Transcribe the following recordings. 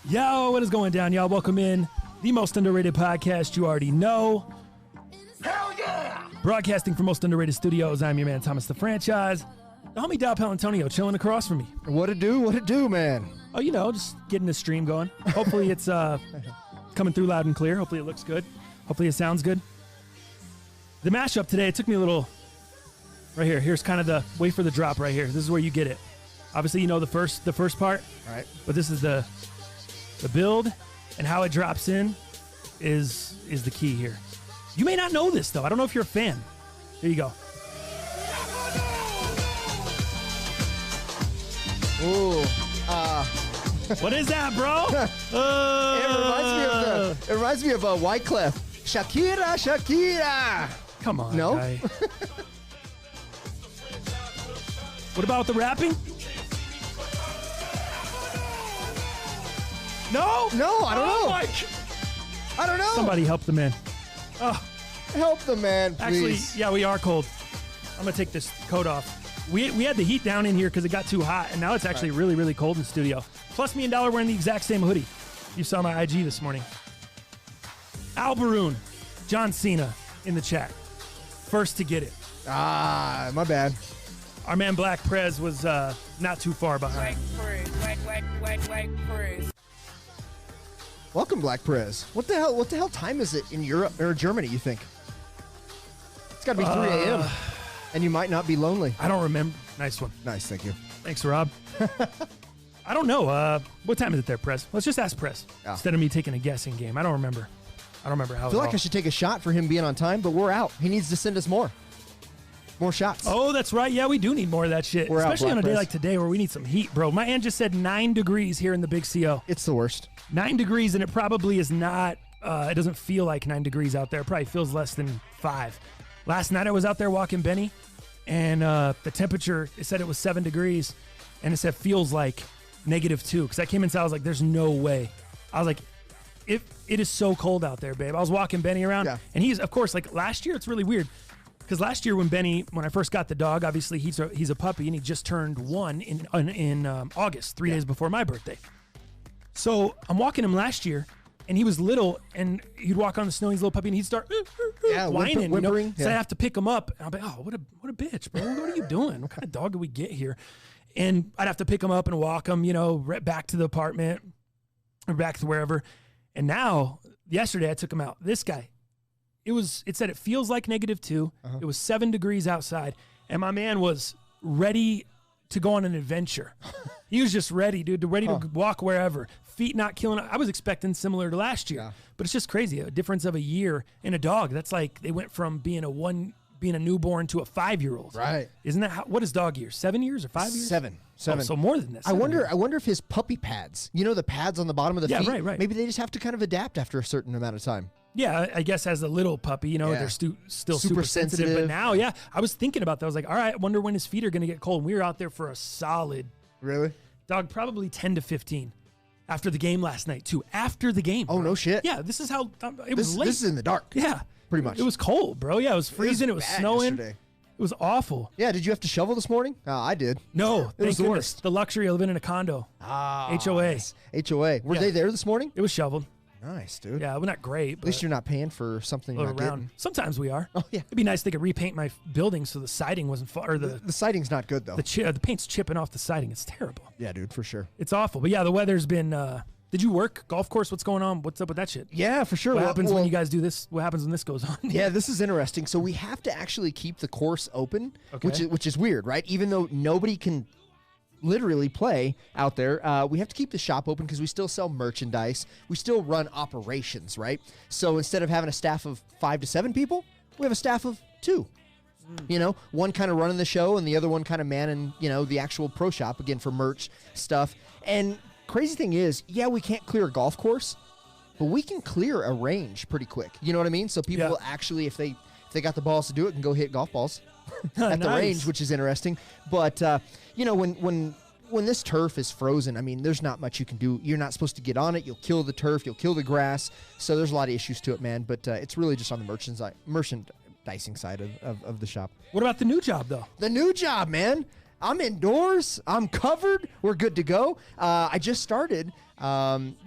Yo, what is going down, y'all? Welcome in. The most underrated podcast you already know. Hell yeah! Broadcasting from Most Underrated Studios, I'm your man, Thomas the Franchise. The homie Dow Palantonio chilling across from me. What it do, man? Oh, you know, just getting the stream going. Hopefully it's coming through loud and clear. Hopefully it looks good. Hopefully it sounds good. The mashup today, it took me a little... Right here. Here's kind of the... Wait for the drop right here. This is where you get it. Obviously, you know the first part. All right. But this is the build and how it drops in is the key here. You may not know this, though. I don't know if you're a fan. Here you go. Ooh. What is that, bro? It reminds me of Wyclef. Shakira. Come on, No? guy. What about the rapping? No? No, I don't know. My... I don't know. Somebody help the man. Oh, Help the man, please. actually, yeah, we are cold. I'm going to take this coat off. We had the heat down in here because it got too hot, and now it's actually really, really cold in the studio. Plus, me and Dollar wearing the exact same hoodie. You saw my IG this morning. Al Baroon, John Cena in the chat. First to get it. Ah, my bad. Our man Black Prez was not too far behind. Welcome, Black Perez. What the hell time is it in Europe or Germany, you think? It's got to be 3 a.m. And you might not be lonely. I don't remember. Nice one. Nice, thank you. Thanks, Rob. I don't know. What time is it there, Prez? Let's just ask Prez instead of me taking a guessing game. I don't remember how. I feel like I should take a shot for him being on time, but we're out. He needs to send us more shots. Oh, that's right. Yeah, we do need more of that shit. We're out, especially on a Black day Prez. like today where we need some heat, bro. My aunt just said 9 degrees here in the Big CO. It's the worst. 9 degrees, and it probably is not. It doesn't feel like 9 degrees out there. It probably feels less than 5. Last night I was out there walking Benny, and the temperature, it said it was 7 degrees, and it said feels like -2. Because I came inside, I was like, there's no way. I was like, it is so cold out there, babe. I was walking Benny around, and he's, of course, like last year, it's really weird. Because last year when I first got the dog, obviously he's a puppy, and he just turned 1 in August, 3 days before my birthday. So I'm walking him last year, and he was little, and he'd walk on the snow, he's a little puppy, and he'd start whining, whimpering. You know? So I'd have to pick him up, and I'll be, oh, what a bitch, bro. What are you doing? What kind of dog did we get here? And I'd have to pick him up and walk him, right back to the apartment, or back to wherever. And now, yesterday I took him out. This guy, it said it feels like -2. It was 7 degrees outside, and my man was ready to go on an adventure. He was just ready, dude, ready to walk wherever. Feet not killing. I was expecting similar to last year, but it's just crazy. A difference of a year in a dog. That's like they went from being a newborn to a 5-year-old. Right. Isn't that what is dog years? 7 years or 5 years? 7. Oh, so more than this. I wonder if his puppy pads, the pads on the bottom of the feet, right. maybe they just have to kind of adapt after a certain amount of time. Yeah, I guess as a little puppy, they're still super sensitive. But now, I was thinking about that. I was like, all right, I wonder when his feet are going to get cold. We were out there for a solid, really, dog, probably 10 to 15 after the game last night, too. After the game. Oh, bro. No shit. Yeah, this is how it was late. This is in the dark. Yeah. Pretty much. It was cold, bro. Yeah, it was freezing. It was snowing. Yesterday. It was awful. Yeah, did you have to shovel this morning? I did. No, It was thank the goodness. worst. The luxury of living in a condo. HOA. Nice. HOA. Were they there this morning? It was shoveled. Nice, dude. Yeah, well, not great. At least you're not paying for something you're not getting. Sometimes we are. Oh, yeah. It'd be nice if they could repaint my building so the siding wasn't or The siding's not good, though. the paint's chipping off the siding. It's terrible. Yeah, dude, for sure. It's awful. But yeah, the weather's been did you work golf course? What's going on? What's up with that shit? Yeah, for sure. What happens when you guys do this? What happens when this goes on? Yeah, this is interesting. So we have to actually keep the course open, which is weird, right? Even though nobody can literally play out there, we have to keep the shop open because we still sell merchandise. We still run operations, right? So instead of having a staff of 5 to 7 people, we have a staff of 2. One kind of running the show and the other one kind of manning, the actual pro shop, again, for merch stuff. And crazy thing is, we can't clear a golf course, but we can clear a range pretty quick. You know what I mean? So people will actually, if they got the balls to do it, can go hit golf balls at the range, which is interesting. But, when this turf is frozen, I mean, there's not much you can do. You're not supposed to get on it. You'll kill the turf. You'll kill the grass. So there's a lot of issues to it, man. But it's really just on the merchandising side of the shop. What about the new job, though? The new job, man. I'm indoors. I'm covered. We're good to go. I just started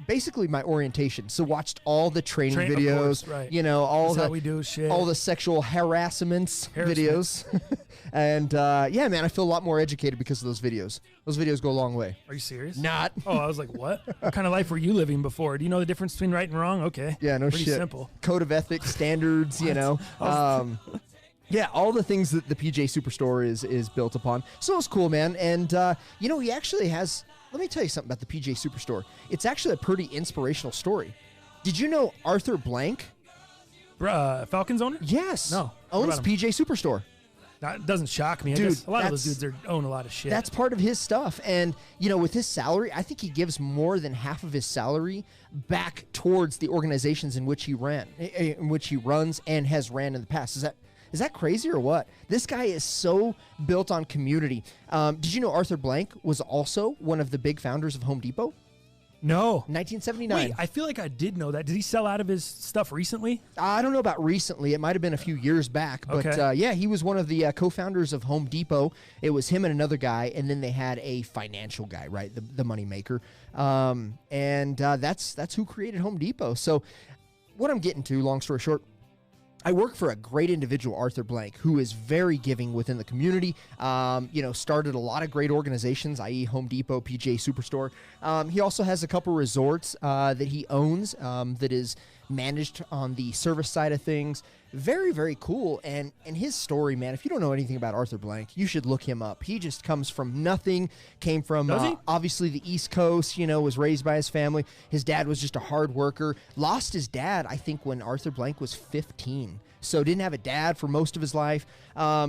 basically my orientation. So watched all the training videos. Of course, right. You know, all That's how we do shit. all the sexual harassments videos. And yeah, man, I feel a lot more educated because of those videos. Those videos go a long way. Are you serious? Not. Oh, I was like, what? What kind of life were you living before? Do you know the difference between right and wrong? Okay. Yeah, no Pretty shit. simple. Code of ethics, standards, you know. Yeah, all the things that the PJ Superstore is built upon. So it's cool, man. And, you know, he actually has, let me tell you something about the PJ Superstore. It's actually a pretty inspirational story. Did you know Arthur Blank? Falcons owner? Yes. No. Owns PJ Superstore. That doesn't shock me. Dude, I guess a lot of those dudes own a lot of shit. That's part of his stuff. And, you know, with his salary, I think he gives more than half of his salary back towards the organizations in which he runs and has ran in the past. Is that crazy or what? This guy is so built on community. Did you know Arthur Blank was also one of the big founders of Home Depot? No. 1979. Wait, I feel like I did know that. Did he sell out of his stuff recently? I don't know about recently. It might have been a few years back. But Okay. yeah, he was one of the co-founders of Home Depot. It was him and another guy, and then they had a financial guy, right, the money maker. And that's who created Home Depot. So what I'm getting to, long story short, I work for a great individual, Arthur Blank, who is very giving within the community. You know, started a lot of great organizations, i.e. Home Depot, PJ Superstore. He also has a couple resorts that he owns that is managed on the service side of things. Very, very cool. And his story, man, if you don't know anything about Arthur Blank, you should look him up. He just comes from nothing, came from obviously the East Coast, you know, was raised by his family. His dad was just a hard worker. Lost his dad, I think, when Arthur Blank was 15. So didn't have a dad for most of his life.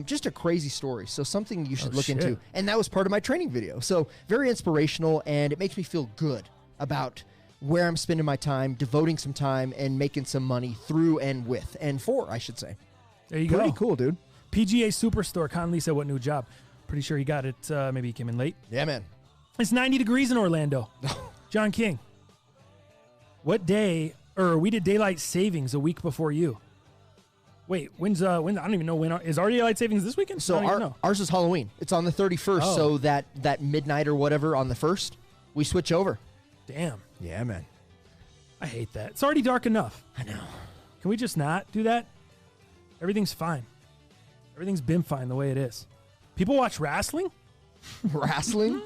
Just a crazy story. So something you should look into. And that was part of my training video. So very inspirational, and it makes me feel good about where I'm spending my time, devoting some time, and making some money through and with, and for, I should say. There you go. Pretty cool, dude. PGA Superstore. Conley said, what new job? Pretty sure he got it. Maybe he came in late. Yeah, man. It's 90 degrees in Orlando. John King. What day, or we did daylight savings a week before you. Wait, when? I don't even know when. Is our daylight savings this weekend? So ours is Halloween. It's on the 31st. Oh. So that midnight or whatever on the 1st, we switch over. Damn. Yeah, man. I hate that. It's already dark enough. I know. Can we just not do that? Everything's fine. Everything's been fine the way it is. People watch wrestling? Wrestling?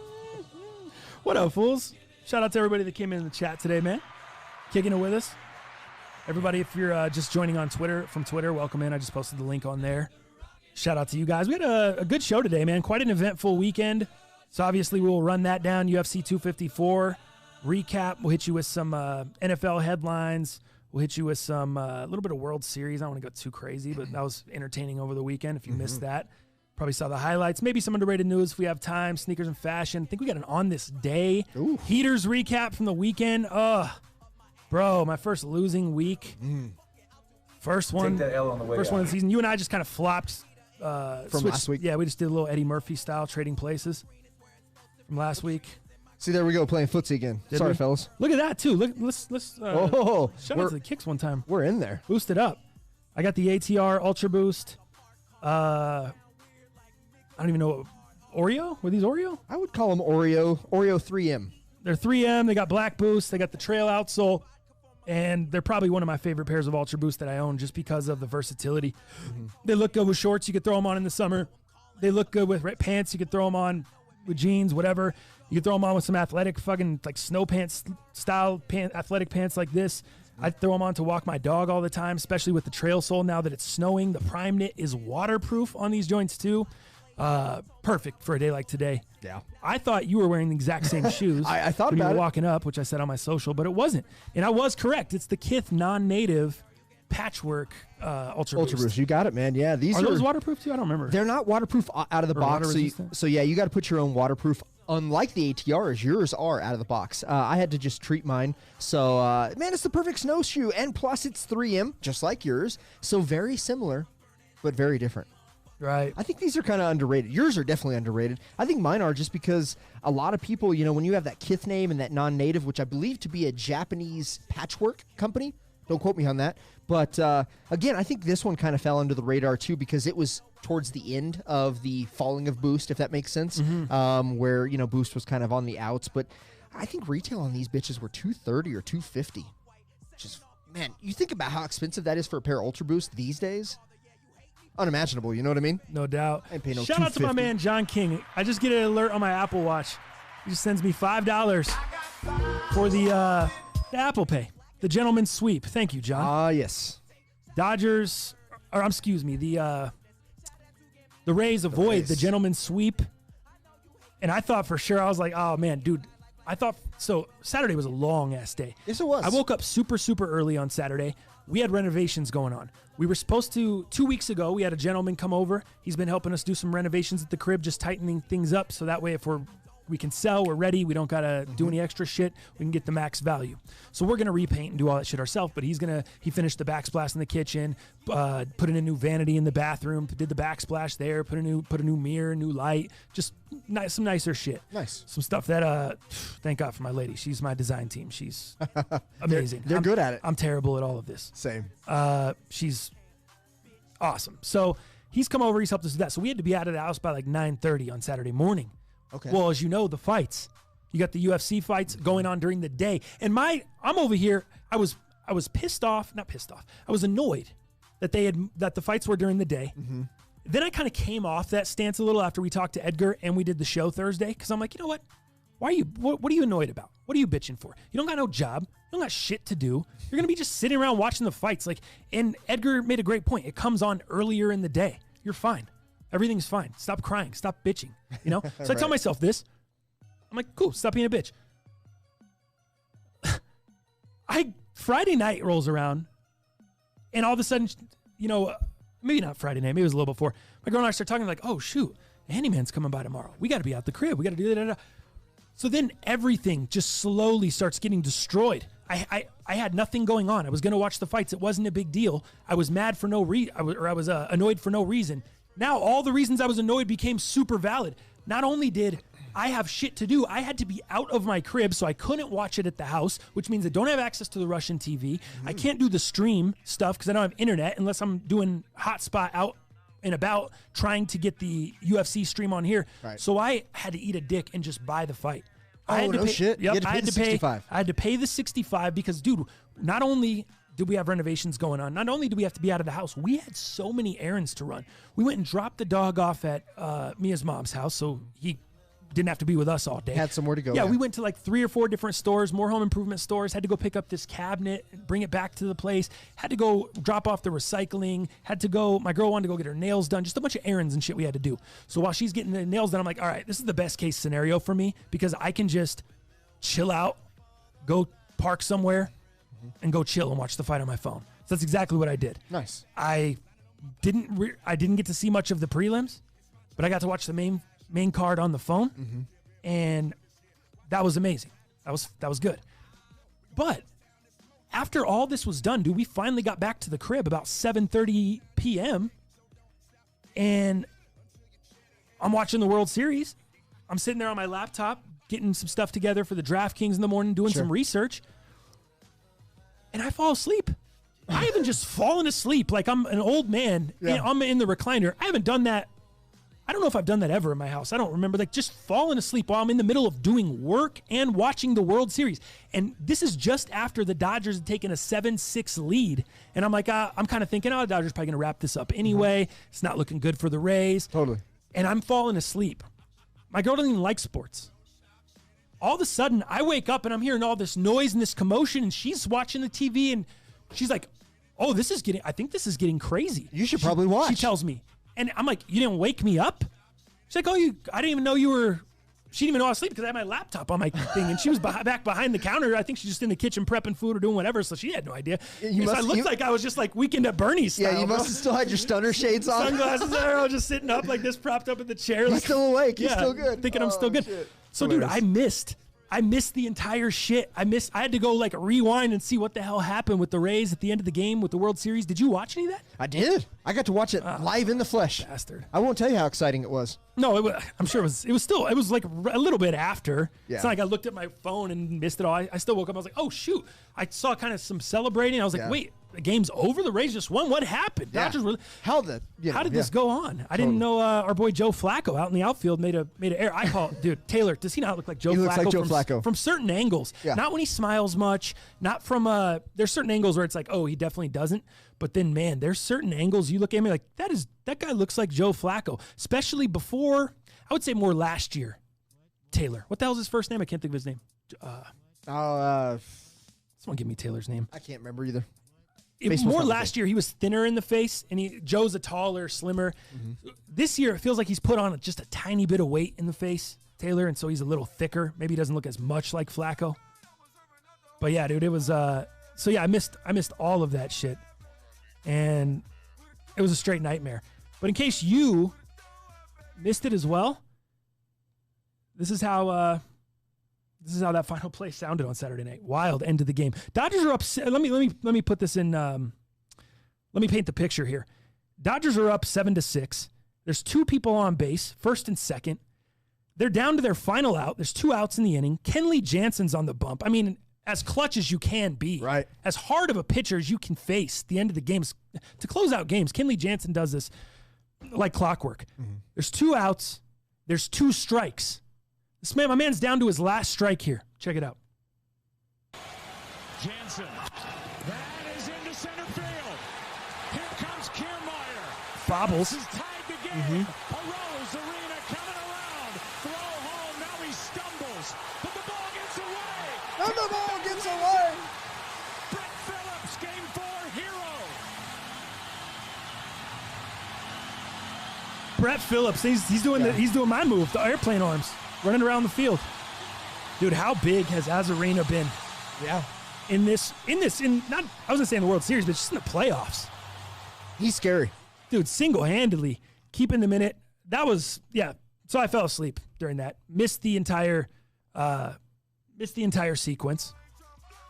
What up, fools? Shout out to everybody that came in the chat today, man. Kicking it with us. Everybody, if you're just joining on from Twitter, welcome in. I just posted the link on there. Shout out to you guys. We had a good show today, man. Quite an eventful weekend. So obviously we'll run that down. UFC 254 recap. We'll hit you with some NFL headlines. We'll hit you with some little bit of World Series. I don't want to go too crazy, but that was entertaining over the weekend. If you missed that, probably saw the highlights. Maybe some underrated news if we have time. Sneakers and fashion. I think we got an on this day. Ooh. Heaters recap from the weekend. Bro, my first losing week. First one. Take that L on the way First out. one of the season. You and I just kind of flopped. From last week? Yeah, we just did a little Eddie Murphy style trading places from last week. See, there we go, playing footsie again. Did Sorry, we? fellas. Look at that too. Look, let's shout out to the kicks one time. We're in there. Boost it up. I got the ATR Ultra Boost. I don't even know Oreo. Were these Oreo? I would call them Oreo 3M. They're 3M. They got black boost. They got the trail outsole. And they're probably one of my favorite pairs of Ultra Boost that I own just because of the versatility. They look good with shorts. You could throw them on in the summer. They look good with pants. You could throw them on with jeans, whatever. You could throw them on with some athletic fucking like snow pants style athletic pants like this. I throw them on to walk my dog all the time, especially with the trail sole now that it's snowing. The Prime Knit is waterproof on these joints too. Perfect for a day like today. Yeah. I thought you were wearing the exact same shoes. I thought when about you were it. walking up, which I said on my social, but it wasn't. And I was correct. It's the Kith non-native patchwork Ultra Boost. You got it, man. Yeah, these Are those waterproof too? I don't remember. They're not waterproof out of the Or box. water So, resistant? yeah, you got to put your own waterproof. Unlike the ATRs, yours are out of the box. I had to just treat mine. So, man, it's the perfect snowshoe. And plus, it's 3M, just like yours. So, very similar, but very different. Right. I think these are kind of underrated. Yours are definitely underrated. I think mine are just because a lot of people, you know, when you have that Kith name and that non-native, which I believe to be a Japanese patchwork company, Don't quote me on that. But again, I think this one kind of fell under the radar too because it was towards the end of the falling of Boost, if that makes sense, where Boost was kind of on the outs. But I think retail on these bitches were $230 or $250. Just man, you think about how expensive that is for a pair of Ultra Boost these days. Unimaginable, you know what I mean? No doubt. I ain't paying no Shout out to my man John King. I just get an alert on my Apple Watch. He just sends me $5 for the Apple Pay, the gentleman's sweep. Thank you, John. Yes. Dodgers, or excuse me, the Rays avoid the gentleman's sweep. And I thought for sure, I was like, oh man, dude, so Saturday was a long ass day. Yes, it was. I woke up super, super early on Saturday. We had renovations going on. We were supposed to, 2 weeks ago, we had a gentleman come over. He's been helping us do some renovations at the crib, just tightening things up so that way if we can sell, we're ready. We don't got to do any extra shit. We can get the max value. So we're going to repaint and do all that shit ourselves, but he finished the backsplash in the kitchen, put in a new vanity in the bathroom, did the backsplash there, put a new mirror, new light, just some nicer shit. Nice. Some stuff that, thank God for my lady. She's my design team. She's amazing. They're good at it. I'm terrible at all of this. Same. She's awesome. So he's come over, he's helped us do that. So we had to be out of the house by like 9:30 on Saturday morning. Okay. Well, as you know, the fights. You got the UFC fights going on during the day. And I'm over here, I was pissed off, not pissed off. I was annoyed that the fights were during the day. Mm-hmm. Then I kind of came off that stance a little after we talked to Edgar and we did the show Thursday cuz I'm like, "You know what? What are you annoyed about? What are you bitching for? You don't got no job. You don't got shit to do. You're going to be just sitting around watching the fights." And Edgar made a great point. It comes on earlier in the day. You're fine. Everything's fine. Stop crying. Stop bitching. So I tell myself this. I'm like, cool, stop being a bitch. Friday night rolls around, and all of a sudden, maybe not Friday night, maybe it was a little before. My girl and I start talking like, oh, shoot, the handyman's coming by tomorrow. We got to be out the crib. We got to do that. So then everything just slowly starts getting destroyed. I had nothing going on. I was going to watch the fights. It wasn't a big deal. I was mad for no reason, I was annoyed for no reason. Now all the reasons I was annoyed became super valid. Not only did I have shit to do, I had to be out of my crib, so I couldn't watch it at the house, which means I don't have access to the Russian TV. I can't do the stream stuff because I don't have internet unless I'm doing hotspot out and about trying to get the UFC stream on here. Right. So I had to eat a dick and just buy the fight. Shit. Yep, I had to pay $65. I had to pay the $65 because, dude, not only did we have renovations going on, not only did we have to be out of the house, we had so many errands to run. We went and dropped the dog off at Mia's mom's house, so he didn't have to be with us all day. Had somewhere to go. Yeah, we went to like 3 or 4 different stores, more home improvement stores, had to go pick up this cabinet, bring it back to the place, had to go drop off the recycling, my girl wanted to go get her nails done, just a bunch of errands and shit we had to do. So while she's getting the nails done, I'm like, all right, this is the best case scenario for me because I can just chill out, go park somewhere, and go chill and watch the fight on my phone. So that's exactly what I did. Nice. I didn't get to see much of the prelims, but I got to watch the main card on the phone, and that was amazing. That was good. But after all this was done, dude, we finally got back to the crib about 7:30 p.m. and I'm watching the World Series. I'm sitting there on my laptop getting some stuff together for the DraftKings in the morning, doing some research, and I fall asleep. I haven't just fallen asleep like I'm an old man. Yeah. I'm in the recliner. I haven't done that. I don't know if I've done that ever in my house. I don't remember, just falling asleep while I'm in the middle of doing work and watching the World Series. And this is just after the Dodgers had taken a 7-6 lead. And I'm like, I'm kind of thinking, the Dodgers probably going to wrap this up anyway. It's not looking good for the Rays. Totally. And I'm falling asleep. My girl doesn't even like sports. All of a sudden, I wake up and I'm hearing all this noise and this commotion, and she's watching the TV, and she's like, I think this is getting crazy. You should probably watch. She tells me. And I'm like, you didn't wake me up? She's like, I didn't even know you were. She didn't even know I was asleep because I had my laptop on my thing, and she was back behind the counter. I think she's just in the kitchen prepping food or doing whatever, so she had no idea. I looked like I was just like Weekend at Bernie's style. Yeah, you must have still had your stunner shades on. Sunglasses there, I was just sitting up like this, propped up in the chair. You're still awake. You're still good. Thinking I'm still good. Shit. So, dude, I missed I missed the entire shit. I had to go like rewind and see what the hell happened with the Rays at the end of the game with the World Series. Did you watch any of that? I did. I got to watch it live in the flesh. Bastard. I won't tell you how exciting it was. No, I'm sure it was like a little bit after. Yeah. It's not like I looked at my phone and missed it all. I still woke up. I was like, oh, shoot. I saw kind of some celebrating. I was like, wait, the game's over? The Rays just won? What happened? Yeah. Dodgers were, How did this go on? I didn't know our boy Joe Flacco out in the outfield made an error. I call dude, Taylor, does he not look like Joe Flacco? He looks like Joe Flacco. From certain angles. Yeah. Not when he smiles much. Not from, there's certain angles where it's like, oh, he definitely doesn't. But then, man, there's certain angles you look at me like, that guy looks like Joe Flacco. Especially before, I would say more last year. Taylor. What the hell's his first name? I can't think of his name. Someone give me Taylor's name. I can't remember either. More last year, he was thinner in the face, and Joe's a taller, slimmer. Mm-hmm. This year, it feels like he's put on just a tiny bit of weight in the face, Taylor, and so he's a little thicker. Maybe he doesn't look as much like Flacco. But yeah, dude, it was so yeah, I missed all of that shit, and it was a straight nightmare. But in case you missed it as well, this is how that final play sounded on Saturday night. Wild end of the game. Dodgers are up. Let me put this in. Let me paint the picture here. Dodgers are up 7-6. There's two people on base, first and second. They're down to their final out. There's 2 outs in the inning. Kenley Jansen's on the bump. I mean, as clutch as you can be. Right. As hard of a pitcher as you can face the end of the games. To close out games, Kenley Jansen does this like clockwork. Mm-hmm. There's 2 outs. There's 2 strikes. My man's down to his last strike here. Check it out. Jansen. That is into center field. Here comes Kiermaier. Bobbles. This is tied the game. Arose Arena coming around. Throw home. Now he stumbles. But the ball gets away. And the ball gets away. Brett Phillips, game 4 hero. Brett Phillips, he's doing my move, the airplane arms. Running around the field. Dude, how big has Arozarena been? Yeah. In not, I was going to say in the World Series, but just in the playoffs. He's scary. Dude, single-handedly keeping them in it. That was, yeah. So I fell asleep during that. Missed the entire sequence.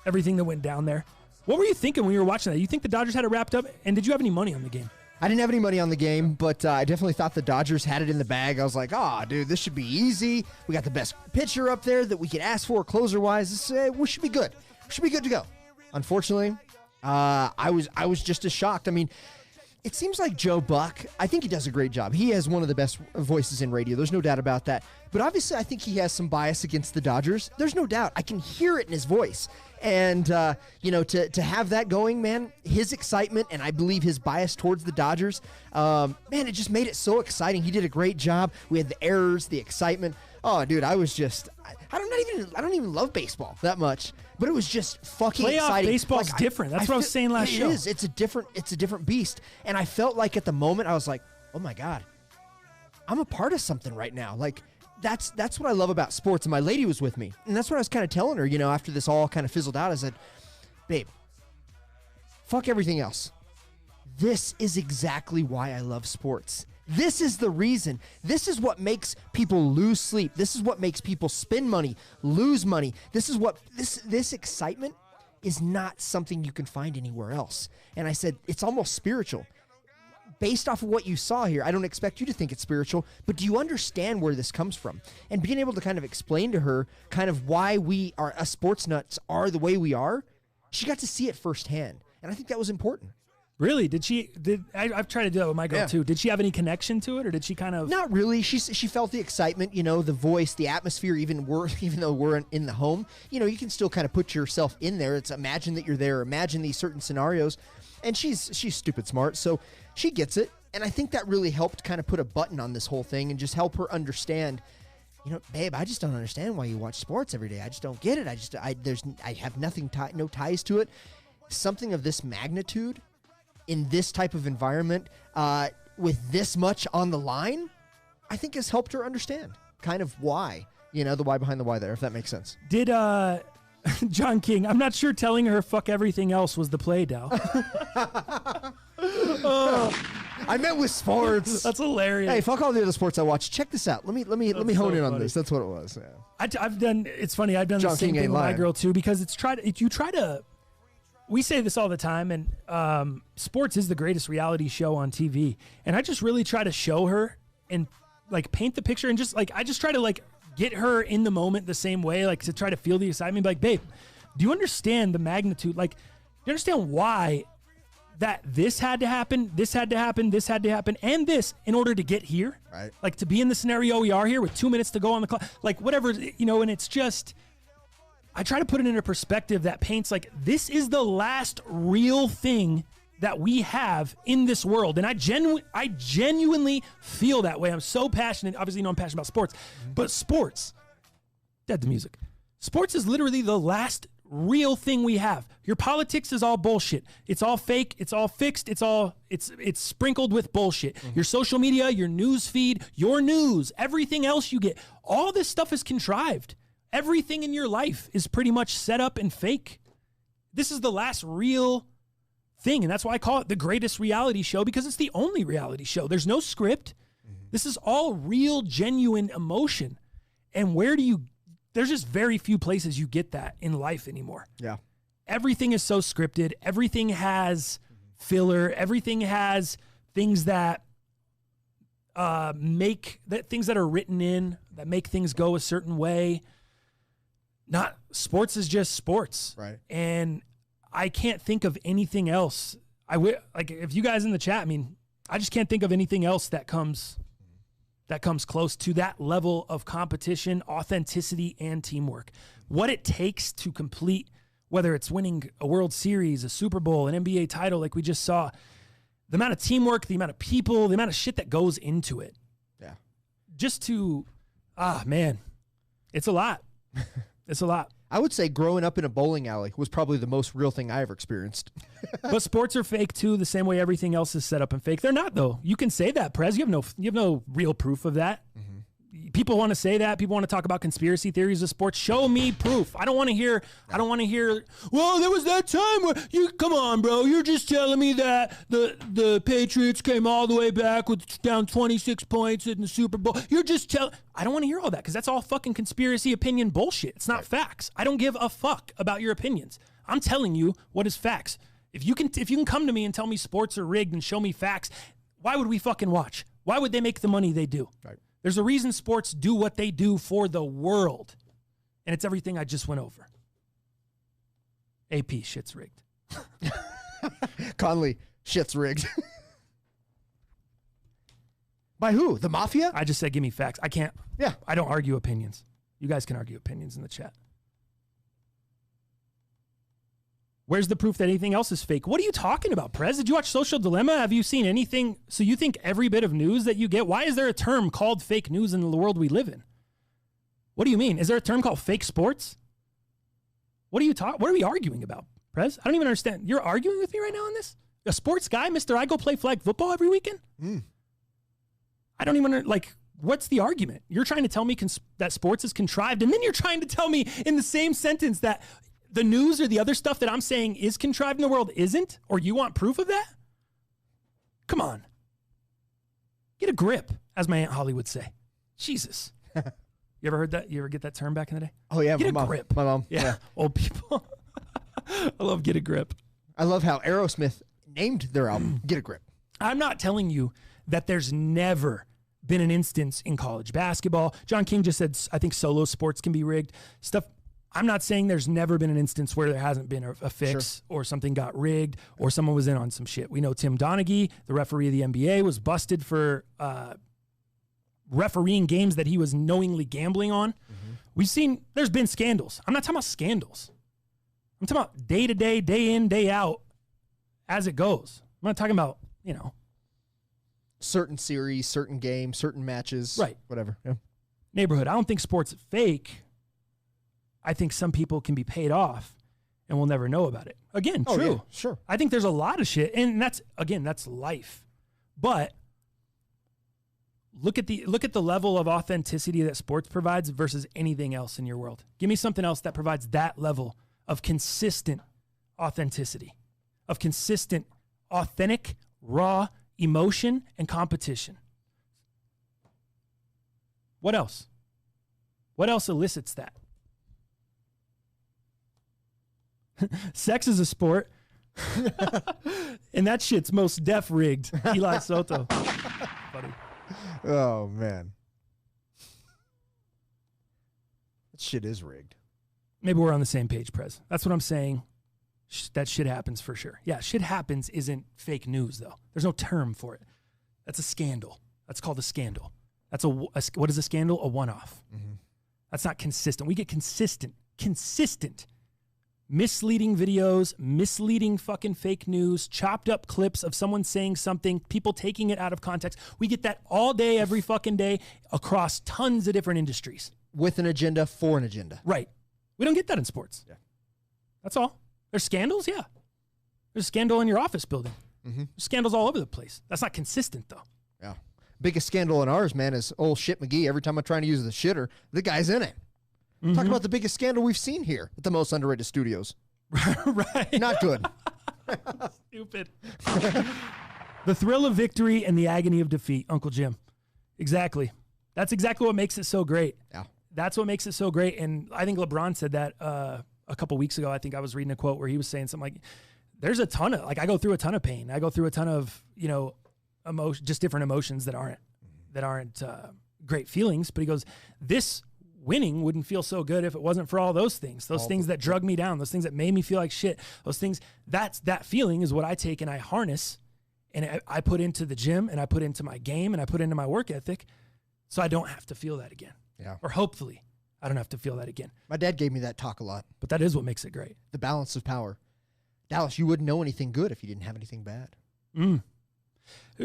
Everything that went down there. What were you thinking when you were watching that? You think the Dodgers had it wrapped up? And did you have any money on the game? I didn't have any money on the game, but I definitely thought the Dodgers had it in the bag. I was like, dude, this should be easy. We got the best pitcher up there that we could ask for closer-wise. We should be good. We should be good to go. Unfortunately, I was just as shocked. I mean, it seems like Joe Buck, I think he does a great job. He has one of the best voices in radio. There's no doubt about that. But obviously, I think he has some bias against the Dodgers. There's no doubt. I can hear it in his voice. And, to have that going, man, his excitement and I believe his bias towards the Dodgers, man, it just made it so exciting. He did a great job. We had the errors, the excitement. Oh, dude, I was just, I don't even love baseball that much, but it was just fucking Playoff exciting. baseball's different. That's what I was saying last show. It is. It's a different beast. And I felt like at the moment I was like, oh my God, I'm a part of something right now. Like, that's what I love about sports. And my lady was with me. And that's what I was kind of telling her, after this all kind of fizzled out. I said, babe, fuck everything else. This is exactly why I love sports. This is the reason. This is what makes people lose sleep. This is what makes people spend money, lose money. This is what this excitement is not something you can find anywhere else. And I said, it's almost spiritual. Based off of what you saw here, I don't expect you to think it's spiritual, but do you understand where this comes from? And being able to kind of explain to her kind of why we are us sports nuts are the way we are, she got to see it firsthand. And I think that was important. Really? I've tried to do that with my girl too. Did she have any connection to it, or did she kind of? Not really. She felt the excitement, the voice, the atmosphere. Even though we're in the home, you can still kind of put yourself in there. It's imagine that you're there. Imagine these certain scenarios, and she's stupid smart, so she gets it. And I think that really helped kind of put a button on this whole thing and just help her understand. Babe, I just don't understand why you watch sports every day. I just don't get it. I have nothing, no ties to it. Something of this magnitude in this type of environment, with this much on the line, I think has helped her understand kind of why, the why behind the why there, if that makes sense. Did John King, I'm not sure telling her fuck everything else was the play, Dal. I meant with sports. That's hilarious. Hey, fuck all the other sports I watch. Check this out. Let me hone in on this. That's what it was. Yeah. I've done. It's funny. I've done John the same King thing ain't with my lying. girl too, because you try to. We say this all the time, and sports is the greatest reality show on TV. And I just really try to show her and like paint the picture, and just like I just try to like get her in the moment the same way, like to try to feel the excitement. Like, babe, do you understand the magnitude? Like, do you understand why that this had to happen, this had to happen, this had to happen, and this in order to get here? Right. Like to be in the scenario we are here with 2 minutes to go on the clock, like whatever, and it's just. I try to put it in a perspective that paints like this is the last real thing that we have in this world. And I genuinely feel that way. I'm so passionate. Obviously, I'm passionate about sports, but sports, dead to music. Sports is literally the last real thing we have. Your politics is all bullshit. It's all fake. It's all fixed. It's sprinkled with bullshit. Your social media, your news feed, your news, everything else you get, all this stuff is contrived. Everything in your life is pretty much set up and fake. This is the last real thing, and that's why I call it the greatest reality show, because it's the only reality show. There's no script. This is all real, genuine emotion. And there's just very few places you get that in life anymore. Yeah. Everything is so scripted. Everything has filler. Everything has things that things that are written in that make things go a certain way. Not sports is just sports. Right. And I can't think of anything else. Like if you guys in the chat, I mean, I just can't think of anything else that comes close to that level of competition, authenticity, and teamwork. What it takes to complete, whether it's winning a World Series, a Super Bowl, an NBA title, like we just saw, the amount of teamwork, the amount of people, the amount of shit that goes into it. Yeah. Just to, man, it's a lot. It's a lot. I would say growing up in a bowling alley was probably the most real thing I ever experienced. But sports are fake too, the same way everything else is set up and fake. They're not though. You can say that, Prez. You have no real proof of that. People want to say that. People want to talk about conspiracy theories of sports. Show me proof. I don't want to hear, well, there was that time where come on, bro. You're just telling me that the Patriots came all the way back with down 26 points in the Super Bowl. I don't want to hear all that, because that's all fucking conspiracy opinion bullshit. It's not facts. I don't give a fuck about your opinions. I'm telling you what is facts. If you can come to me and tell me sports are rigged and show me facts, why would we fucking watch? Why would they make the money they do? Right. There's a reason sports do what they do for the world. And it's everything I just went over. AP, shit's rigged. Conley, shit's rigged. By who? The mafia? I just said give me facts. I can't. Yeah. I don't argue opinions. You guys can argue opinions in the chat. Where's the proof that anything else is fake? What are you talking about, Prez? Did you watch Social Dilemma? Have you seen anything? So you think every bit of news that you get, why is there a term called fake news in the world we live in? What do you mean? Is there a term called fake sports? What are we arguing about, Prez? I don't even understand. You're arguing with me right now on this? A sports guy, Mr. I go play flag football every weekend? I don't even, what's the argument? You're trying to tell me that sports is contrived, and then you're trying to tell me in the same sentence that the news or the other stuff that I'm saying is contrived in the world isn't? Or you want proof of that? Come on. Get a grip, as my Aunt Holly would say. Jesus. You ever heard that? You ever get that term back in the day? Oh, yeah. Get my a mom. grip. My mom. Yeah. Old people. I love get a grip. I love how Aerosmith named their album Get a Grip. I'm not telling you that there's never been an instance in college basketball. John King just said, I think solo sports can be rigged. I'm not saying there's never been an instance where there hasn't been a fix or something got rigged or someone was in on some shit. We know Tim Donaghy, the referee of the NBA, was busted for refereeing games that he was knowingly gambling on. We've seen, there's been scandals. I'm not talking about scandals. I'm talking about day to day, day in, day out, as it goes. I'm not talking about, Certain series, certain games, certain matches. Right. Whatever. Yeah. Neighborhood. I don't think sports is fake. I think some people can be paid off and we'll never know about it. Again, true. Yeah, sure. I think there's a lot of shit, and that's life. But look at the level of authenticity that sports provides versus anything else in your world. Give me something else that provides that level of consistent authenticity, of consistent, authentic, raw, emotion, and competition. What else? What else elicits that? Sex is a sport. And that shit's most def rigged. Eli Soto. Buddy. Oh, man. That shit is rigged. Maybe we're on the same page, Prez. That's what I'm saying. That shit happens for sure. Yeah, shit happens isn't fake news, though. There's no term for it. That's a scandal. That's called a scandal. That's what is a scandal? A one-off. Mm-hmm. That's not consistent. We get consistent misleading videos, misleading fucking fake news, chopped up clips of someone saying something, people taking it out of context. We get that all day, every fucking day, across tons of different industries. With an agenda, for an agenda. Right. We don't get that in sports. Yeah. That's all. There's scandals, yeah. There's a scandal in your office building. Mm-hmm. There's scandals all over the place. That's not consistent, though. Yeah. Biggest scandal in ours, man, is old Shit McGee. Every time I'm trying to use the shitter, the guy's in it. Mm-hmm. Talk about the biggest scandal we've seen here at the most underrated studios. Right. Not good. Stupid. The thrill of victory and the agony of defeat, Uncle Jim. Exactly. That's exactly what makes it so great. Yeah. That's what makes it so great. And I think LeBron said that a couple weeks ago. I think I was reading a quote where he was saying something like, there's a ton of, like, I go through a ton of pain. I go through a ton of, emotion, just different emotions that aren't great feelings. But he goes, this winning wouldn't feel so good if it wasn't for all those things, things that drug me down, those things that made me feel like shit, those things, that feeling is what I take and I harness and I put into the gym and I put into my game and I put into my work ethic so I don't have to feel that again. Yeah. Or hopefully I don't have to feel that again. My dad gave me that talk a lot. But that is what makes it great. The balance of power. Dallas, you wouldn't know anything good if you didn't have anything bad. And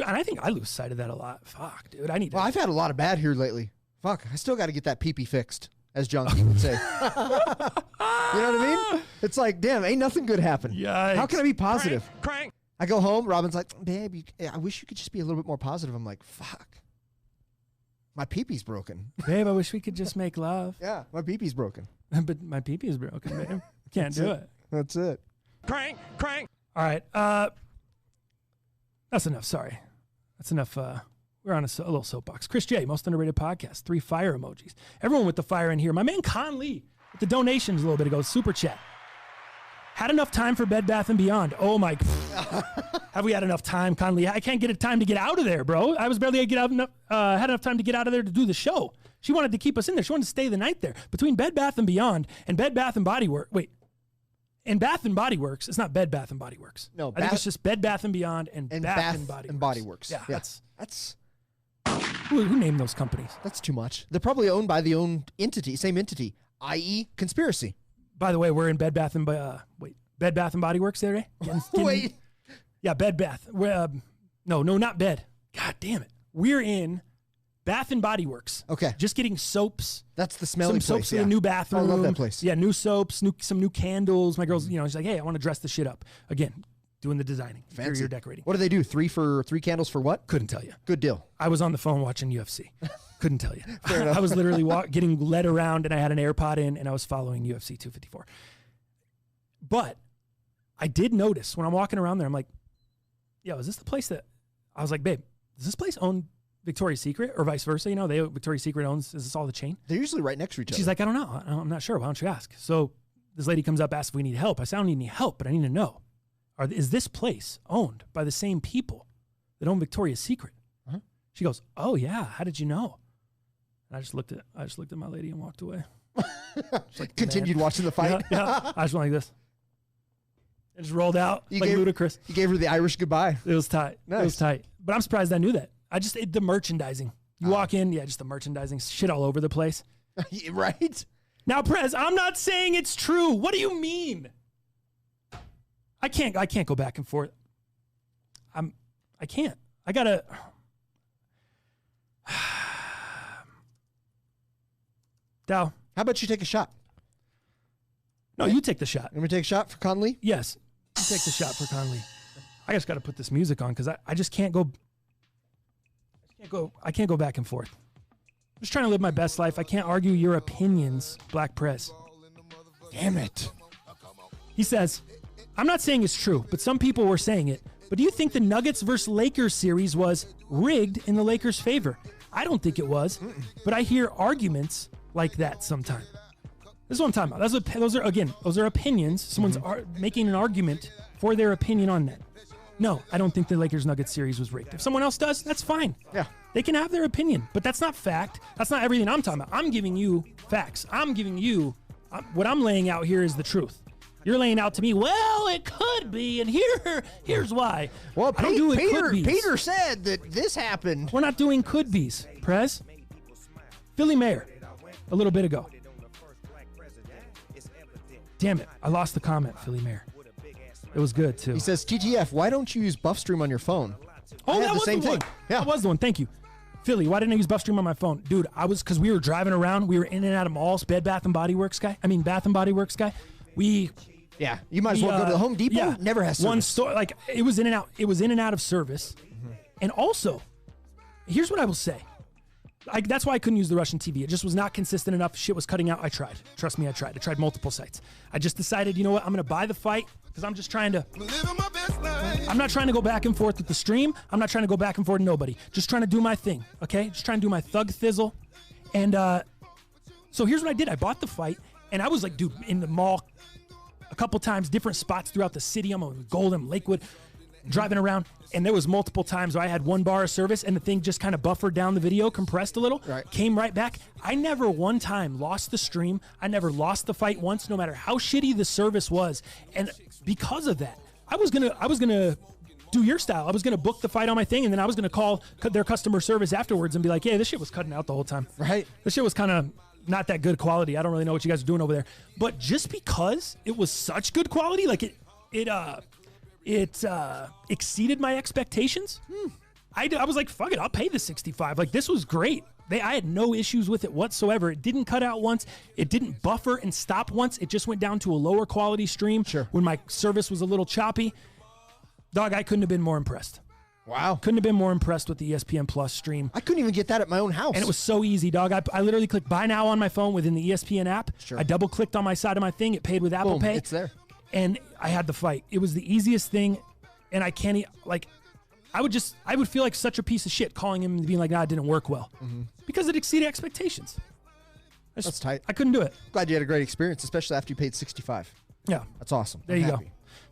I think I lose sight of that a lot. Fuck, dude. I've had a lot of bad here lately. Fuck, I still got to get that pee-pee fixed, as Junkie would say. You know what I mean? It's like, damn, ain't nothing good happen. Yikes. How can I be positive? Crank. I go home, Robin's like, babe, I wish you could just be a little bit more positive. I'm like, fuck. My pee-pee's broken. Babe, I wish we could just make love. Yeah, my pee-pee's broken. But my pee-pee is broken, babe. Can't do it. That's it. Crank. All right. That's enough. Sorry. That's enough. We're on a little soapbox. Chris J, most underrated podcast. 3 fire emojis. Everyone with the fire in here. My man Conley with the donations a little bit ago. Super chat. Had enough time for Bed Bath & Beyond. Oh, my. Have we had enough time, Conley? I can't get time to get out of there, bro. I was barely had enough time to get out of there to do the show. She wanted to keep us in there. She wanted to stay the night there. Between Bed Bath & Beyond and Bed Bath & Body Works. Wait. And Bath & Body Works. It's not Bed Bath & Body Works. No, I think it's just Bed Bath & Beyond and Bath & Body Works. Yeah, that's who named those companies? That's too much. They're probably owned by the same entity, i.e. conspiracy. By the way, we're in Bed Bath & Body Works today. Wait. Yeah, Bed Bath. No, not Bed. God damn it. We're in Bath & Body Works. Okay. Just getting soaps. That's the smelly place. Some soaps for the new bathroom. I love that place. Yeah, new soaps, some new candles. My girl's, she's like, hey, I want to dress the shit up. Again, doing the designing. Fancy. Interior decorating. What do they do? 3 candles for what? Couldn't tell you. Good deal. I was on the phone watching UFC. Couldn't tell you. Fair enough. I was literally getting led around and I had an AirPod in and I was following UFC 254. But I did notice when I'm walking around there, I'm like, yo, is this the place that I was like, babe, does this place own Victoria's Secret or vice versa? Victoria's Secret owns, is this all the chain? They're usually right next to each other. She's like, I don't know. I'm not sure. Why don't you ask? So this lady comes up, asks if we need help. I said, I don't need any help, but I need to know. Is this place owned by the same people that own Victoria's Secret? Uh-huh. She goes, oh yeah. How did you know? And I just looked at my lady and walked away. Like, continued watching the fight. Yeah. I just went like this. It just rolled out ludicrous. You gave her the Irish goodbye. It was tight. Nice. It was tight. But I'm surprised I knew that. The merchandising. You walk in, just the merchandising, shit all over the place. Right? Now, Prez, I'm not saying it's true. What do you mean? I can't go back and forth. I can't. I gotta. Dow. How about you take a shot? No, you take the shot. Let me take a shot for Conley? Yes. You take the shot for Conley. I just got to put this music on because I just can't go. I can't go back and forth. I'm just trying to live my best life. I can't argue your opinions, Black Press. Damn it. He says, I'm not saying it's true, but some people were saying it. But do you think the Nuggets versus Lakers series was rigged in the Lakers' favor? I don't think it was, but I hear arguments like that sometimes. This is what I'm talking about. Those are opinions. Someone's making an argument for their opinion on that. No, I don't think the Lakers-Nuggets series was rigged. If someone else does, that's fine. Yeah. They can have their opinion, but that's not fact. That's not everything I'm talking about. I'm giving you facts. I'm giving you what I'm laying out here is the truth. You're laying out to me, well, it could be, and here's why. Well, I don't do it could be's. Peter said that this happened. We're not doing could be's, Prez. Philly Mayor, a little bit ago. Damn it, I lost the comment, Philly Mayor. It was good, too. He says, TGF, why don't you use BuffStream on your phone? Oh, that was the one. Yeah. That was the one. Thank you. Philly, why didn't I use BuffStream on my phone? Dude, because we were driving around. We were in and out of malls. Bath and Body Works guy. Yeah, you might as well go to the Home Depot. Yeah, Never has service. One store, like, it was in and out. It was in and out of service. And also, here's what I will say. That's why I couldn't use the Russian TV. It just was not consistent enough. Shit was cutting out. I tried. Trust me, I tried. I tried multiple sites. I just decided, you know what? I'm going to buy the fight because I'm just trying to. I'm not trying to go back and forth with the stream. I'm not trying to go back and forth with nobody. Just trying to do my thing, okay? Just trying to do my thug thizzle. And so here's what I did. I bought the fight, and I was like, dude, in the mall a couple times, different spots throughout the city. I'm on Golden, Lakewood, driving around, and there was multiple times where I had 1 bar of service and the thing just kind of buffered down the video, compressed a little, came right back. I never one time lost the stream. I never lost the fight once, no matter how shitty the service was. And because of that, I was gonna do your style. I was gonna book the fight on my thing, and then I was gonna call their customer service afterwards and be like, "Yeah, this shit was cutting out the whole time. Right? This shit was kind of not that good quality. I don't really know what you guys are doing over there." But just because it was such good quality, like it exceeded my expectations. I was like, fuck it, I'll pay the $65. Like, this was great. I had no issues with it whatsoever. It didn't cut out once. It didn't buffer and stop once. It just went down to a lower quality stream when my service was a little choppy. Dog, I couldn't have been more impressed. Wow. Couldn't have been more impressed with the ESPN Plus stream. I couldn't even get that at my own house. And it was so easy, dog. I literally clicked buy now on my phone within the ESPN app. I double clicked on my side of my thing. It paid with Apple Pay. It's there. And I had the fight. It was the easiest thing. And I can't, like, I would feel like such a piece of shit calling him and being like, nah, it didn't work well. Because it exceeded expectations. That's tight. I couldn't do it. Glad you had a great experience, especially after you paid $65. Yeah. That's awesome. There you go.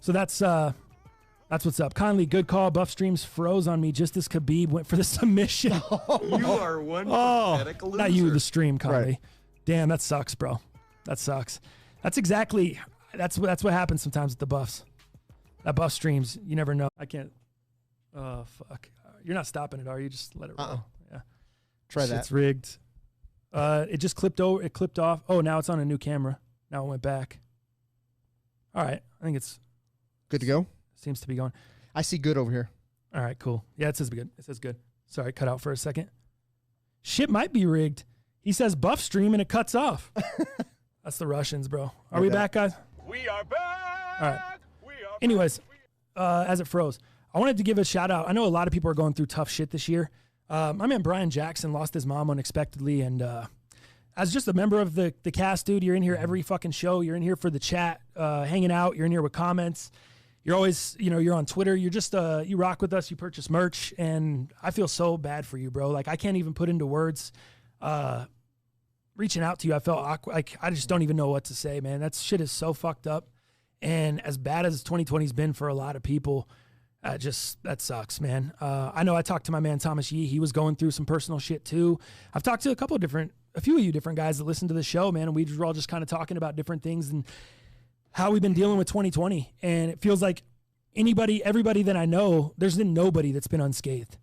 So that's what's up. Conley, good call. Buff Streams froze on me just as Khabib went for the submission. You are one pathetic loser. Not you, the stream, Conley. Right. Damn, that sucks, bro. That sucks. That's what happens sometimes with the buffs. That buff streams, you never know. I can't. Oh, fuck. You're not stopping it, are you? Just let it roll. Yeah. Try that. It's rigged. It just clipped over. It clipped off. Oh, now it's on a new camera. Now it went back. All right. I think it's good to go. Seems to be going. I see good over here. All right, cool. Yeah, it says good. It says good. Sorry, cut out for a second. Shit might be rigged. He says buff stream and it cuts off. That's the Russians, bro. Are we back, guys? We are back. All right. Anyways, as it froze, I wanted to give a shout out. I know a lot of people are going through tough shit this year. My man Brian Jackson lost his mom unexpectedly, and as just a member of the cast, dude, you're in here every fucking show. You're in here for the chat, hanging out. You're in here with comments. You're always, you're on Twitter. You're just, you rock with us. You purchase merch, and I feel so bad for you, bro. Like, I can't even put into words. Reaching out to you, I felt awkward. Like, I just don't even know what to say, man. That shit is so fucked up. And as bad as 2020's been for a lot of people, that sucks, man. I know I talked to my man Thomas Yee. He was going through some personal shit too. I've talked to a few of you different guys that listen to the show, man, and we were all just kind of talking about different things and how we've been dealing with 2020. And it feels like everybody that I know, there's been nobody that's been unscathed.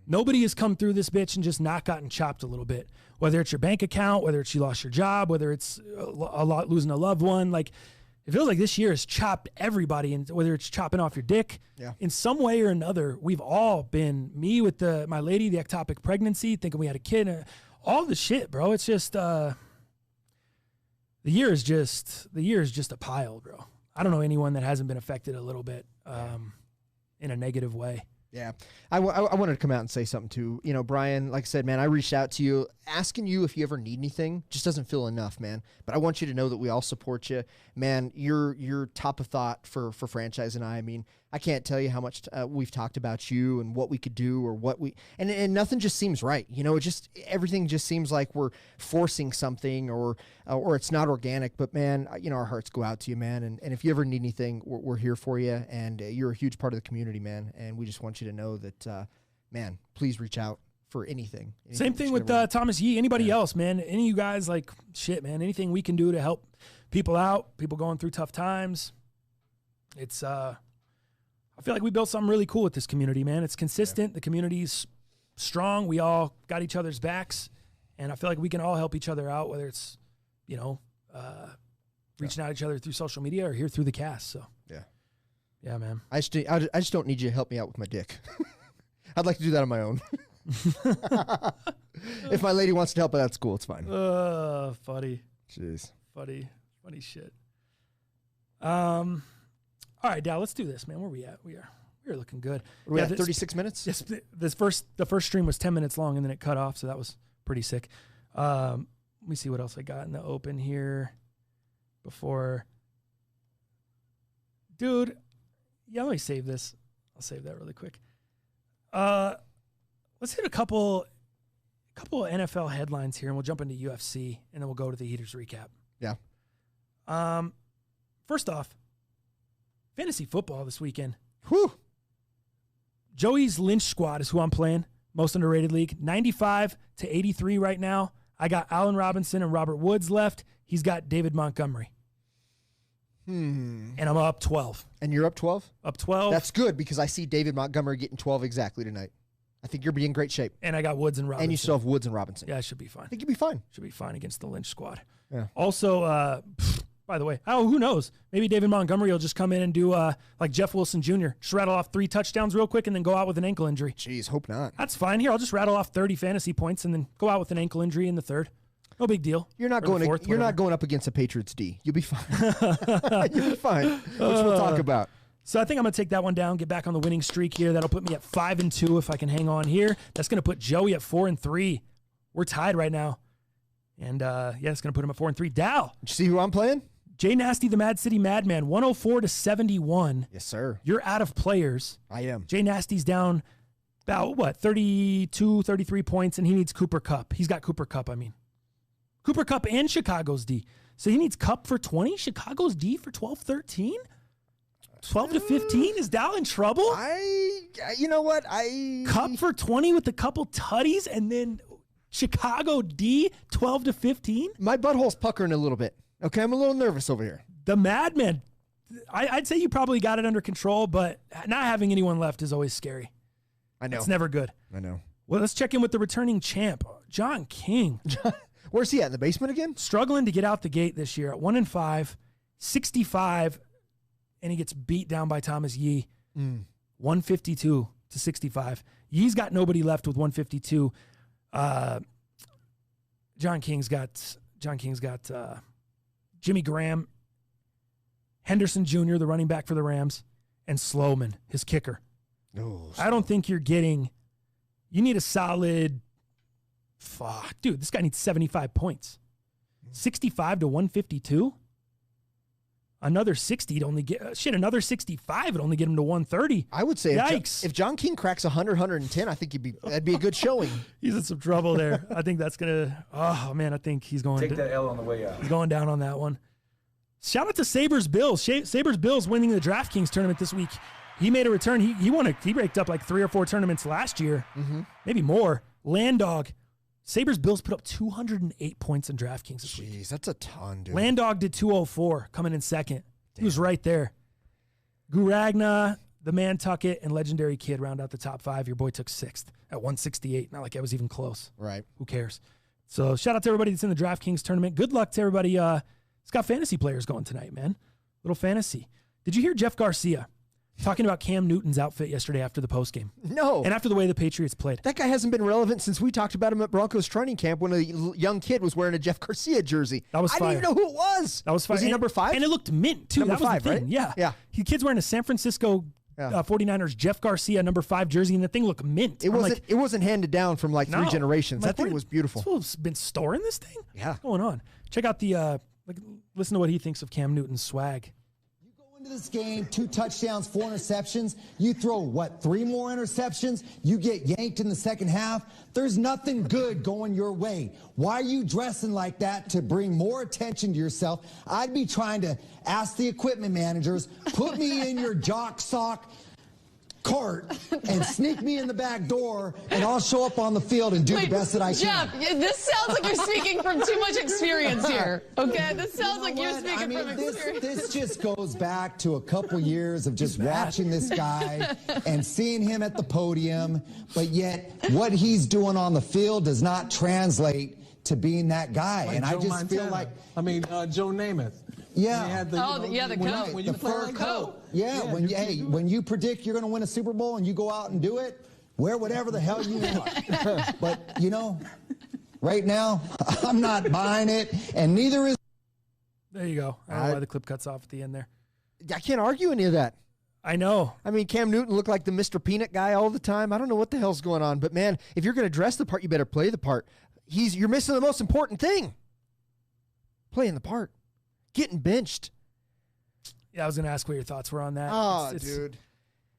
Nobody has come through this bitch and just not gotten chopped a little bit. Whether it's your bank account, whether it's you lost your job, whether it's losing a loved one, like. It feels like this year has chopped everybody, and whether it's chopping off your dick, in some way or another, we've all been, me with my lady, the ectopic pregnancy, thinking we had a kid, all the shit, bro. It's just, the year is just a pile, bro. I don't know anyone that hasn't been affected a little bit, in a negative way. Yeah. I wanted to come out and say something too. Brian, like I said, man, I reached out to you asking you if you ever need anything. Just doesn't feel enough, man. But I want you to know that we all support you. Man, you're top of thought for franchise and I. I mean, I can't tell you how much we've talked about you and what we could do or what we and nothing just seems right. You know, everything just seems like we're forcing something or it's not organic. But man, you know, our hearts go out to you, man. And if you ever need anything, we're here for you. And you're a huge part of the community, man. And we just want you to know that, man, please reach out for anything. Same thing with Thomas Yee. Anybody else, man? Any of you guys, like, shit, man. Anything we can do to help people out, people going through tough times. It's I feel like we built something really cool with this community, man. It's consistent. The community's strong. We all got each other's backs, and I feel like we can all help each other out, whether it's, you know, reaching out to each other through social media or here through the cast. So yeah, man. I just don't need you to help me out with my dick. I'd like to do that on my own. If my lady wants to help, that's cool. It's fine. Funny. Jeez. Funny shit. All right, Dal, let's do this, man. Where we at? We're looking good. We're at 36 minutes? Yes, the first stream was 10 minutes long, and then it cut off, so that was pretty sick. Let me see what else I got in the open here before. Dude, yeah, let me save this. I'll save that really quick. Let's hit a couple of NFL headlines here, and we'll jump into UFC, and then we'll go to the Heaters recap. Yeah. First off, fantasy football this weekend. Whew. Joey's Lynch squad is who I'm playing. Most underrated league. 95 to 83 right now. I got Allen Robinson and Robert Woods left. He's got David Montgomery. And I'm up 12. And you're up 12? Up 12. That's good because I see David Montgomery getting 12 exactly tonight. I think you'll be in great shape. And I got Woods and Robinson. And you still have Woods and Robinson. Yeah, I should be fine. I think you'll be fine. Should be fine against the Lynch squad. Yeah. Also, by the way, who knows? Maybe David Montgomery will just come in and do like Jeff Wilson Jr. Just rattle off 3 touchdowns real quick and then go out with an ankle injury. Jeez, hope not. That's fine. Here, I'll just rattle off 30 fantasy points and then go out with an ankle injury in the third. No big deal. You're not going up against a Patriots D. You'll be fine. You'll be fine, which we'll talk about. So I think I'm going to take that one down, get back on the winning streak here. That'll put me at 5-2 if I can hang on here. That's going to put Joey at 4-3. We're tied right now. And it's going to put him at 4-3. Dal. Did you see who I'm playing? Jay Nasty, the Mad City Madman, 104 to 71. Yes, sir. You're out of players. I am. Jay Nasty's down about, 32, 33 points, and he needs Cooper Kupp. He's got Cooper Kupp, Cooper Kupp and Chicago's D. So he needs Kupp for 20, Chicago's D for 12, 13? 12 to 15? Is Dal in trouble? You know what? Kupp for 20 with a couple tutties, and then Chicago D, 12 to 15? My butthole's puckering a little bit. Okay, I'm a little nervous over here. The Madman. I'd say you probably got it under control, but not having anyone left is always scary. I know. It's never good. I know. Well, let's check in with the returning champ, John King. Where's he at? In the basement again? Struggling to get out the gate this year at 1-5, 65, and he gets beat down by Thomas Yee. 152 to 65. Yee's got nobody left with 152. John King's got Jimmy Graham, Henderson Jr., the running back for the Rams, and Slowman, his kicker. Oh, I don't think you're getting – you need a solid – fuck. Dude, this guy needs 75 points. 65 to 152? Another 60 to only get another 65 would only get him to 130. I would say yikes. If John King cracks 100, 110, I think that'd be a good showing. He's in some trouble there. I think that's gonna. Oh man, I think he's going. Take that L on the way out. He's going down on that one. Shout out to Sabres Bills. Sabres Bills winning the DraftKings tournament this week. He made a return. He raked up like 3 or 4 tournaments last year, maybe more. Landog. Sabres Bills put up 208 points in DraftKings this week. Jeez, that's a ton, dude. Landog did 204, coming in second. Damn. He was right there. Guragna, the Nantucket, and Legendary Kid round out the top 5. Your boy took 6th at 168. Not like I was even close. Right. Who cares? So shout out to everybody that's in the DraftKings tournament. Good luck to everybody. It's got fantasy players going tonight, man. Little fantasy. Did you hear Jeff Garcia talking about Cam Newton's outfit yesterday after the postgame? No. And after the way the Patriots played. That guy hasn't been relevant since we talked about him at Broncos training camp when a young kid was wearing a Jeff Garcia jersey. That was fire. I didn't even know who it was. That was fire. Was he number 5? And it looked mint, too. Number that was 5, the thing. right? Yeah. Yeah. The kid's wearing a San Francisco 49ers Jeff Garcia number 5 jersey, and the thing looked mint. It wasn't handed down from like 3 generations. That thing was beautiful. This been storing this thing? Yeah. What's going on? Check out the listen to what he thinks of Cam Newton's swag. Into this game, 2 touchdowns, 4 interceptions. You throw, what, 3 more interceptions? You get yanked in the second half. There's nothing good going your way. Why are you dressing like that to bring more attention to yourself? I'd be trying to ask the equipment managers, put me in your jock sock cart and sneak me in the back door, and I'll show up on the field and do the best that I can. Jeff, this sounds like you're speaking from too much experience here. Okay, this sounds like you're speaking from experience. This just goes back to a couple years of just watching this guy and seeing him at the podium, but yet what he's doing on the field does not translate to being that guy. Like and Joe I just Montana. feel like, Joe Namath. Yeah. He had the, the coat. When you the fur coat. Yeah, when you predict you're going to win a Super Bowl and you go out and do it, wear whatever the hell you want. But, right now, I'm not buying it, and neither is. There you go. I don't know why the clip cuts off at the end there. I can't argue any of that. I know. I mean, Cam Newton looked like the Mr. Peanut guy all the time. I don't know what the hell's going on. But, man, if you're going to dress the part, you better play the part. You're missing the most important thing. Playing the part. Getting benched. Yeah, I was going to ask what your thoughts were on that. Oh, dude.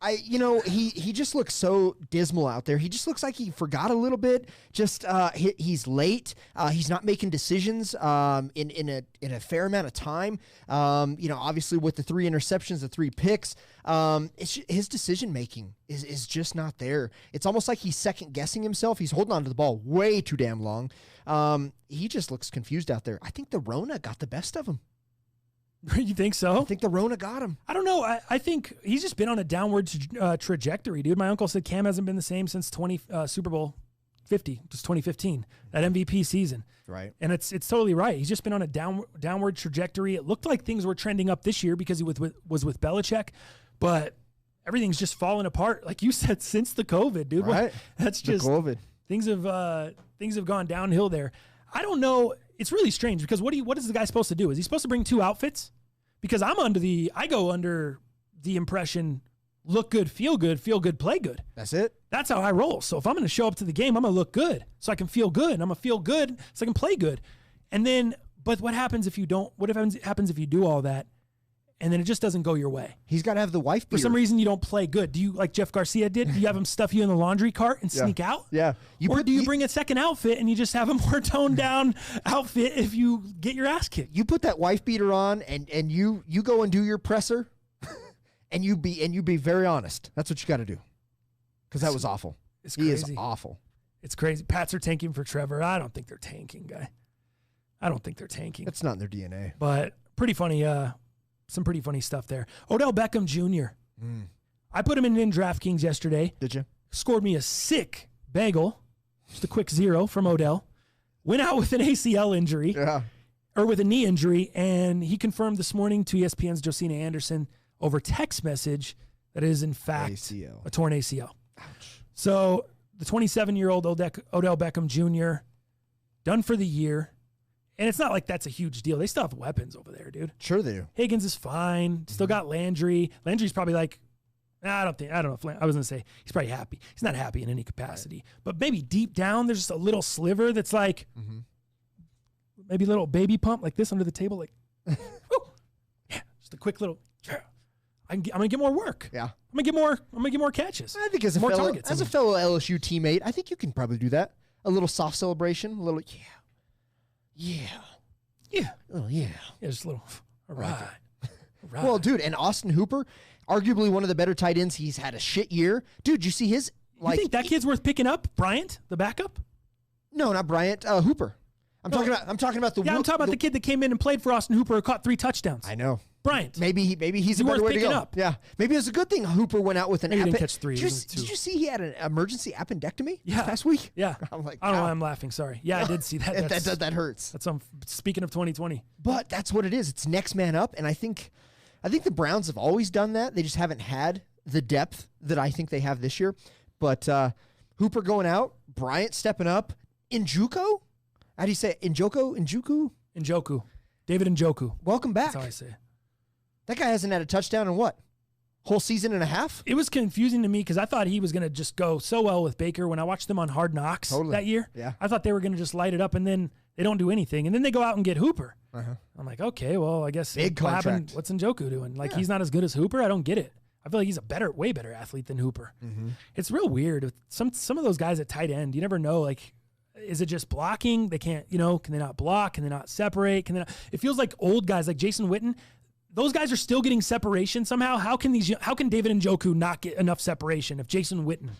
He just looks so dismal out there. He just looks like he forgot a little bit. Just he's late. He's not making decisions in a fair amount of time. Obviously with the 3 interceptions, the 3 picks, his decision making is just not there. It's almost like he's second guessing himself. He's holding on to the ball way too damn long. He just looks confused out there. I think the Rona got the best of him. You think so? I think the Rona got him. I don't know. I think he's just been on a downward trajectory, dude. My uncle said Cam hasn't been the same since Super Bowl 50, just 2015, that MVP season. Right. And it's totally right. He's just been on a downward trajectory. It looked like things were trending up this year because he was with Belichick, but everything's just fallen apart. Like you said, since the COVID, dude. Right. That's just the COVID. Things have gone downhill there. I don't know. It's really strange because what is the guy supposed to do? Is he supposed to bring 2 outfits? Because I go under the impression, look good, feel good, play good. That's it. That's how I roll. So if I'm going to show up to the game, I'm going to look good so I can feel good. And I'm going to feel good so I can play good. And then, but what happens if you don't? What happens if you do all that and then it just doesn't go your way? He's got to have the wife beater. For some reason, you don't play good. Do you, like Jeff Garcia did, do you have him stuff you in the laundry cart and sneak out? Yeah. Do you bring a second outfit and you just have a more toned down outfit if you get your ass kicked? You put that wife beater on and you go and do your presser and you be very honest. That's what you got to do. Because that was awful. It's crazy. He is awful. It's crazy. Pats are tanking for Trevor. I don't think they're tanking, guy. I don't think they're tanking. That's not in their DNA. But pretty funny. Some pretty funny stuff there. Odell Beckham Jr. I put him in DraftKings yesterday. Did you? Scored me a sick bagel. Just a quick 0 from Odell. Went out with an ACL injury. Yeah. Or with a knee injury. And he confirmed this morning to ESPN's Josina Anderson over text message that it is in fact a torn ACL. Ouch. So the 27-year-old Odell Beckham Jr. done for the year. And it's not like that's a huge deal. They still have weapons over there, dude. Sure they do. Higgins is fine. Still got Landry. Landry's probably like, I don't know if I was going to say he's probably happy. He's not happy in any capacity. Right. But maybe deep down, there's just a little sliver that's like, maybe a little baby pump like this under the table. Like, yeah, just a quick little, I'm going to get more work. Yeah. I'm going to get more catches. I think as a fellow LSU teammate, I think you can probably do that. A little soft celebration, a little, yeah. Oh, yeah. Yeah, just a little, all right. Well, dude, and Austin Hooper, arguably one of the better tight ends. He's had a shit year. Dude, you see his, you think that kid's worth picking up? Bryant, the backup? No, not Bryant. Hooper. I'm talking about the. Yeah, I'm talking about the kid that came in and played for Austin Hooper, who caught 3 touchdowns. I know. Bryant. Maybe he's a better way to go. Up. Yeah. Maybe it's a good thing Hooper went out with an. Maybe he didn't catch 3. Did you see he had an emergency appendectomy this past week? Yeah. I'm like, I don't know why I'm laughing. Sorry. Yeah, I did see that. That hurts. That's speaking of 2020. But that's what it is. It's next man up, and I think the Browns have always done that. They just haven't had the depth that I think they have this year. But Hooper going out, Bryant stepping up, Njoku. How do you say it? Njoku? David Njoku. Welcome back. That's how I say it. That guy hasn't had a touchdown in what? Whole season and a half? It was confusing to me because I thought he was going to just go so well with Baker when I watched them on Hard Knocks that year. Yeah. I thought they were going to just light it up, and then they don't do anything. And then they go out and get Hooper. I'm like, okay, well, I guess Big what happened- contract. what's Njoku doing? Like, he's not as good as Hooper? I don't get it. I feel like he's a way better athlete than Hooper. It's real weird. With some of those guys at tight end, you never know, like, is it just blocking? They can't, can they not block? Can they not separate? Can they not? It feels like old guys like Jason Witten, those guys are still getting separation somehow. How can David Njoku not get enough separation if Jason Witten?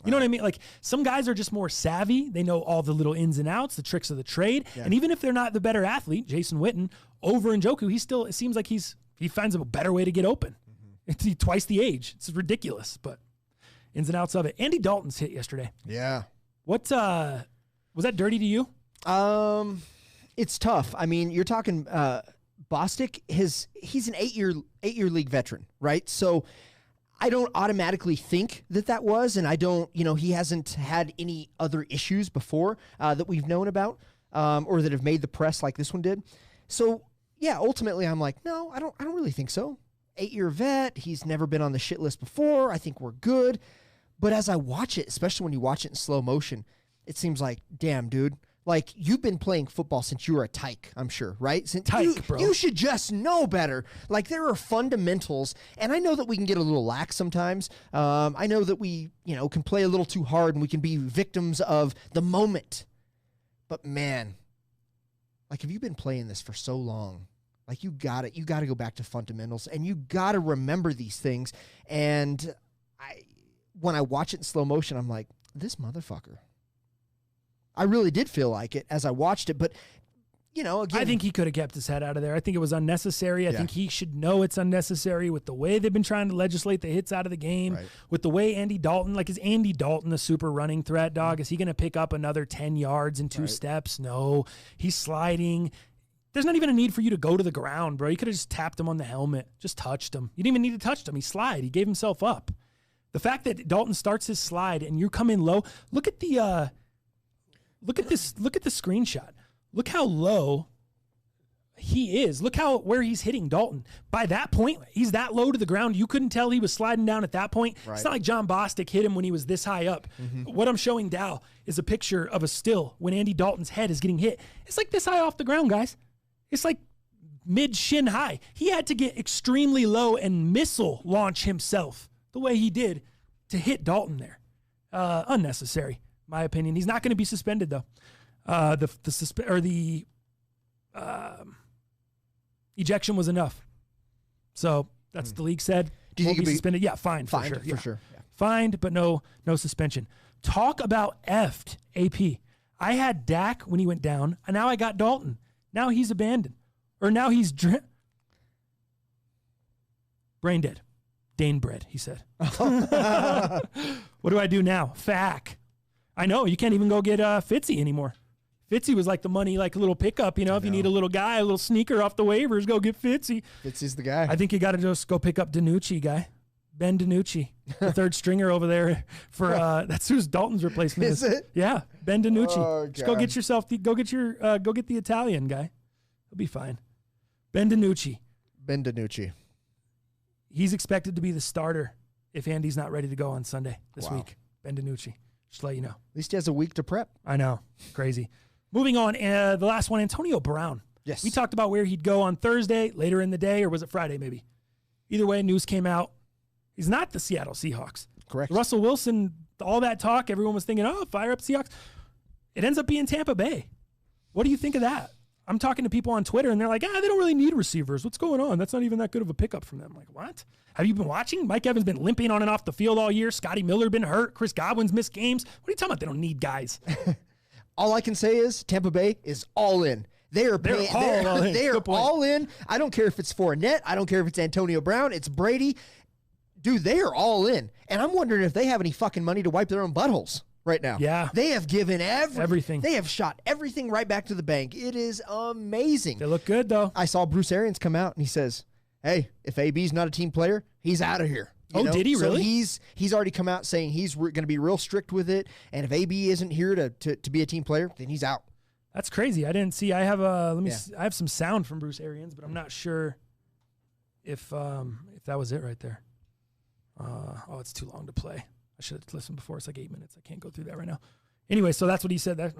You know what I mean? Like, some guys are just more savvy. They know all the little ins and outs, the tricks of the trade. Yeah. And even if they're not the better athlete, Jason Witten, over Njoku, it seems like he finds a better way to get open. It's twice the age. It's ridiculous, but ins and outs of it. Andy Dalton's hit yesterday. Yeah. What was that dirty to you? It's tough. I mean, you're talking Bostic. He's an 8-year league veteran, right? So I don't automatically think that was, and I don't, he hasn't had any other issues before that we've known about or that have made the press like this one did. So yeah, ultimately I'm like, no, I don't really think so. 8-year vet. He's never been on the shit list before. I think we're good. But as I watch it, especially when you watch it in slow motion, it seems like, damn, dude, like, you've been playing football since you were a tyke, I'm sure, right? Bro. You should just know better. Like, there are fundamentals, and I know that we can get a little lax sometimes. I know that we, can play a little too hard, and we can be victims of the moment. But man, like, if you've been playing this for so long, like, you got to go back to fundamentals, and you got to remember these things. And when I watch it in slow motion, I'm like, this motherfucker. I really did feel like it as I watched it, but again, I think he could have kept his head out of there. I think it was unnecessary. I think he should know it's unnecessary with the way they've been trying to legislate the hits out of the game, with the way Andy Dalton, like, is Andy Dalton a super running threat, dog? Is he going to pick up another 10 yards in 2 steps? No, he's sliding. There's not even a need for you to go to the ground, bro. You could have just tapped him on the helmet, just touched him. You didn't even need to touch him. He slid. He gave himself up. The fact that Dalton starts his slide and you come in low, look at the screenshot. Look how low he is. Look where he's hitting Dalton. By that point, he's that low to the ground. You couldn't tell he was sliding down at that point. Right. It's not like John Bostic hit him when he was this high up. What I'm showing Dow is a picture of a still when Andy Dalton's head is getting hit. It's like this high off the ground, guys. It's like mid-shin high. He had to get extremely low and missile launch himself the way he did to hit Dalton there. Unnecessary, my opinion. He's not going to be suspended, though. The ejection was enough. So that's what the league said. Do you think he'll be suspended? Yeah, fined for sure. For sure. Yeah. Fined, but no suspension. Talk about effed AP. I had Dak when he went down, and now I got Dalton. Now he's abandoned. Or now he's brain dead. Dane bread, he said. What do I do now? Fack. I know, you can't even go get Fitzy anymore. Fitzy was like the money, like a little pickup, if you need a little guy, a little sneaker off the waivers, go get Fitzy. Fitzy's the guy. I think you got to just go pick up DiNucci, guy. Ben DiNucci, the third stringer over there for that's who's Dalton's replacement is. Is it? Yeah, Ben DiNucci. Oh, just go get yourself go get the Italian guy. He'll be fine. Ben DiNucci. He's expected to be the starter if Andy's not ready to go on Sunday this week. Ben DiNucci. Just to let you know. At least he has a week to prep. I know. Crazy. Moving on, the last one, Antonio Brown. Yes. We talked about where he'd go on Thursday, later in the day, or was it Friday maybe? Either way, news came out. He's not the Seattle Seahawks. Correct. Russell Wilson, all that talk, everyone was thinking, fire up Seahawks. It ends up being Tampa Bay. What do you think of that? I'm talking to people on Twitter, and they're like, they don't really need receivers. What's going on? That's not even that good of a pickup from them. I'm like, what? Have you been watching? Mike Evans been limping on and off the field all year. Scotty Miller been hurt. Chris Godwin's missed games. What are you talking about? They don't need guys. All I can say is Tampa Bay is all in. They're all in. I don't care if it's Fournette. I don't care if it's Antonio Brown. It's Brady. Dude, they are all in. And I'm wondering if they have any fucking money to wipe their own buttholes right now. Yeah. They have given everything. Everything. They have shot everything right back to the bank. It is amazing. They look good, though. I saw Bruce Arians come out, and he says, hey, if AB's not a team player, he's out of here. Did he really? So he's already come out saying he's going to be real strict with it, and if AB isn't here to be a team player, then he's out. That's crazy. I didn't see. I have I have some sound from Bruce Arians, but I'm not sure if that was it right there. It's too long to play. I should have listened before. It's like 8 minutes. I can't go through that right now. Anyway, so that's what he said.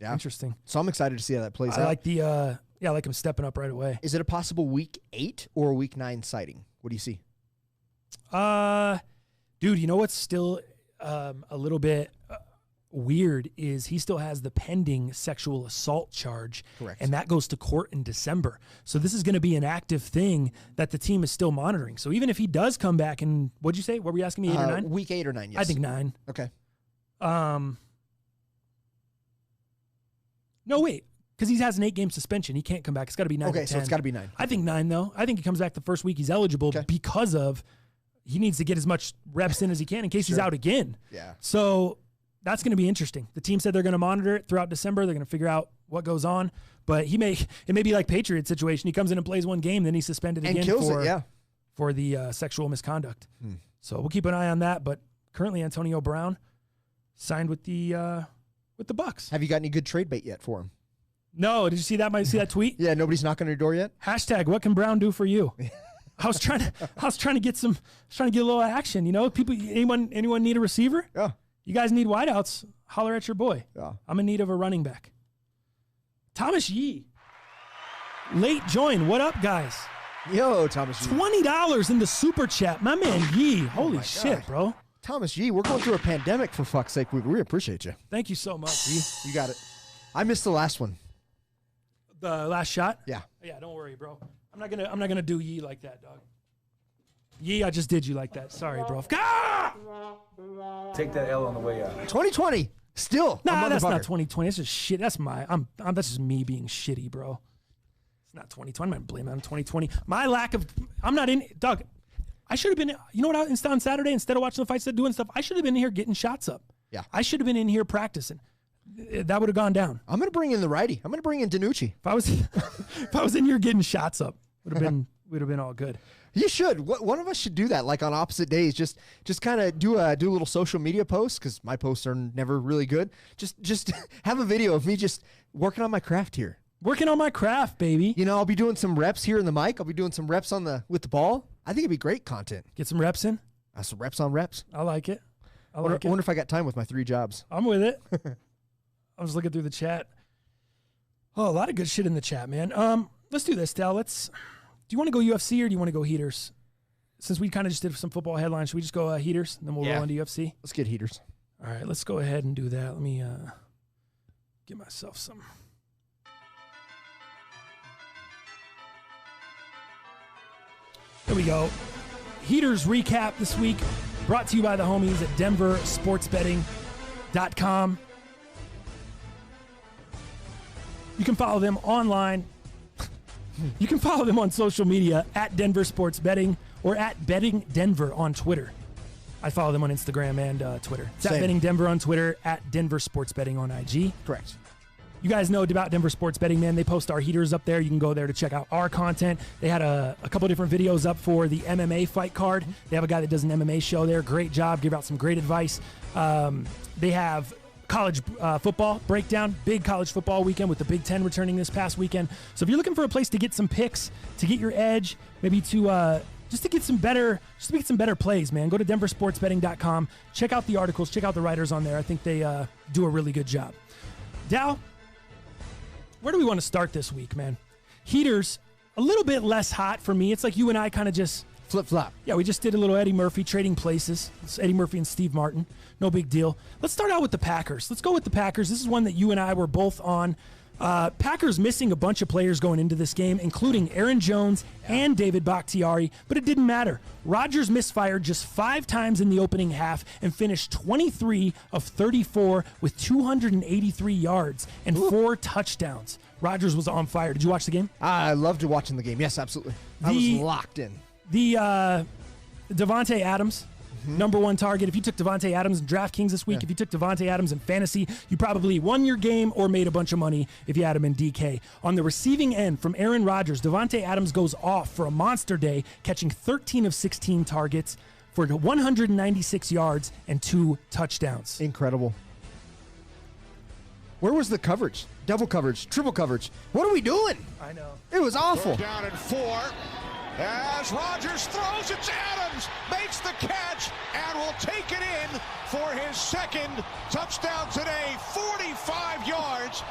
Interesting. So I'm excited to see how that plays out. I like the Yeah, I like him stepping up right away. Is it a possible week 8 or week 9 sighting? What do you see? Dude, you know what's still a little bit weird is he still has the pending sexual assault charge. Correct. And that goes to court in December. So this is going to be an active thing that the team is still monitoring. So even if he does come back and what'd you say? What were you asking me, 8 or 9? Week 8 or 9, yes. I think 9. Okay. No, wait. Because he has an 8-game suspension. He can't come back. It's got to be 9 Okay, or 10. so it's got to be 9. I think 9, though. I think he comes back the first week he's eligible because of he needs to get as much reps in as he can in case he's out again. Yeah. So that's going to be interesting. The team said they're going to monitor it throughout December. They're going to figure out what goes on. But it may be like Patriot situation. He comes in and plays one game, then he's suspended and again kills for the sexual misconduct. So we'll keep an eye on that. But currently, Antonio Brown signed with the Bucks. Have you got any good trade bait yet for him? No, did you see that? Might see that tweet? Yeah, nobody's knocking on your door yet. Hashtag what can Brown do for you? I was trying to get a little action. You know, people. Anyone need a receiver? Yeah. You guys need wideouts? Holler at your boy. Yeah. I'm in need of a running back. Thomas Yee, late join. What up, guys? Yo, Thomas Yee. $20 in the super chat, my man Yee. Holy shit, bro. Thomas Yee, we're going through a pandemic, for fuck's sake. We appreciate you. Thank you so much, Yee. You got it. I missed the last one. The last shot? Yeah. Yeah, don't worry, bro. I'm not gonna do Yee like that, dog. Yee, I just did you like that. Sorry, bro. Ah! Take that L on the way out. 2020. Still. Nah, that's not 2020. That's just shit. That's that's just me being shitty, bro. It's not 2020. I'm not blaming it on 2020. My lack of I'm not in dog. I should have been, you know what, on Saturday, instead of watching the fights, doing stuff, I should have been in here getting shots up. Yeah. I should have been in here practicing. That would have gone down. I'm going to bring in the righty. I'm going to bring in Danucci. If I was in here getting shots up, would have been all good. You should. One of us should do that, like on opposite days. Just kind of do a little social media post, because my posts are never really good. Just have a video of me just working on my craft here. Working on my craft, baby. You know, I'll be doing some reps here in the mic. I'll be doing some reps with the ball. I think it'd be great content. Get some reps in. Some reps on reps. I like it. I wonder if I got time with my 3 jobs. I'm with it. I was looking through the chat. Oh, a lot of good shit in the chat, man. Let's do this, Dal. Do you want to go UFC or do you want to go heaters? Since we kind of just did some football headlines, should we just go heaters and then we'll roll into UFC? Let's get heaters. All right, let's go ahead and do that. Let me get myself some. There we go. Heaters recap this week brought to you by the homies at denversportsbetting.com. You can follow them online. You can follow them on social media at Denver Sports Betting or at Betting Denver on Twitter. I follow them on Instagram and Twitter. It's at Betting Denver on Twitter, at Denver Sports Betting on IG. Correct. You guys know about Denver Sports Betting, man. They post our heaters up there. You can go there to check out our content. They had a couple different videos up for the MMA fight card. They have a guy that does an MMA show there. Great job. Give out some great advice. They have college football breakdown. Big college football weekend with the Big Ten returning this past weekend. So if you're looking for a place to get some picks, to get your edge, maybe to just to get some better plays, man, go to denversportsbetting.com. Check out the articles. Check out the writers on there. I think they do a really good job. Dow, where do we want to start this week, man? Heaters, a little bit less hot for me. It's like you and I kind of just flip-flop. Yeah, we just did a little Eddie Murphy trading places. It's Eddie Murphy and Steve Martin. No big deal. Let's start out with the Packers. Let's go with the Packers. This is one that you and I were both on. Packers missing a bunch of players going into this game, including Aaron Jones and David Bakhtiari, but it didn't matter. Rodgers misfired just 5 times in the opening half and finished 23 of 34 with 283 yards and 4 touchdowns. Rodgers was on fire. Did you watch the game? I loved watching the game. Yes, absolutely. I was locked in. The Devontae Adams, number 1 target. If you took Devontae Adams in DraftKings this week, if you took Devontae Adams in fantasy, you probably won your game or made a bunch of money if you had him in DK. On the receiving end from Aaron Rodgers, Devontae Adams goes off for a monster day, catching 13 of 16 targets for 196 yards and 2 touchdowns. Incredible. Where was the coverage? Double coverage, triple coverage. What are we doing? I know. It was awful. Third down and 4. As Rodgers throws, it's Adams, makes the catch, and will take it in for his 2nd touchdown today. 45 yards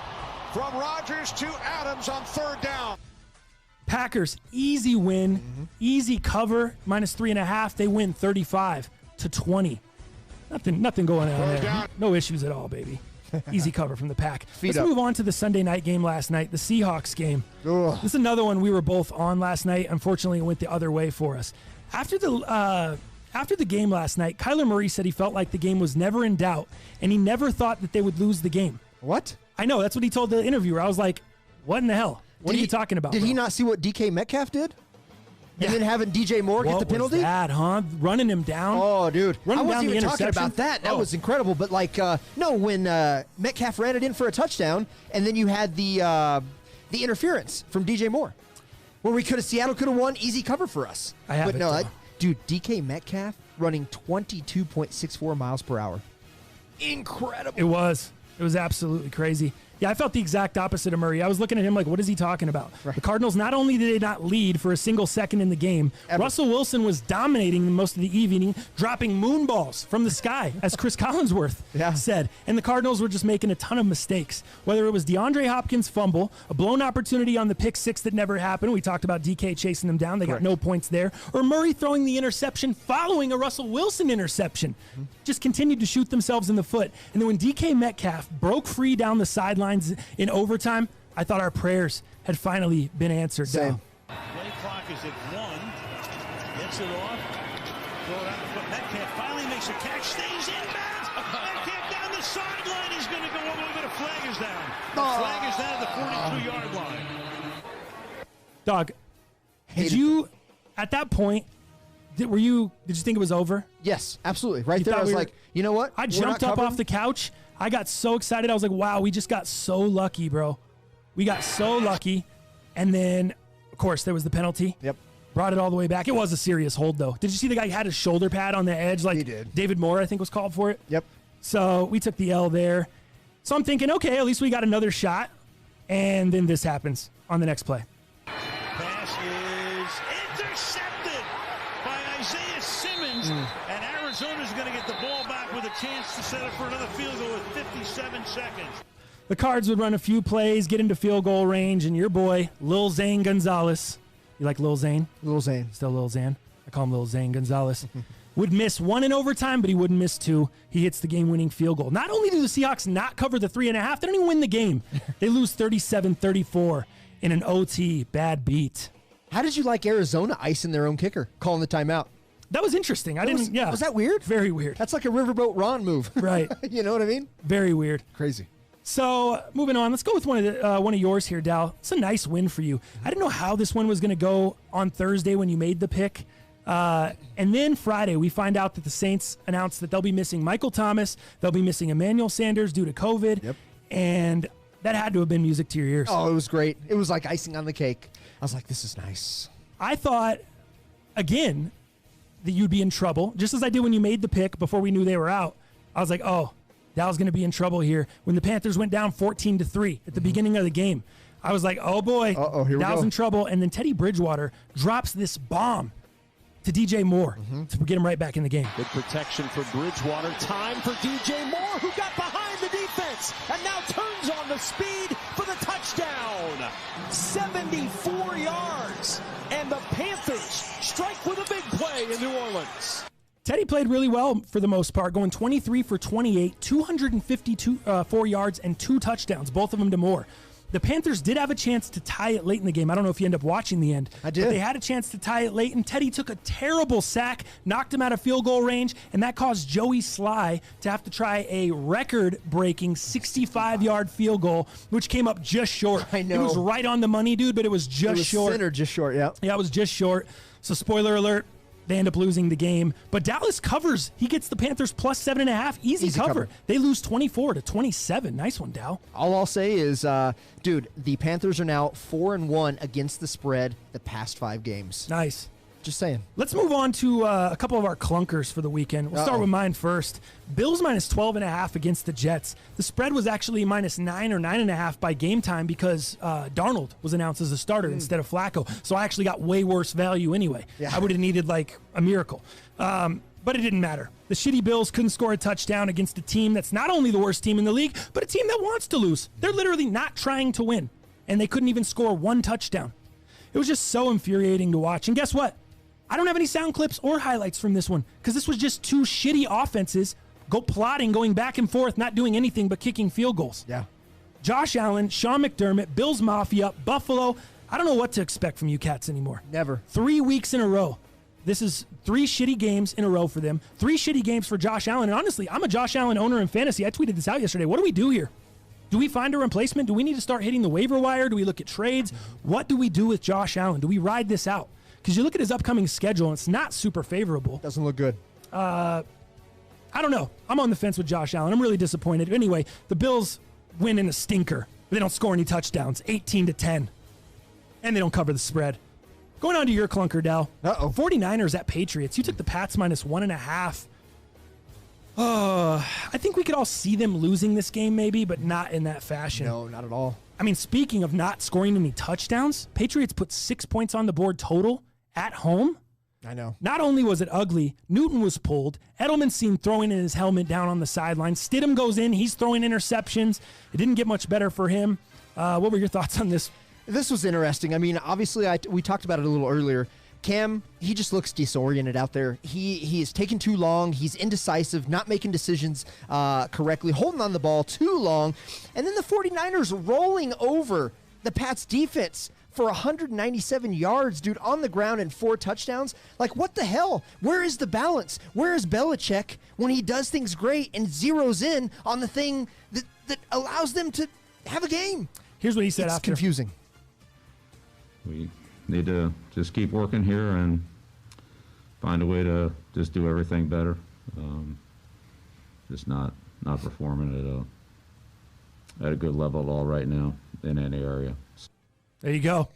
from Rodgers to Adams on 3rd down. Packers, easy win, easy cover, -3.5. They win 35-20. Nothing going on there. No issues at all, baby. Easy cover from the Pack. Let's move on to the Sunday night game last night, the Seahawks game. Ugh. This is another one we were both on last night. Unfortunately, it went the other way for us. After the game last night, Kyler Murray said he felt like the game was never in doubt, and he never thought that they would lose the game. What? I know. That's what he told the interviewer. I was like, what in the hell? What are you talking about? Did bro? he not see what DK Metcalf did? Yeah. And then having DJ Moore get the penalty? What was that, huh? Running him down? Oh, dude. I wasn't even talking interception? about that. That was incredible. But, when Metcalf ran it in for a touchdown, and then you had the interference from DJ Moore, where Seattle could have won, easy cover for us. Dude, DK Metcalf running 22.64 miles per hour. Incredible. It was absolutely crazy. Yeah, I felt the exact opposite of Murray. I was looking at him like, what is he talking about? Right. The Cardinals, not only did they not lead for a single second in the game, Russell Wilson was dominating most of the evening, dropping moonballs from the sky, as Chris Collinsworth said. And the Cardinals were just making a ton of mistakes. Whether it was DeAndre Hopkins' fumble, a blown opportunity on the pick six that never happened. We talked about DK chasing them down. They got no points there. Or Murray throwing the interception following a Russell Wilson interception. Just continued to shoot themselves in the foot. And then when DK Metcalf broke free down the sideline in overtime, I thought our prayers had finally been answered. Play clock is at 1. Gets it off. Throw it out, but Metcalf finally makes a catch. Stays in bounds. Metcalf down the sideline. He's going to go all the way, but a flag is down. The flag is down at the 42-yard line. Dog, did you, at that point, did you think it was over? Yes, absolutely. Right there, I was like, you know what? I jumped up off the couch. I got so excited. I was like, wow, we just got so lucky, bro. We got so lucky. And then, of course, there was the penalty. Yep. Brought it all the way back. It was a serious hold, though. Did you see the guy had his shoulder pad on the edge? Like he did. David Moore, I think, was called for it. Yep. So we took the L there. So I'm thinking, okay, at least we got another shot. And then this happens on the next play. Pass is intercepted by Isaiah Simmons. And Arizona's going to get the ball back with a chance to set up for another field goal with 57 seconds. The Cards would run a few plays, get into field goal range, and your boy, Lil Zane Gonzalez. You like Lil Zane? Lil Zane. Still Lil Zane. I call him Lil Zane Gonzalez. Would miss one in overtime, but he wouldn't miss two. He hits the game-winning field goal. Not only do the Seahawks not cover the 3.5, they don't even win the game. They lose 37-34 in an OT. Bad beat. How did you like Arizona icing their own kicker, calling the timeout? That was interesting. Was that weird? Very weird. That's like a Riverboat Ron move. Right. You know what I mean? Very weird. Crazy. So moving on, let's go with one of yours here, Dal. It's a nice win for you. I didn't know how this one was going to go on Thursday when you made the pick. And then Friday, we find out that the Saints announced that they'll be missing Michael Thomas. They'll be missing Emmanuel Sanders due to COVID. Yep. And that had to have been music to your ears. Oh, it was great. It was like icing on the cake. I was like, this is nice. I thought, again, that you'd be in trouble, just as I did when you made the pick before we knew they were out. I was like, oh, Dal's going to be in trouble here. When the Panthers went down 14-3 at the beginning of the game, I was like, oh boy, here Dal's in trouble. And then Teddy Bridgewater drops this bomb to DJ Moore to get him right back in the game. Good protection for Bridgewater. Time for DJ Moore, who got behind the defense and now turns on the speed for the touchdown. 74 yards. And the Panthers strike with a big play in New Orleans. Teddy played really well for the most part, going 23 for 28, 254 yards, and 2 touchdowns, both of them to Moore. The Panthers did have a chance to tie it late in the game. I don't know if you end up watching the end. I did. But they had a chance to tie it late, and Teddy took a terrible sack, knocked him out of field goal range, and that caused Joey Sly to have to try a record-breaking 65-yard field goal, which came up just short. I know. It was right on the money, dude, but it was just short. Centered just short, yeah. Yeah, it was just short. So spoiler alert, they end up losing the game. But Dallas covers. He gets the Panthers plus 7.5. Easy cover. They lose 24-27. Nice one, Dow. All I'll say is, dude, the Panthers are now 4-1 against the spread the past 5 games. Nice. Just saying. Let's move on to a couple of our clunkers for the weekend. We'll start with mine first. Bills minus 12.5 against the Jets. The spread was actually minus 9 or 9.5 by game time because Darnold was announced as a starter instead of Flacco. So I actually got way worse value anyway. Yeah. I would have needed like a miracle. But it didn't matter. The shitty Bills couldn't score a touchdown against a team that's not only the worst team in the league, but a team that wants to lose. They're literally not trying to win, and they couldn't even score one touchdown. It was just so infuriating to watch. And guess what? I don't have any sound clips or highlights from this one because this was just two shitty offenses plotting, going back and forth, not doing anything but kicking field goals. Yeah. Josh Allen, Sean McDermott, Bills Mafia, Buffalo. I don't know what to expect from you cats anymore. Never. 3 weeks in a row. This is 3 shitty games in a row for them. 3 shitty games for Josh Allen. And honestly, I'm a Josh Allen owner in fantasy. I tweeted this out yesterday. What do we do here? Do we find a replacement? Do we need to start hitting the waiver wire? Do we look at trades? What do we do with Josh Allen? Do we ride this out? Because you look at his upcoming schedule, and it's not super favorable. Doesn't look good. I don't know. I'm on the fence with Josh Allen. I'm really disappointed. Anyway, the Bills win in a stinker. They don't score any touchdowns, 18-10. And they don't cover the spread. Going on to your clunker, Dell. 49ers at Patriots. You took the Pats minus 1.5. I think we could all see them losing this game maybe, but not in that fashion. No, not at all. I mean, speaking of not scoring any touchdowns, Patriots put 6 points on the board total at home. I know. Not only was it ugly, Newton was pulled. Edelman's seen throwing in his helmet down on the sideline. Stidham goes in. He's throwing interceptions. It didn't get much better for him. What were your thoughts on this? This was interesting. I mean, obviously, we talked about it a little earlier. Cam, he just looks disoriented out there. He is taking too long. He's indecisive, not making decisions correctly, holding on the ball too long. And then the 49ers rolling over the Pats defense for 197 yards, dude, on the ground and 4 touchdowns. Like, what the hell? Where is the balance? Where is Belichick when he does things great and zeroes in on the thing that allows them to have a game? Here's what he said after. It's confusing. We need to just keep working here and find a way to just do everything better. Just not performing at a good level at all right now in any area. There you go.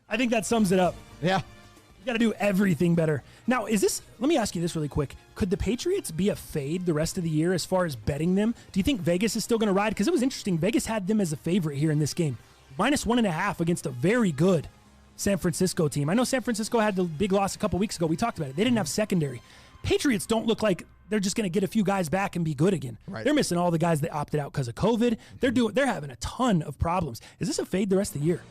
I think that sums it up. Yeah. You got to do everything better. Now, let me ask you this really quick. Could the Patriots be a fade the rest of the year as far as betting them? Do you think Vegas is still going to ride? Because it was interesting. Vegas had them as a favorite here in this game. Minus 1.5 against a very good San Francisco team. I know San Francisco had the big loss a couple weeks ago. We talked about it. They didn't have secondary. Patriots don't look like they're just going to get a few guys back and be good again. Right. They're missing all the guys that opted out because of COVID. They're having a ton of problems. Is this a fade the rest of the year?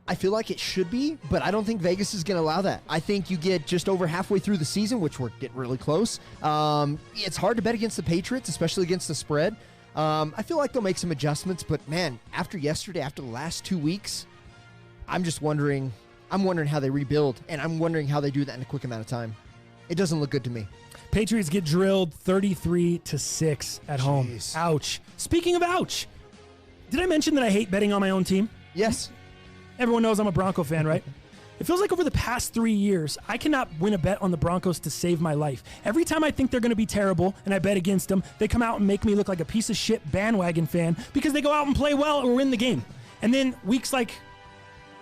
I feel like it should be, but I don't think Vegas is going to allow that. I think you get just over halfway through the season, which we're getting really close. It's hard to bet against the Patriots, especially against the spread. I feel like they'll make some adjustments, but man, after yesterday, after the last 2 weeks, I'm wondering how they rebuild, and I'm wondering how they do that in a quick amount of time. It doesn't look good to me. Patriots get drilled 33-6 at home. Ouch. Speaking of ouch, did I mention that I hate betting on my own team? Yes. Everyone knows I'm a Bronco fan, right? It feels like over the past 3 years, I cannot win a bet on the Broncos to save my life. Every time I think they're going to be terrible and I bet against them, they come out and make me look like a piece of shit bandwagon fan because they go out and play well or win the game. And then weeks like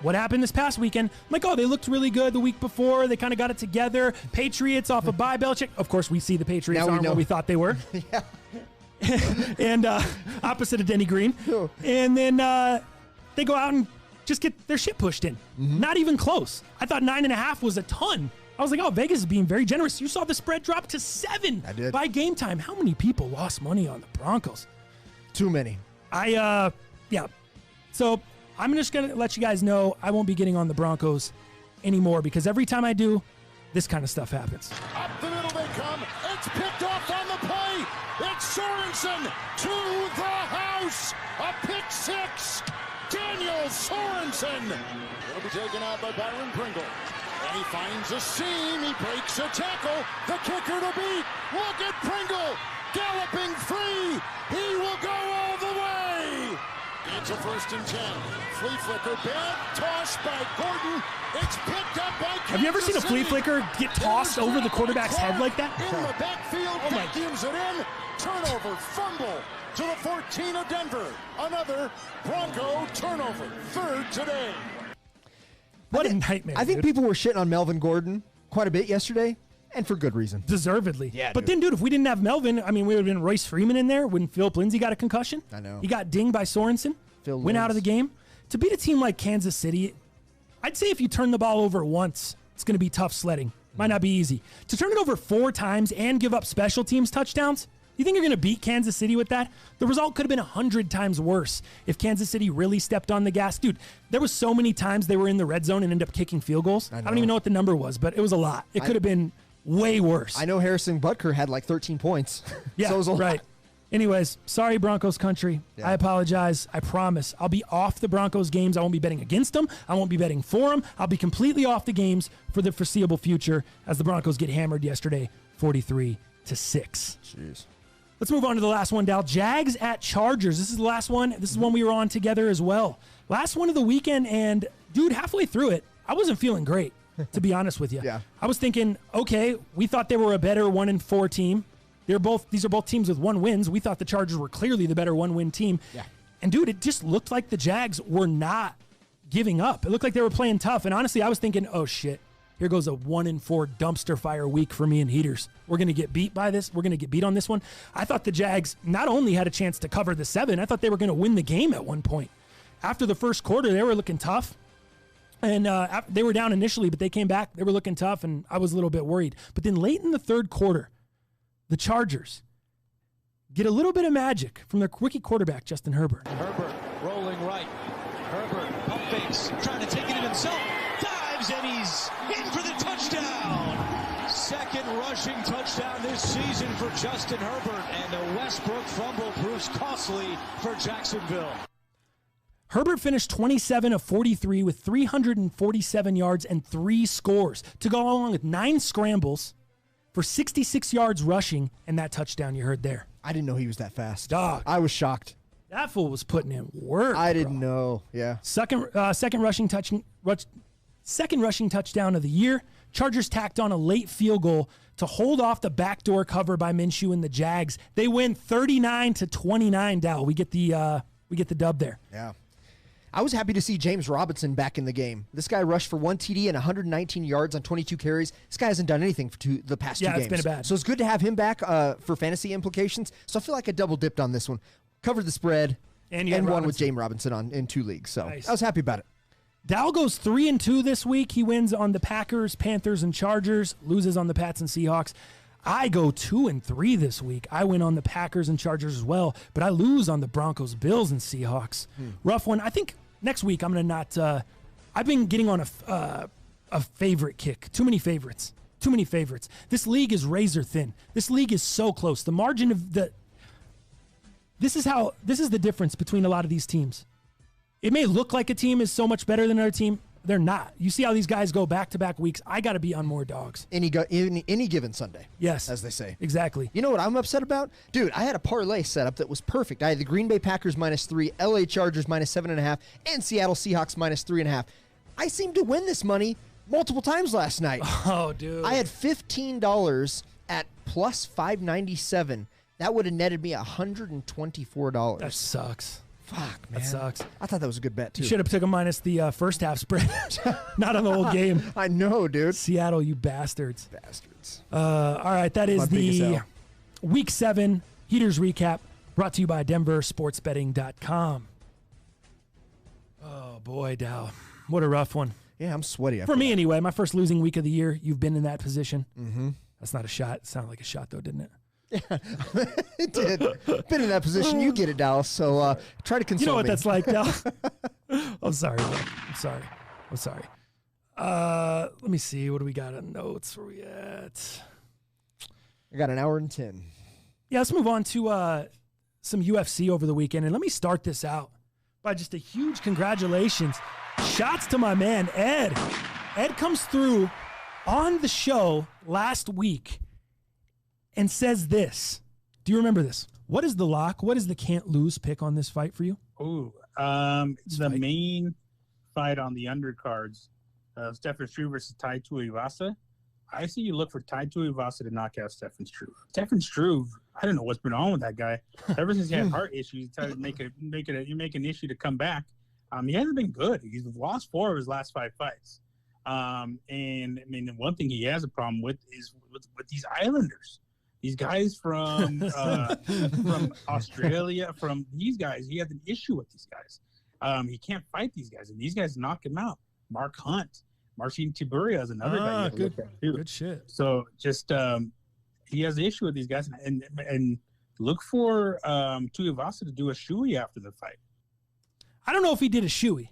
what happened this past weekend, I'm like, oh, they looked really good the week before. They kind of got it together. Patriots off a bye, Belichick. Of course, we see the Patriots aren't what we thought they were. Yeah. And opposite of Denny Green. And then they go out and just get their shit pushed in. Not even close. I thought 9.5 was a ton. I was like, oh, Vegas is being very generous. You saw the spread drop to 7 I did. by game time. How many people lost money on the Broncos? Too many. Yeah. So I'm just going to let you guys know I won't be getting on the Broncos anymore because every time I do, this kind of stuff happens. Up the middle they come. It's picked off on the play. It's Sorensen to the house. A pick 6. Daniel Sorensen will be taken out by Byron Pringle. And he finds a seam. He breaks a tackle. The kicker to beat. Look at Pringle galloping free. He will go all the way. It's a 1st and 10. Flea flicker. Bad toss by Gordon. It's picked up by Kansas Have you ever seen a flea City. flicker get tossed over the quarterback's head like that? In the backfield. Oh my. Gives it in. Turnover. Fumble. To the 14 of Denver. Another Bronco turnover. 3rd today. What a nightmare. I think dude. people were shitting on Melvin Gordon quite a bit yesterday, and for good reason. Deservedly. Yeah, but then, dude, if we didn't have Melvin, I mean, we would have been Royce Freeman in there when Philip Lindsay got a concussion. I know. He got dinged by Sorensen. Went out of the game. To beat a team like Kansas City, I'd say if you turn the ball over once, it's going to be tough sledding. Might not be easy. To turn it over 4 times and give up special teams touchdowns, you think you're going to beat Kansas City with that? The result could have been 100 times worse if Kansas City really stepped on the gas. Dude, there was so many times they were in the red zone and ended up kicking field goals. I don't even know what the number was, but it was a lot. It could have been way worse. I know Harrison Butker had like 13 points. Yeah, so it was a right. lot. Anyways, sorry, Broncos country. Yeah. I apologize. I promise. I'll be off the Broncos games. I won't be betting against them. I won't be betting for them. I'll be completely off the games for the foreseeable future as the Broncos get hammered yesterday, 43-6. Jeez. Let's move on to the last one, Dal. Jags at Chargers. This is the last one. This is one we were on together as well. Last one of the weekend, and dude, halfway through it, I wasn't feeling great, to be honest with you. Yeah. I was thinking, okay, we thought they were a better 1-4 team. These are both teams with 1 wins. We thought the Chargers were clearly the better 1-win team. Yeah. And dude, it just looked like the Jags were not giving up. It looked like they were playing tough. And honestly, I was thinking, oh shit, here goes a 1-4 dumpster fire week for me and Heaters. We're going to get beat by this. We're going to get beat on this one. I thought the Jags not only had a chance to cover the 7, I thought they were going to win the game at one point. After the first quarter, they were looking tough. And they were down initially, but they came back. They were looking tough, and I was a little bit worried. But then late in the third quarter, the Chargers get a little bit of magic from their rookie quarterback, Justin Herbert. Herbert rolling right. Herbert pump fakes, trying to take it in himself. Dives, and he's in for the touchdown. Second rushing touchdown this season for Justin Herbert. And the Westbrook fumble proves costly for Jacksonville. Herbert finished 27 of 43 with 347 yards and 3 scores to go along with 9 scrambles for 66 yards rushing and that touchdown you heard there. I didn't know he was that fast. Dog. I was shocked. That fool was putting in work. I didn't know. Yeah. Second rushing touchdown of the year. Chargers tacked on a late field goal to hold off the backdoor cover by Minshew and the Jags. They win 39-29. Dal, we get the dub there. Yeah. I was happy to see James Robinson back in the game. This guy rushed for 1 TD and 119 yards on 22 carries. This guy hasn't done anything for the past 2 games. Yeah, it's been bad. So it's good to have him back for fantasy implications. So I feel like I double dipped on this one. Covered the spread and won with James Robinson in 2 leagues. So nice. I was happy about it. Dal goes 3-2 this week. He wins on the Packers, Panthers, and Chargers. Loses on the Pats and Seahawks. I go 2-3 this week. I win on the Packers and Chargers as well, but I lose on the Broncos, Bills, and Seahawks. Rough one. I think next week I'm going to not I've been getting on a favorite kick. Too many favorites. This league is razor thin. This league is so close. The margin of this is the difference between a lot of these teams. It may look like a team is so much better than another team. They're not. You see how these guys go back-to-back weeks. I got to be on more dogs. Any given Sunday. Yes. As they say. Exactly. You know what I'm upset about? Dude, I had a parlay set up that was perfect. I had the Green Bay Packers -3, LA Chargers -7.5, and Seattle Seahawks -3.5. I seemed to win this money multiple times last night. Oh, dude. I had $15 at plus 597. That would have netted me $124. That sucks. Fuck, man. That sucks. I thought that was a good bet, too. You should have took him minus the first half spread. Not on the whole game. I know, dude. Seattle, you bastards. All right, that is the Week 7 Heaters Recap brought to you by DenverSportsBetting.com. Oh, boy, Dal. What a rough one. Yeah, I'm sweaty. For me, anyway. My first losing week of the year. You've been in that position. Mm-hmm. That's not a shot. It sounded like a shot, though, didn't it? Yeah, it did. Been in that position. You get it, Dallas. So try to console me. You know what that's like, Dallas. I'm sorry, bro. I'm sorry. Let me see. What do we got on notes? Where we at? I got 1 hour and 10. Yeah, let's move on to some UFC over the weekend. And let me start this out by just a huge congratulations. Shots to my man, Ed. Ed comes through on the show last week and says this. Do you remember this? What is the lock? What is the can't lose pick on this fight for you? Ooh, main fight on the undercards, Stefan Struve versus Tai Tuivasa. I see you look for Tai Tuivasa to knock out Stefan Struve. Stefan Struve, I don't know what's been on with that guy. Ever since he had heart issues, he tried to make an issue to come back. He hasn't been good. He's lost 4 of his last 5 fights. And I mean, the one thing he has a problem with is with these Islanders. These guys from Australia, from these guys, he has an issue with these guys. He can't fight these guys, and these guys knock him out. Mark Hunt, Marcin Tiburiya is another guy. Good, good shit. So just he has the issue with these guys, and look for Tuivasa to do a shoey after the fight. I don't know if he did a shoey.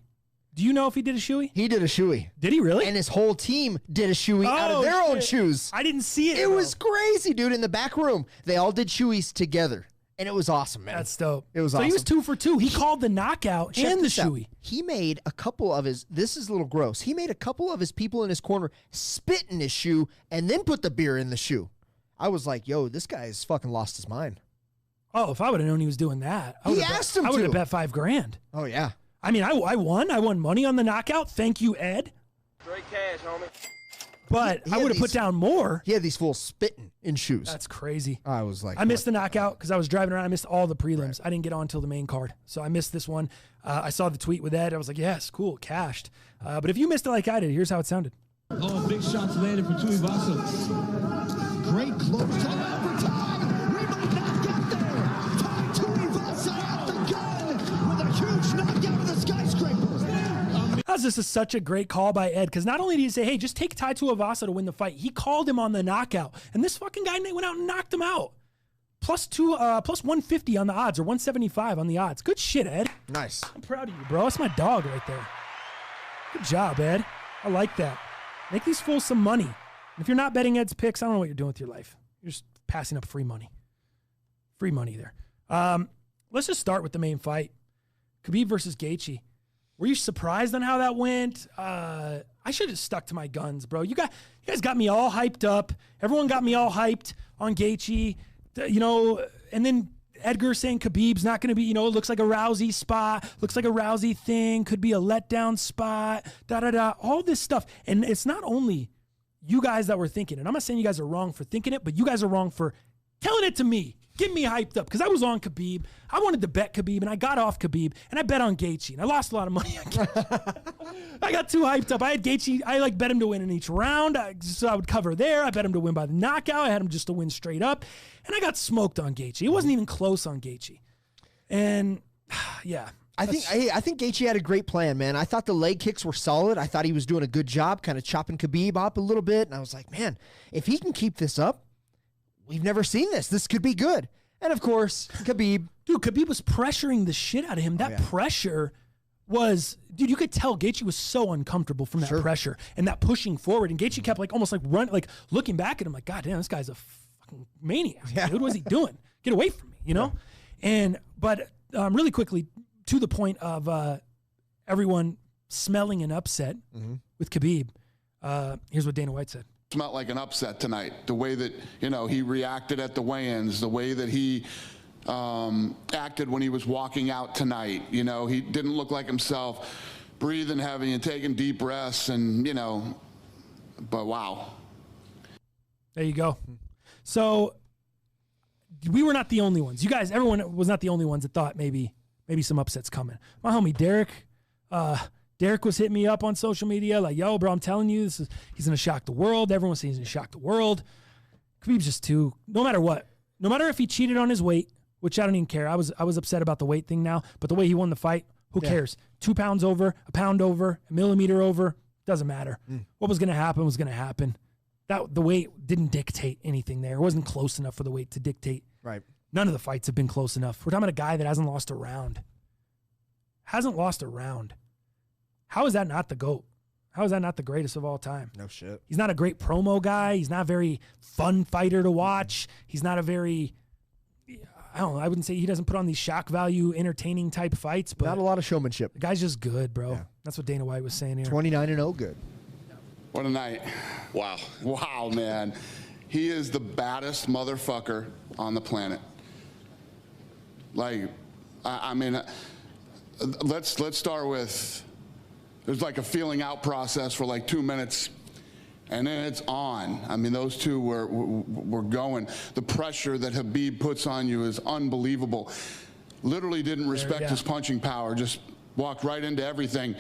Do you know if he did a shoey? He did a shoey. Did he really? And his whole team did a shoey out of their own shoes. I didn't see it. It was crazy, dude. In the back room, they all did shoeys together. And it was awesome, man. That's dope. It was so awesome. He was 2 for 2. He called the knockout and the shoey. He made a couple of his, this is a little gross, he made a couple of his people in his corner spit in his shoe and then put the beer in the shoe. I was like, yo, this guy's fucking lost his mind. Oh, if I would have known he was doing that, I would have bet $5,000. Oh, yeah. I mean, I won. I won money on the knockout. Thank you, Ed. Straight cash, homie. But I would have put down more. He had these fools spitting in shoes. That's crazy. I was like, I missed the knockout because I was driving around. I missed all the prelims. Right. I didn't get on until the main card. So I missed this one. I saw the tweet with Ed. I was like, yes, cool, cashed. But if you missed it like I did, here's how it sounded. Oh, big shots landed for Tuivasa. Great close to overtime. We might not get there. Ty Tuivasa at the gun with a huge knockout of the skyscraper. That was just such a great call by Ed, because not only did he say, hey, just take Tai Tuivasa to win the fight, he called him on the knockout. And this fucking guy went out and knocked him out. Plus 150 on the odds, or 175 on the odds. Good shit, Ed. Nice. I'm proud of you, bro. That's my dog right there. Good job, Ed. I like that. Make these fools some money. And if you're not betting Ed's picks, I don't know what you're doing with your life. You're just passing up free money. Free money there. Let's just start with the main fight. Khabib versus Gaethje. Were you surprised on how that went? I should have stuck to my guns, bro. You guys got me all hyped up. Everyone got me all hyped on Gaethje. And then Edgar saying Khabib's not going to be, it looks like a Rousey spot, looks like a Rousey thing, could be a letdown spot, all this stuff. And it's not only you guys that were thinking, and I'm not saying you guys are wrong for thinking it, but you guys are wrong for telling it to me. Get me hyped up, because I was on Khabib. I wanted to bet Khabib, and I got off Khabib, and I bet on Gaethje, and I lost a lot of money on Gaethje. I got too hyped up. I had Gaethje. I bet him to win in each round, so I would cover there. I bet him to win by the knockout. I had him just to win straight up, and I got smoked on Gaethje. It wasn't even close on Gaethje, and yeah. I think Gaethje had a great plan, man. I thought the leg kicks were solid. I thought he was doing a good job, kind of chopping Khabib up a little bit, and I was like, man, if he can keep this up, we've never seen this. This could be good. And, of course, Khabib. Dude, Khabib was pressuring the shit out of him. That pressure was, dude, you could tell Gaethje was so uncomfortable from that pressure and that pushing forward. And Gaethje kept almost looking back at him like, God damn, this guy's a fucking maniac. Dude, what is he doing? Get away from me, But really quickly, to the point of everyone smelling an upset with Khabib, here's what Dana White said. Smelled like an upset tonight. The way that, he reacted at the weigh-ins, the way that he acted when he was walking out tonight. He didn't look like himself, breathing heavy and taking deep breaths and, but wow. There you go. So we were not the only ones. You guys, everyone was not the only ones that thought maybe some upsets coming. My homie Derek was hitting me up on social media like, yo, bro, I'm telling you, he's going to shock the world. Everyone's saying he's going to shock the world. Khabib's just too, no matter what. No matter if he cheated on his weight, which I don't even care. I was upset about the weight thing now, but the way he won the fight, who cares? 2 pounds over, a pound over, a millimeter over, doesn't matter. What was going to happen was going to happen. The weight didn't dictate anything there. It wasn't close enough for the weight to dictate. Right. None of the fights have been close enough. We're talking about a guy that hasn't lost a round. How is that not the GOAT? How is that not the greatest of all time? No shit. He's not a great promo guy. He's not a very fun fighter to watch. He's not a very, I wouldn't say he doesn't put on these shock value, entertaining type fights. But not a lot of showmanship. The guy's just good, bro. Yeah. That's what Dana White was saying here. 29-0 good. What a night. Wow. Wow, man. He is the baddest motherfucker on the planet. Like, I mean, let's start with... There's like a feeling out process for like 2 minutes, and then it's on. I mean, those two were going. The pressure that Khabib puts on you is unbelievable. Literally didn't respect his punching power. Just walked right into everything.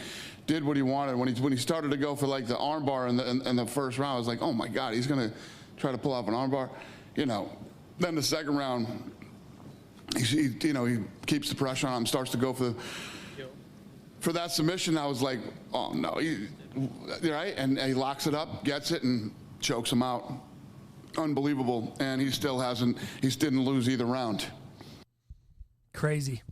Did what he wanted. When he started to go for like the armbar in the first round, I was like, oh my God, he's gonna try to pull off an armbar. Then the second round, he keeps the pressure on him, starts to go for for that submission, I was like, oh no, right? And he locks it up, gets it, and chokes him out. Unbelievable. And he still didn't lose either round. Crazy.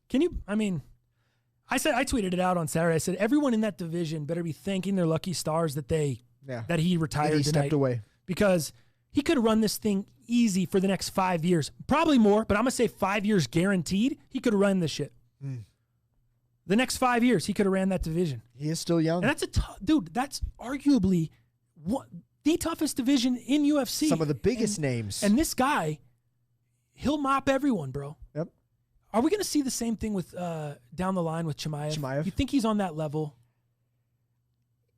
Can you, I tweeted it out on Saturday. I said, everyone in that division better be thanking their lucky stars that that he retired he tonight. Stepped away. Because he could have run this thing easy for the next 5 years. Probably more, but I'm going to say 5 years guaranteed. He could have run this shit. The next 5 years, he could have ran that division. He is still young. And that's dude, that's arguably the toughest division in UFC. Some of the biggest names. And this guy, he'll mop everyone, bro. Yep. Are we going to see the same thing with down the line with Chimaev? You think he's on that level?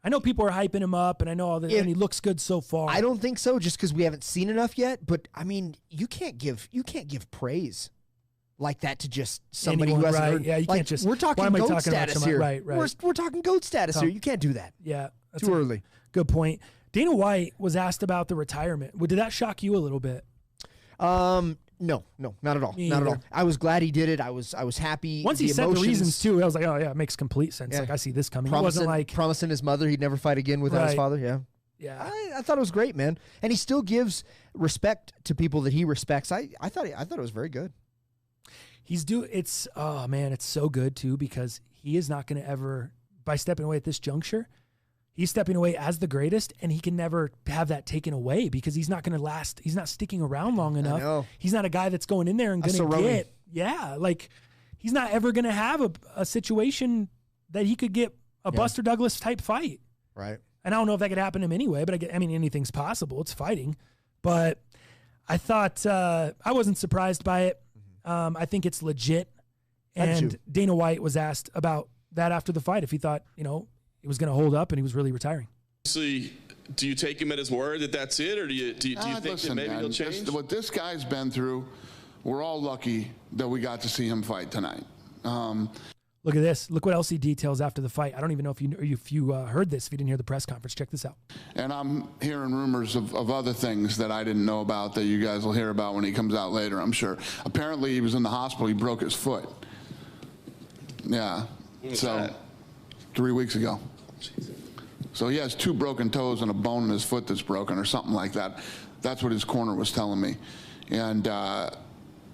I know people are hyping him up, and I know all that, and he looks good so far. I don't think so, just because we haven't seen enough yet. But I mean, you can't give praise like that to just somebody who hasn't heard. Yeah, you can't just. We're talking GOAT status here. Right. We're talking GOAT status here. You can't do that. Yeah, that's too early. Good point. Dana White was asked about the retirement. Did that shock you a little bit? No, not at all. Not at all. I was glad he did it. I was happy. Once he said the reasons too, I was like, oh yeah, it makes complete sense. Like I see this coming. It wasn't like promising his mother he'd never fight again without his father. Yeah. Yeah. I thought it was great, man. And he still gives respect to people that he respects. I thought it was very good. It's so good too, because he is not going to ever, by stepping away at this juncture, he's stepping away as the greatest, and he can never have that taken away because he's not going to last. He's not sticking around long enough. I know. He's not a guy that's going in there and going to get, like he's not ever going to have a situation that he could get a Buster Douglas type fight. Right. And I don't know if that could happen to him anyway, but anything's possible. It's fighting. But I thought, I wasn't surprised by it. I think it's legit. And Dana White was asked about that after the fight, if he thought, it was going to hold up and he was really retiring. So do you take him at his word that that's it, or do you think that maybe he'll change? What this guy's been through, we're all lucky that we got to see him fight tonight. Look at this. Look what else he details after the fight. I don't even know if you heard this, if you didn't hear the press conference. Check this out. And I'm hearing rumors of other things that I didn't know about that you guys will hear about when he comes out later, I'm sure. Apparently he was in the hospital. He broke his foot. Yeah. So 3 weeks ago. So he has 2 broken toes and a bone in his foot that's broken or something like that. That's what his corner was telling me. And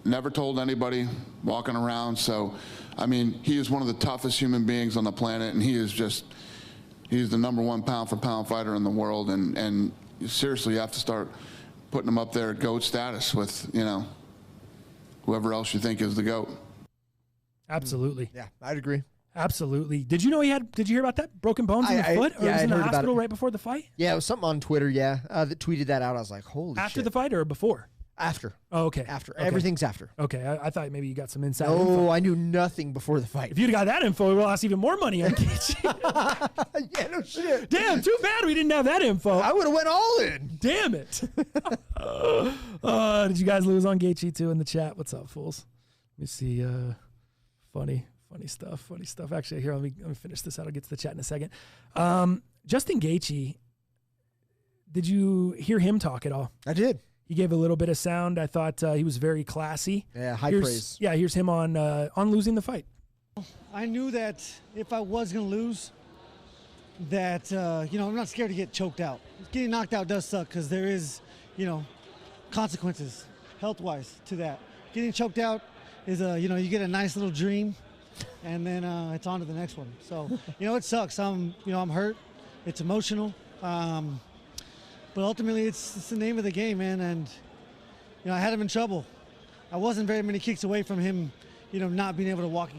never told anybody, walking around. So, I mean, he is one of the toughest human beings on the planet, and he's the #1 pound-for-pound fighter in the world. And seriously, you have to start putting him up there at GOAT status with, whoever else you think is the GOAT. Absolutely. Yeah, I'd agree. Absolutely. Did you hear about that? Broken bones in the foot? Or was in the hospital right before the fight? Yeah, it was something on Twitter, that tweeted that out. I was like, holy shit. After the fight or before? After. Oh, okay. After. Okay. Everything's after. Okay. I thought maybe you got some inside info. info. I knew nothing before the fight. If you'd got that info, we would lost even more money on Gaethje. Yeah, no shit. Damn, too bad we didn't have that info. I would have went all in. Damn it. Did you guys lose on Gaethje too in the chat? What's up, fools? Let me see. Funny stuff. Actually, here, let me finish this out. I'll get to the chat in a second. Justin Gaethje, did you hear him talk at all? I did. He gave a little bit of sound. I thought he was very classy. Yeah, praise. Yeah, here's him on losing the fight. I knew that if I was going to lose, that, I'm not scared to get choked out. Getting knocked out does suck because there is, consequences health-wise to that. Getting choked out is, you get a nice little dream, and then it's on to the next one. So, it sucks. I'm hurt. It's emotional. But ultimately, it's the name of the game, man. And, I had him in trouble. I wasn't very many kicks away from him, not being able to walk.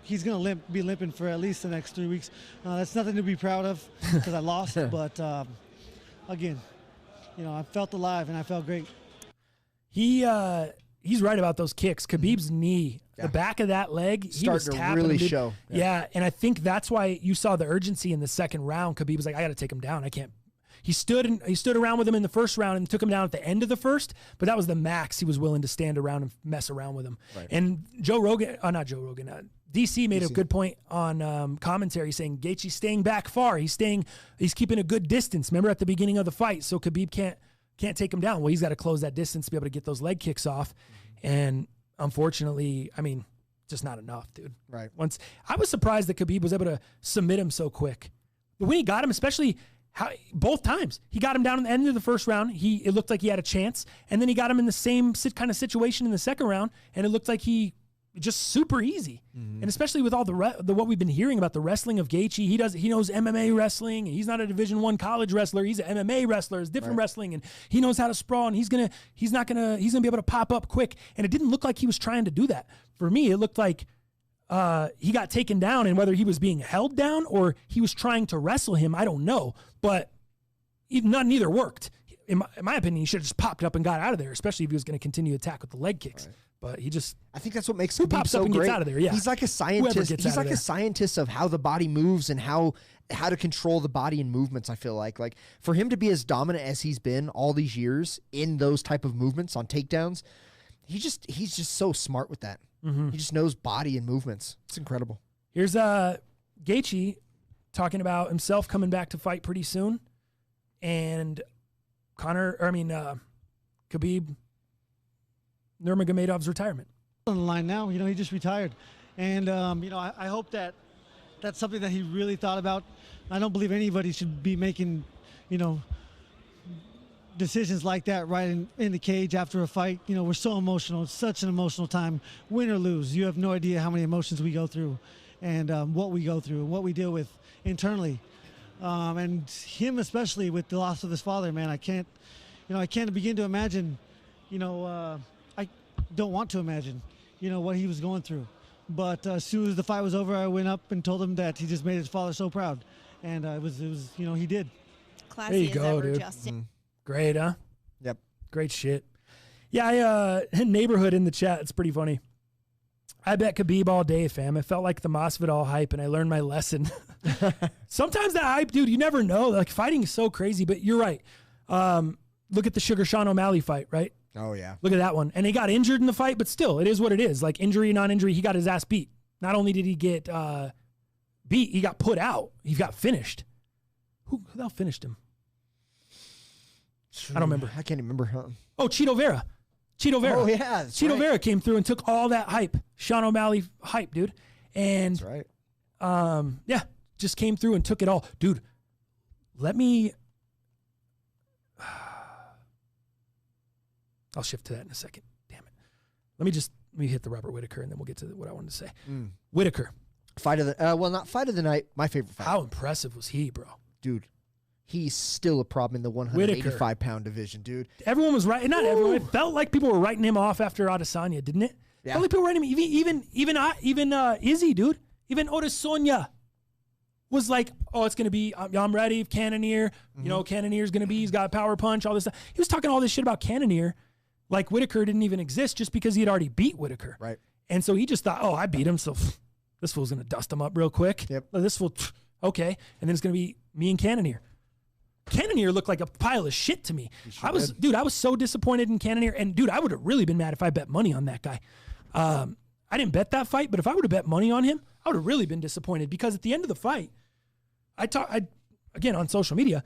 He's going to be limping for at least the next 3 weeks. That's nothing to be proud of because I lost. But, again, I felt alive and I felt great. He's right about those kicks. Khabib's knee, the back of that leg, he was tapping really him. show. Yeah, and I think that's why you saw the urgency in the second round. Khabib was like, I got to take him down. I can't. He stood around with him in the first round and took him down at the end of the first, but that was the max he was willing to stand around and mess around with him. Right. And DC made a good point on commentary saying Gaethje's staying back far. He's keeping a good distance. Remember at the beginning of the fight, so Khabib can't take him down. Well, he's got to close that distance to be able to get those leg kicks off. And unfortunately, just not enough, dude. Right. Once I was surprised that Khabib was able to submit him so quick. But when he got him, especially both times, he got him down at the end of the first round. It looked like he had a chance, and then he got him in the same kind of situation in the second round, and it looked like he just super easy. And especially with all the what we've been hearing about the wrestling of Gaethje, he knows MMA wrestling. And he's not a Division I college wrestler. He's an MMA wrestler. It's different wrestling, and he knows how to sprawl. And he's gonna be able to pop up quick. And it didn't look like he was trying to do that. For me, it looked like he got taken down, and whether he was being held down or he was trying to wrestle him, I don't know. But neither worked. In my opinion, he should have just popped up and got out of there, especially if he was going to continue to attack with the leg kicks. Right. But I think that's what makes who Khabib pops so up and great. Gets out of there. Yeah, he's like a scientist. He's like a scientist of how the body moves and how to control the body and movements. I feel like for him to be as dominant as he's been all these years in those type of movements on takedowns, he's just so smart with that. He just knows body and movements. It's incredible. Here's Gaethje talking about himself coming back to fight pretty soon, and Khabib Nurmagomedov's retirement. On the line now, he just retired, and I hope that that's something that he really thought about. I don't believe anybody should be making, decisions like that right in the cage after a fight. We're so emotional. It's such an emotional time. Win or lose, you have no idea how many emotions we go through, and what we go through, and what we deal with internally, and him especially with the loss of his father. Man, I can't begin to imagine. I don't want to imagine, what he was going through. But as soon as the fight was over, I went up and told him that he just made his father so proud, and it was he did. Classy there you as go, ever, dude. Justin. Great, huh? Yep. Great shit. Yeah, neighborhood in the chat. It's pretty funny. I bet Khabib all day, fam. It felt like the Masvidal hype, and I learned my lesson. Sometimes that hype, dude, you never know. Like, fighting is so crazy, but you're right. Look at the Sugar Sean O'Malley fight, right? Oh, yeah. Look at that one. And he got injured in the fight, but still, it is what it is. Like, injury, non-injury, he got his ass beat. Not only did he get beat, he got put out. He got finished. Who the hell finished him? I don't remember. I can't even remember. Huh? Oh, Cheeto Vera. Cheeto Vera. Oh, yeah. Cheeto Vera came through and took all that hype. Sean O'Malley hype, dude. And that's right. Yeah, just came through and took it all. Dude, I'll shift to that in a second. Damn it. Let me hit the Robert Whittaker, and then we'll get to what I wanted to say. Whittaker. Fight of the not fight of the night. My favorite fight. How impressive was he, bro? Dude, he's still a problem in the 185-pound division, dude. Everyone was right. Not everyone. It felt like people were writing him off after Adesanya, didn't it? Yeah. Felt like people were writing him. Even Izzy, dude. Even Adesanya was like, oh, it's going to be, I'm ready, Cannonier. Cannonier's going to be, he's got a power punch, all this stuff. He was talking all this shit about Cannonier like Whittaker didn't even exist just because he had already beat Whittaker. Right. And so he just thought, oh, I beat him, so this fool's going to dust him up real quick. Yep. This fool, okay. And then it's going to be me and Cannonier. Cannonier looked like a pile of shit to me. I was so disappointed in Cannonier. And, dude, I would have really been mad if I bet money on that guy. I didn't bet that fight, but if I would have bet money on him, I would have really been disappointed because at the end of the fight, again, on social media,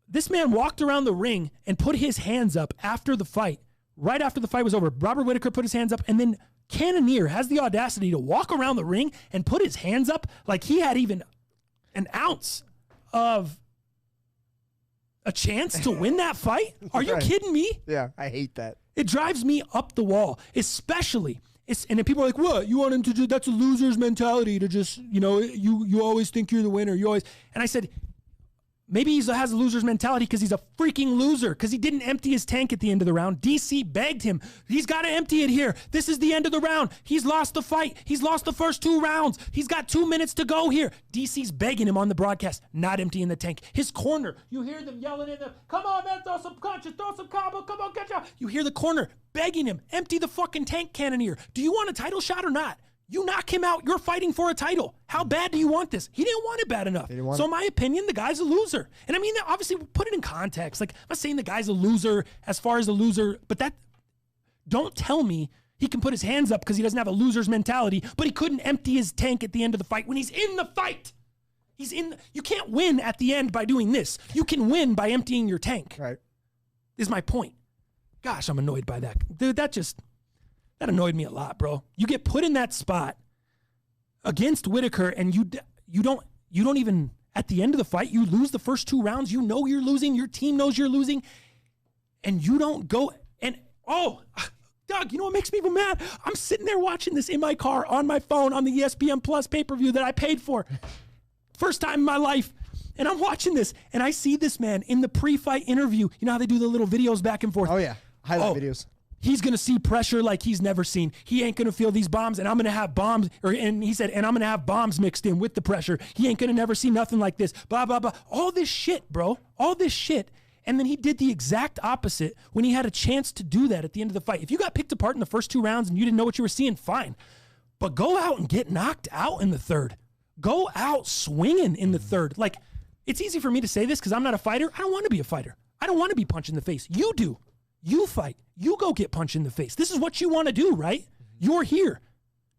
this man walked around the ring and put his hands up after the fight. Right after the fight was over, Robert Whittaker put his hands up, and then Cannonier has the audacity to walk around the ring and put his hands up like he had even an ounce of a chance to win that fight. Are you kidding me? Yeah, I hate that. It drives me up the wall, especially. And then people are like, what? You want him to do, that's a loser's mentality to just, you always think you're the winner. And I said, maybe he has a loser's mentality because he's a freaking loser because he didn't empty his tank at the end of the round. DC begged him. He's got to empty it here. This is the end of the round. He's lost the fight. He's lost the first 2 rounds. He's got 2 minutes to go here. DC's begging him on the broadcast, not emptying the tank. His corner, you hear them yelling in there, come on, man, throw some punches, throw some combo, come on, get you. You hear the corner begging him, empty the fucking tank, Cannonier. Do you want a title shot or not? You knock him out, you're fighting for a title. How bad do you want this? He didn't want it bad enough. So in my opinion, the guy's a loser. And I mean, obviously, put it in context. Like, I'm not saying the guy's a loser as far as a loser, but don't tell me he can put his hands up because he doesn't have a loser's mentality, but he couldn't empty his tank at the end of the fight when he's in the fight. You can't win at the end by doing this. You can win by emptying your tank. Right. Is my point. Gosh, I'm annoyed by that. Dude, That annoyed me a lot, bro. You get put in that spot against Whitaker, and you don't even, at the end of the fight, you lose the first 2 rounds. You know you're losing. Your team knows you're losing, and you don't go. And Doug, you know what makes me even mad? I'm sitting there watching this in my car on my phone on the ESPN Plus pay-per-view that I paid for. First time in my life. And I'm watching this, and I see this man in the pre-fight interview. You know how they do the little videos back and forth? Oh, yeah. Highlight videos. He's going to see pressure like he's never seen. He ain't going to feel these bombs, and I'm going to have bombs. And he said, and I'm going to have bombs mixed in with the pressure. He ain't going to never see nothing like this. Blah, blah, blah. All this shit, bro. All this shit. And then he did the exact opposite when he had a chance to do that at the end of the fight. If you got picked apart in the first 2 rounds and you didn't know what you were seeing, fine. But go out and get knocked out in the third. Go out swinging in the third. Like, it's easy for me to say this because I'm not a fighter. I don't want to be a fighter. I don't want to be punched in the face. You do. You fight. You go get punched in the face. This is what you want to do, right? You're here.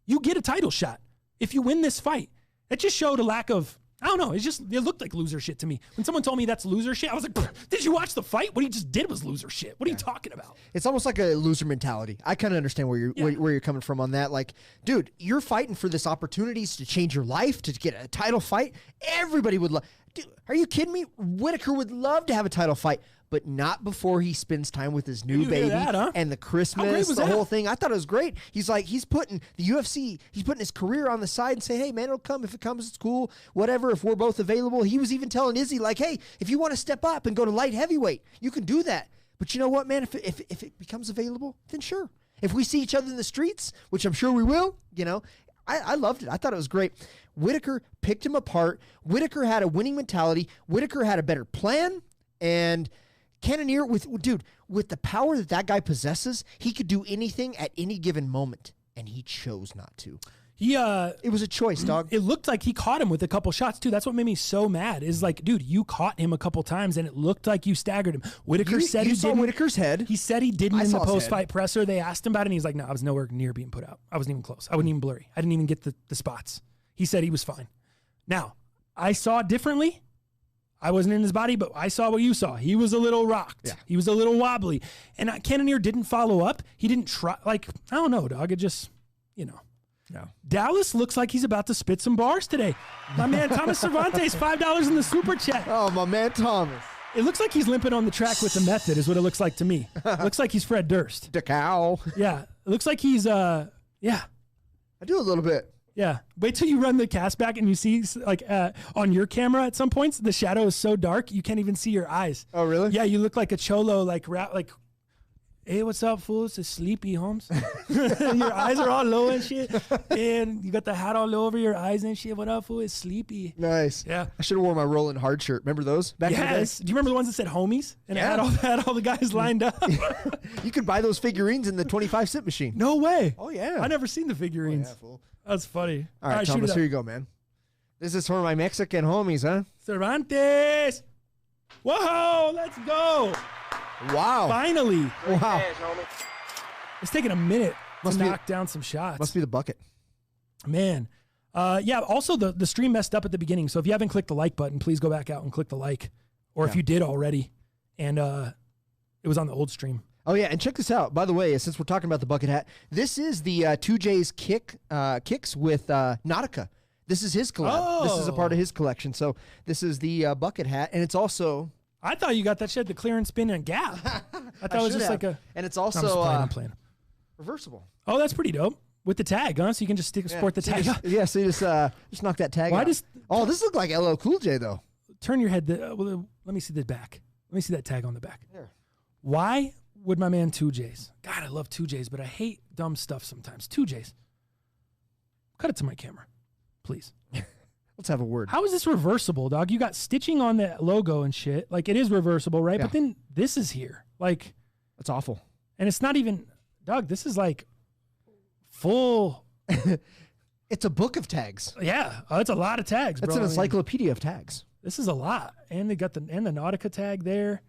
You get a title shot if you win this fight. It just showed a lack of, I don't know. It looked like loser shit to me. When someone told me that's loser shit, I was like, did you watch the fight? What he just did was loser shit. What are you talking about? It's almost like a loser mentality. I kind of understand where you're coming from on that. Like, dude, you're fighting for this opportunities to change your life, to get a title fight. Everybody would love. Dude, are you kidding me? Whitaker would love to have a title fight, but not before he spends time with his new baby and the Christmas, the whole thing. I thought it was great. He's like, he's putting the UFC, he's putting his career on the side and saying, hey, man, it'll come. If it comes, it's cool. Whatever, if we're both available. He was even telling Izzy, like, hey, if you want to step up and go to light heavyweight, you can do that. But you know what, man? If it becomes available, then sure. If we see each other in the streets, which I'm sure we will, you know, I loved it. I thought it was great. Whitaker picked him apart. Whitaker had a winning mentality. Whitaker had a better plan. And Cannonier, with the power that guy possesses, he could do anything at any given moment, and he chose not to. It was a choice, dog. It looked like he caught him with a couple shots, too. That's what made me so mad. Is like, dude, you caught him a couple times, and it looked like you staggered him. Whitaker said he saw didn't. Whitaker's head. He said he didn't in the post-fight presser. They asked him about it, and he's like, no, I was nowhere near being put out. I wasn't even close. I wasn't even blurry. I didn't even get the spots. He said he was fine. Now, I saw it differently. I wasn't in his body, but I saw what you saw. He was a little rocked. Yeah. He was a little wobbly. And Cannonier didn't follow up. He didn't try. Like, I don't know, dog. It just, you know. No. Dallas looks like he's about to spit some bars today. My man Thomas Cervantes, $5 in the super chat. Oh, my man Thomas. It looks like he's limping on the track with the method is what it looks like to me. Looks like he's Fred Durst. The cow. Yeah. It looks like he's, yeah. I do a little bit. Yeah. Wait till you run the cast back and you see, like, on your camera at some points, the shadow is so dark you can't even see your eyes. Oh, really? Yeah, you look like a cholo, like, hey, what's up, fools? It's Sleepy Holmes. Your eyes are all low and shit. And you got the hat all low over your eyes and shit. What up, fool? It's Sleepy. Nice. Yeah. I should have worn my Rolling Hard shirt. Remember those back in the day? Do you remember the ones that said homies? And it had all the guys lined up? You could buy those figurines in the 25-cent machine. No way. Oh, yeah. I never seen the figurines. Oh, yeah, fool. That's funny. All right, Thomas, here you go, man. This is for my Mexican homies, huh? Cervantes. Whoa, let's go. Wow. Finally. Wow. It's taking a minute to knock down some shots. Must be the bucket. Man. Yeah, also the stream messed up at the beginning. So if you haven't clicked the like button, please go back out and click the like. Or if you did already and it was on the old stream. Oh, yeah, and check this out. By the way, since we're talking about the bucket hat, this is the 2J's kicks with Nautica. This is his collab. Oh. This is a part of his collection. So this is the bucket hat, and it's also... I thought you got that shit at the clear and spin and gap. I thought it was just like a... And it's also... No, I'm playing. Reversible. Oh, that's pretty dope. With the tag, huh? So you can just sport the tag up. Yeah, so you just knock that tag out. Oh, this looks like LL Cool J, though. Turn your head. Let me see the back. Let me see that tag on the back. There. Why would my man 2J's? God, I love 2J's, but I hate dumb stuff sometimes. 2J's. Cut it to my camera, please. Let's have a word. How is this reversible, dog? You got stitching on the logo and shit. Like, it is reversible, right? Yeah. But then this is here. Like, that's awful. And it's not even, dog, this is like full. It's a book of tags. Yeah. Oh, it's a lot of tags, bro. It's an encyclopedia of tags. This is a lot. And they got the Nautica tag there.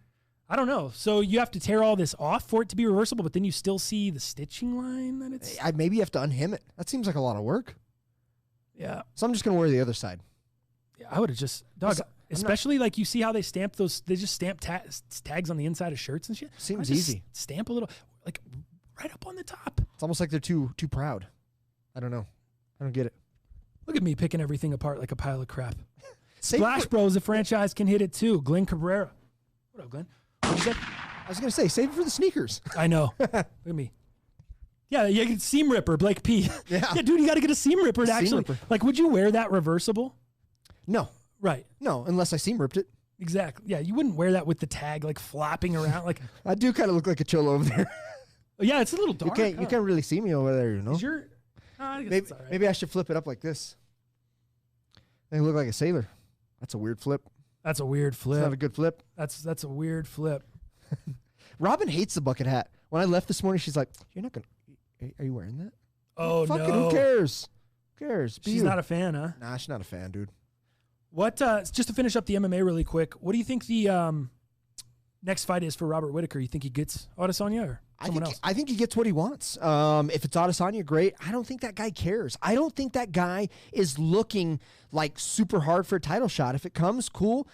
I don't know. So you have to tear all this off for it to be reversible, but then you still see the stitching line that it's... Maybe you have to unhem it. That seems like a lot of work. Yeah. So I'm just going to wear the other side. Yeah, I would have just... Dog, especially like you see how they stamp those... They just stamp tags on the inside of shirts and shit. Seems easy. Stamp a little... Like right up on the top. It's almost like they're too proud. I don't know. I don't get it. Look at me picking everything apart like a pile of crap. Save Splash for- Bros, the franchise can hit it too. Glenn Cabrera. What up, Glenn? What'd you say? I was going to say, save it for the sneakers. I know. Look at me. Yeah, you get seam ripper, Blake P. Yeah. Yeah, dude, you got to get a seam ripper to Seam actually. ripper. Like, would you wear that reversible? No. Right. No, unless I seam ripped it. Exactly. Yeah, you wouldn't wear that with the tag like flapping around. Like, I do kind of look like a cholo over there. yeah, it's a little dark. You can't really see me over there, you know? Is your, I guess Maybe, it's all right. maybe I should flip it up like this. They look like a sailor. That's a weird flip. That's a weird flip. It's not a good flip. That's a weird flip. Robin hates the bucket hat. When I left this morning, she's like, "You're not gonna. Are you wearing that? Oh, Fucking no. who cares? Who cares? Be She's you." not a fan, huh? Nah, she's not a fan, dude. What? Just to finish up the MMA really quick, what do you think the next fight is for Robert Whitaker? You think he gets Adesanya or someone else? I think he gets what he wants. If it's Adesanya, great. I don't think that guy cares. I don't think that guy is looking like super hard for a title shot. If it comes, cool.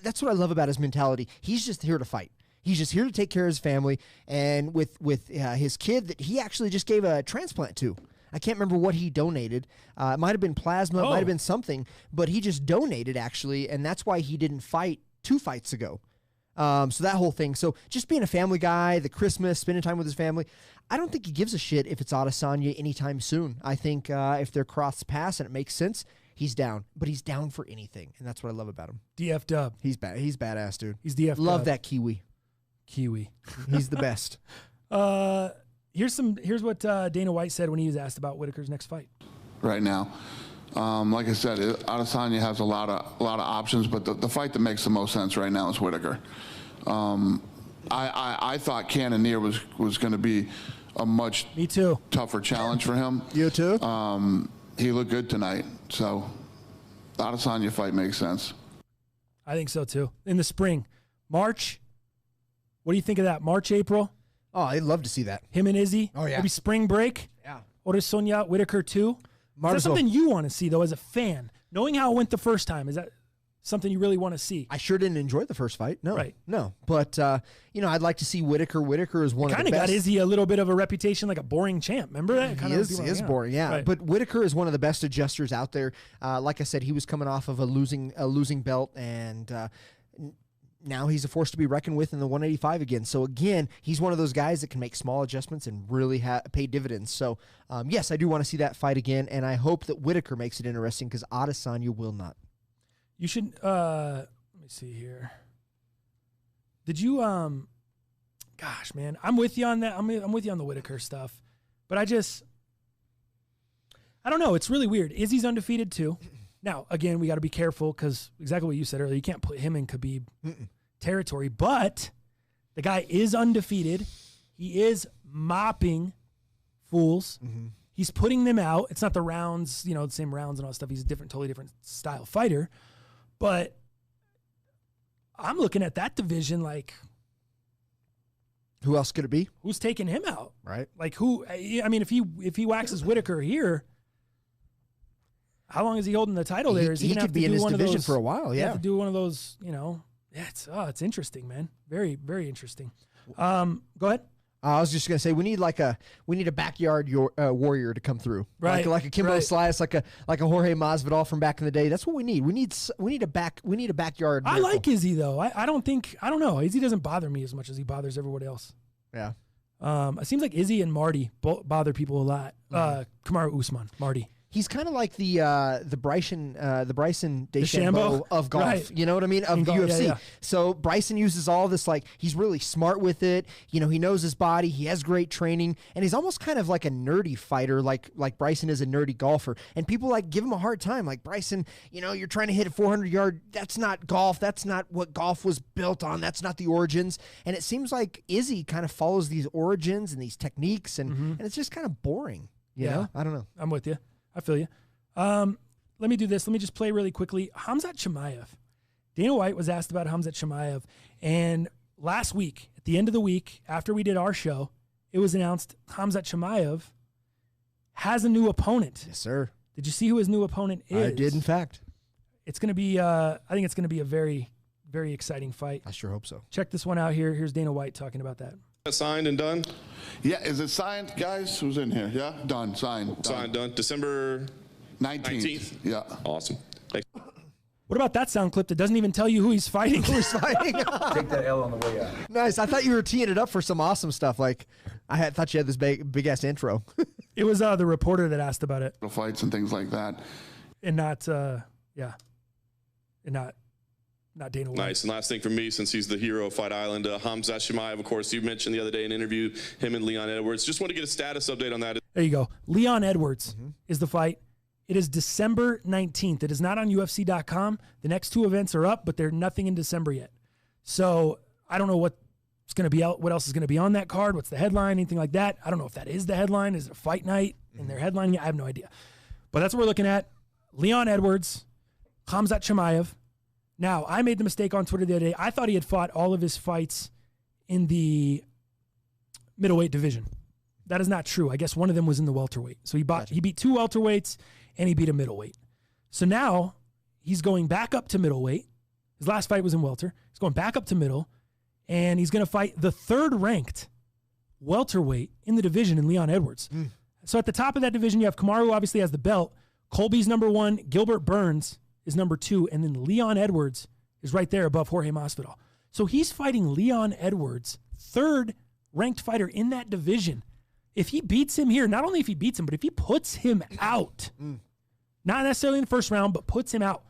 That's what I love about his mentality. He's just here to fight. He's just here to take care of his family, and with his kid that he actually just gave a transplant to. I can't remember what he donated. It might have been plasma. It might have been something, but he just donated actually, and that's why he didn't fight 2 fights ago. So that whole thing. So just being a family guy, the Christmas, spending time with his family, I don't think he gives a shit if it's Adesanya anytime soon. I think if they're cross paths and it makes sense, he's down. But he's down for anything, and that's what I love about him. DF Dub. He's badass, dude. He's DF Love Dub. that Kiwi. He's the best. Here's what Dana White said when he was asked about Whitaker's next fight. Right now, like I said, Adesanya has a lot of options, but the fight that makes the most sense right now is Whitaker. I thought Cannonier was going to be a much tougher challenge for him. You too? He looked good tonight, so the Adesanya fight makes sense. I think so too. In the spring, March. What do you think of that? March, April? Oh, I'd love to see that. Him and Izzy? Oh, yeah. Maybe spring break? Yeah. Adesanya, Whitaker too? Is that something you want to see, though, as a fan? Knowing how it went the first time, is that something you really want to see? I sure didn't enjoy the first fight. No. Right. No. But, I'd like to see Whitaker. Whitaker is one of the best. Kind of got Izzy a little bit of a reputation like a boring champ. Remember that? He is boring, yeah. Right. But Whitaker is one of the best adjusters out there. Like I said, he was coming off of a losing belt, and now he's a force to be reckoned with in the 185 again. So again, he's one of those guys that can make small adjustments and really pay dividends. So yes, I do want to see that fight again, and I hope that Whitaker makes it interesting because Adesanya will not. You should. Let me see here. Did you? Gosh, man, I'm with you on that. I'm with you on the Whitaker stuff, but I don't know. It's really weird. Izzy's undefeated too. Now, again, we got to be careful because exactly what you said earlier, you can't put him in Khabib territory, but the guy is undefeated. He is mopping fools. Mm-hmm. He's putting them out. It's not the rounds, the same rounds and all that stuff. He's a totally different style fighter. But I'm looking at that division like, who else could it be? Who's taking him out? Right. Like who? I mean, if he waxes Whitaker here, how long is he holding the title there? Is he could be in his division for a while. You Yeah. have to do one of those. Yeah, it's interesting, man. Very, very interesting. Go ahead. I was just gonna say we need a backyard warrior to come through, right? Like a Kimbo Slice, like a Jorge Masvidal from back in the day. That's what we need. We need a backyard. I like Izzy though. I don't know. Izzy doesn't bother me as much as he bothers everyone else. Yeah. It seems like Izzy and Marty bother people a lot. Kamaru Usman, Marty. He's kind of like the Bryson DeChambeau of golf. Right. You know what I mean? Of the UFC. Yeah. So Bryson uses all this, he's really smart with it. He knows his body. He has great training, and he's almost kind of like a nerdy fighter, like Bryson is a nerdy golfer. And people give him a hard time. Like, Bryson, you're trying to hit a 400-yard. That's not golf. That's not what golf was built on. That's not the origins. And it seems like Izzy kind of follows these origins and these techniques, and it's just kind of boring. You know? I don't know. I'm with you. I feel you. Let me do this. Let me just play really quickly. Khamzat Chimaev. Dana White was asked about Khamzat Chimaev, and last week, at the end of the week, after we did our show, it was announced Khamzat Chimaev has a new opponent. Yes, sir. Did you see who his new opponent is? I did, in fact. It's going to be, I think it's going to be a very, very exciting fight. I sure hope so. Check this one out here. Here's Dana White talking about that. Signed and done? Yeah, is it signed, guys? Who's in here? Yeah, done, signed. Signed, done. December 19th. Yeah. Awesome. Thanks. What about that sound clip that doesn't even tell you who he's fighting? Who's fighting? Take that L on the way out. Nice. I thought you were teeing it up for some awesome stuff. Like, thought you had this big ass intro. It was the reporter that asked about it. Fights and things like that. And not, and not Dana White. Nice. And last thing for me, since he's the hero of Fight Island, Hamzat Chimaev, of course, you mentioned the other day in an interview, him and Leon Edwards. Just want to get a status update on that. There you go. Leon Edwards is the fight. It is December 19th. It is not on UFC.com. The next two events are up, but there's nothing in December yet. So I don't know what's going to be out, what else is going to be on that card, what's the headline, anything like that. I don't know if that is the headline. Is it a fight night in their headline? I have no idea. But that's what we're looking at. Leon Edwards, Hamzat Chimaev. Now, I made the mistake on Twitter the other day. I thought he had fought all of his fights in the middleweight division. That is not true. I guess one of them was in the welterweight. So he beat two welterweights and he beat a middleweight. So now he's going back up to middleweight. His last fight was in welter. He's going back up to middle, and he's going to fight the third-ranked welterweight in the division in Leon Edwards. So at the top of that division, you have Kamaru, who obviously has the belt. Colby's number 1. Gilbert Burns is number 2. And then Leon Edwards is right there above Jorge Masvidal. So he's fighting Leon Edwards, third-ranked fighter in that division. If he beats him here, not only if he beats him, but if he puts him out, not necessarily in the first round, but puts him out,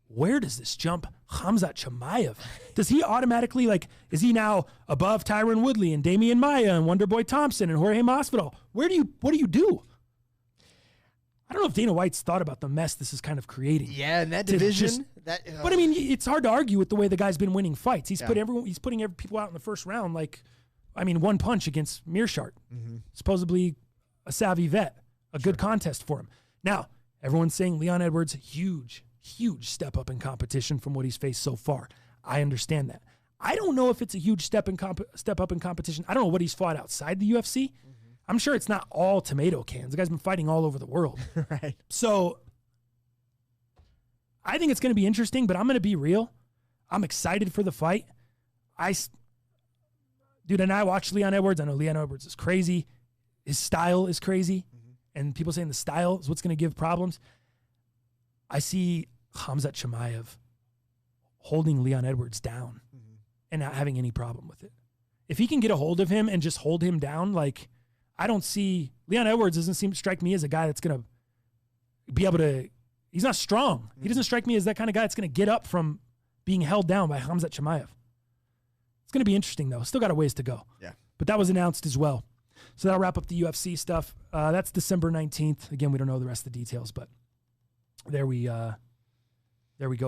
where does this jump Hamzat Chimaev? Does he automatically, is he now above Tyron Woodley and Damian Maia and Wonderboy Thompson and Jorge Masvidal? What do you do? I don't know if Dana White's thought about the mess this is kind of creating. Yeah, in that division. But I mean, it's hard to argue with the way the guy's been winning fights. He's putting people out in the first round one punch against Mearshart. Supposedly a savvy vet, a good contest for him. Now, everyone's saying Leon Edwards, huge step up in competition from what he's faced so far. I understand that. I don't know if it's a huge step up in competition. I don't know what he's fought outside the UFC. I'm sure it's not all tomato cans. The guy's been fighting all over the world. Right. So I think it's going to be interesting, but I'm going to be real. I'm excited for the fight. And I watched Leon Edwards. I know Leon Edwards is crazy. His style is crazy. And people saying the style is what's going to give problems. I see Hamzat Chimaev holding Leon Edwards down and not having any problem with it. If he can get a hold of him and just hold him down, I don't see Leon Edwards doesn't seem to strike me as a guy that's going to be able to. He's not strong. He doesn't strike me as that kind of guy that's going to get up from being held down by Hamzat Chimaev. It's going to be interesting though. Still got a ways to go. Yeah. But that was announced as well. So that'll wrap up the UFC stuff. That's December 19th. Again, we don't know the rest of the details, but there we go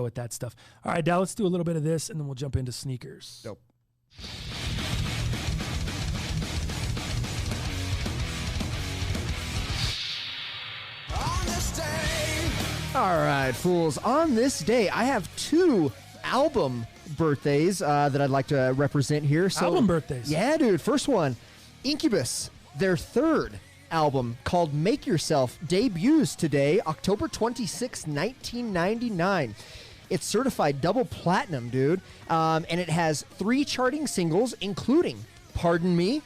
with that stuff. All right, Dal, let's do a little bit of this, and then we'll jump into sneakers. Dope. All right, fools. On this day, I have 2 album birthdays that I'd like to represent here. So, album birthdays? Yeah, dude. First one, Incubus, their 3rd album called Make Yourself debuts today, October 26, 1999. It's certified double platinum, dude. And it has 3 charting singles, including Pardon Me,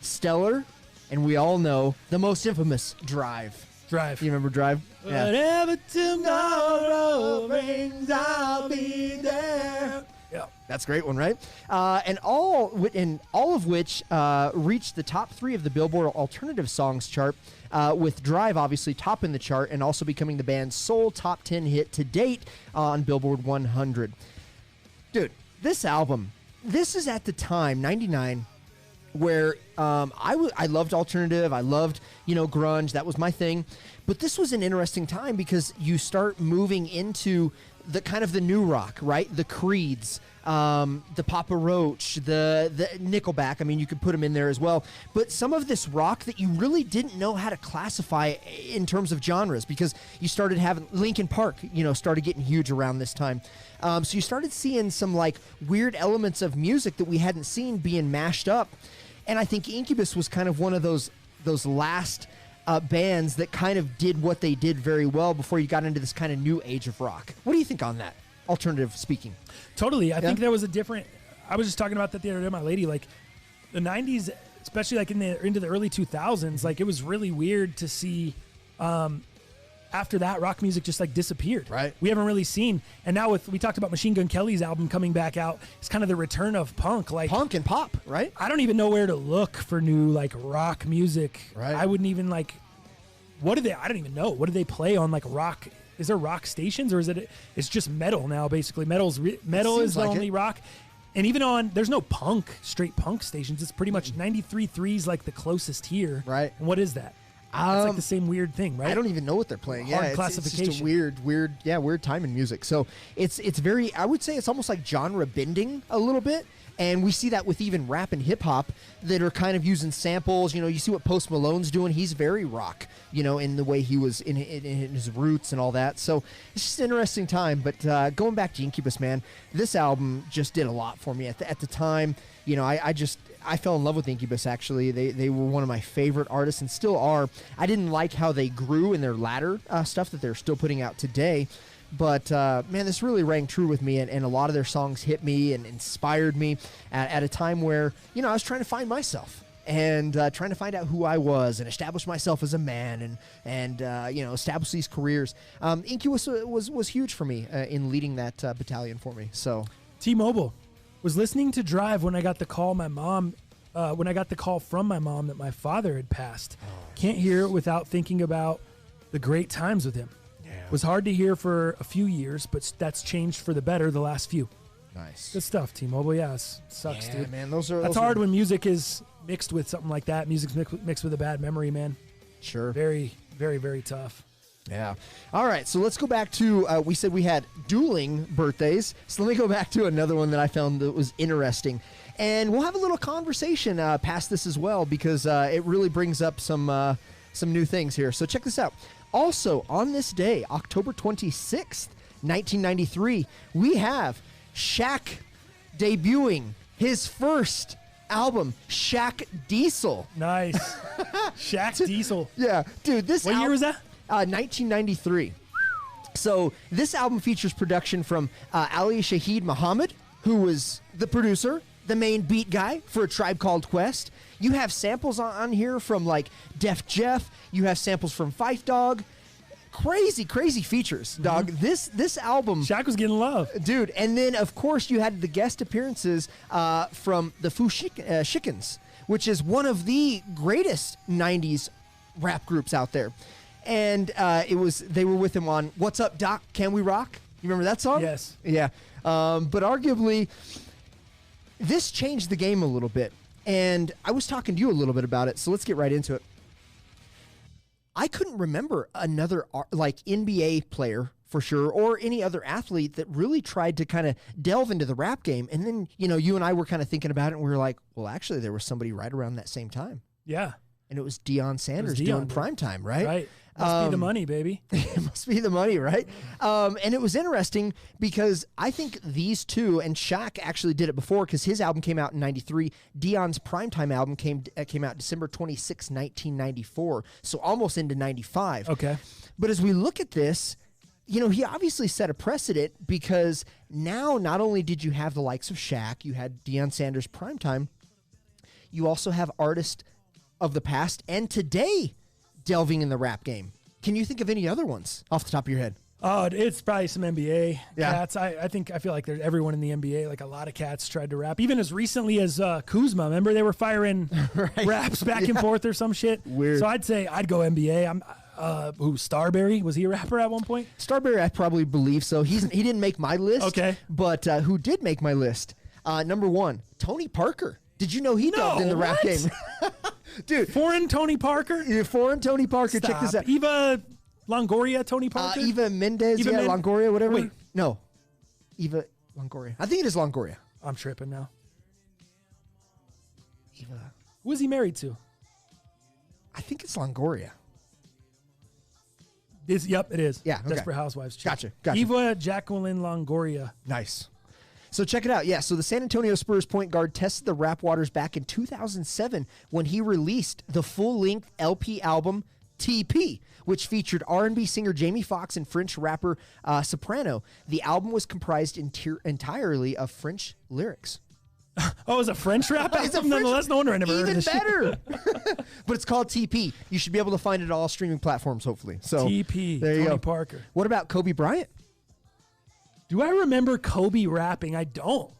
Stellar, and we all know the most infamous Drive. Drive. You remember Drive? Yeah. Whatever tomorrow brings, I'll be there. Yeah. That's a great one, right? And all of which reached the top 3 of the Billboard Alternative Songs chart, with Drive obviously topping the chart and also becoming the band's sole top 10 hit to date on Billboard 100. Dude, this album, this is at the time, 99, where I loved alternative, I loved, grunge, that was my thing. But this was an interesting time because you start moving into the kind of the new rock, right? The Creeds, the Papa Roach, the Nickelback. I mean, you could put them in there as well. But some of this rock that you really didn't know how to classify in terms of genres, because you started having Linkin Park, started getting huge around this time. So you started seeing some weird elements of music that we hadn't seen being mashed up. And I think Incubus was kind of one of those last bands that kind of did what they did very well before you got into this kind of new age of rock. What do you think on that? Alternative speaking. Totally. I think there was a different. I was just talking about that the other day with my lady. the 90s, especially like into the early 2000s, like it was really weird to see after that rock music just like disappeared. Right. We haven't really seen, and now we talked about Machine Gun Kelly's album coming back out. It's kind of the return of punk, like punk and pop, right? I don't even know where to look for new like rock music. Right. I wouldn't even like, I don't even know. What do they play on like rock? Is there rock stations, or is it's just metal now basically? Metal is the only rock. And even there's no straight punk stations. It's pretty much 93.3's like the closest here. Right. And what is that? It's like the same weird thing, right? I don't even know what they're playing. Hard yeah, classification. It's just a weird time in music. So it's very, I would say it's almost like genre bending a little bit. And we see that with even rap and hip hop that are kind of using samples. You know, you see what Post Malone's doing. He's very rock, you know, in the way he was in his roots and all that. So it's just an interesting time. But going back to Incubus, man, this album just did a lot for me at the time. You know, I fell in love with Incubus, actually. They were one of my favorite artists and still are. I didn't like how they grew in their latter stuff that they're still putting out today. But, man, this really rang true with me, and a lot of their songs hit me and inspired me at a time where, you know, I was trying to find myself and trying to find out who I was and establish myself as a man and you know, establish these careers. Incubus was huge for me in leading that battalion for me. So T-Mobile was listening to Drive when I got the call from my mom that my father had passed. Can't hear it without thinking about the great times with him. Was hard to hear for a few years, but that's changed for the better the last few. Nice. Good stuff, T-Mobile. Yeah, it sucks, yeah, dude. Man, that's hard when music is mixed with something like that. Music's mixed with a bad memory, man. Sure. Very, very, very tough. Yeah. All right, so let's go back to, we said we had dueling birthdays, so let me go back to another one that I found that was interesting. And we'll have a little conversation past this as well, because it really brings up some new things here. So check this out. Also, on this day, October 26th, 1993, we have Shaq debuting his first album, Shaq Diesel. Nice. Shaq Diesel. Yeah, dude, What year was that? 1993. So this album features production from Ali Shaheed Muhammad, who was the producer, the main beat guy for A Tribe Called Quest. You have samples on here from like Def Jeff. You have samples from Phife Dawg. Crazy features, dog. Mm-hmm. This album, Shaq was getting love, dude. And then of course you had the guest appearances from the Foo Chickens, which is one of the greatest '90s rap groups out there. And they were with him on What's Up, Doc? Can We Rock? You remember that song? Yes. Yeah. But arguably, this changed the game a little bit. And I was talking to you a little bit about it, so let's get right into it. I couldn't remember another like NBA player for sure, or any other athlete that really tried to kind of delve into the rap game. And then, you know, you and I were kind of thinking about it, and we were like, well, actually, there was somebody right around that same time. Yeah. And it was Deion Sanders doing Primetime, right? Right. Must be the money, baby. It must be the money, right? And it was interesting because I think these two, and Shaq actually did it before because his album came out in 93. Deion's Primetime album came out December 26, 1994, so almost into 95. Okay. But as we look at this, you know, he obviously set a precedent because now not only did you have the likes of Shaq, you had Deion Sanders Primetime, you also have artists of the past and today delving in the rap game. Can you think of any other ones off the top of your head? Oh, it's probably some NBA Yeah. cats. I feel like there's everyone in the NBA, like a lot of cats tried to rap. Even as recently as Kuzma. Remember they were firing raps back and forth or some shit? Weird. So I'd say I'd go NBA. Who, Starberry? Was he a rapper at one point? Starberry, I probably believe so. He didn't make my list. Okay. But who did make my list? Number one, Tony Parker. Did you know he delved in the rap game? Dude. Foreign Tony Parker? Yeah, foreign Tony Parker. Stop. Check this out. Eva Longoria, Tony Parker? Eva Mendes, Eva Longoria, whatever. Wait. No. Eva Longoria. I think it is Longoria. I'm tripping now. Eva. Who is he married to? I think it's Longoria. Yep, it is. Yeah, okay. Desperate Housewives. Chick. Gotcha. Eva Jacqueline Longoria. Nice. So check it out. Yeah, so the San Antonio Spurs point guard tested the rap waters back in 2007 when he released the full-length LP album TP, which featured R&B singer Jamie Foxx and French rapper Soprano. The album was comprised entirely of French lyrics. Oh, it's a French rap It's a album? Nonetheless, no wonder I never heard of Even this shit. better. But it's called TP. You should be able to find it on all streaming platforms, hopefully. So TP, there you Tony go. Parker. What about Kobe Bryant? Do I remember Kobe rapping? I don't.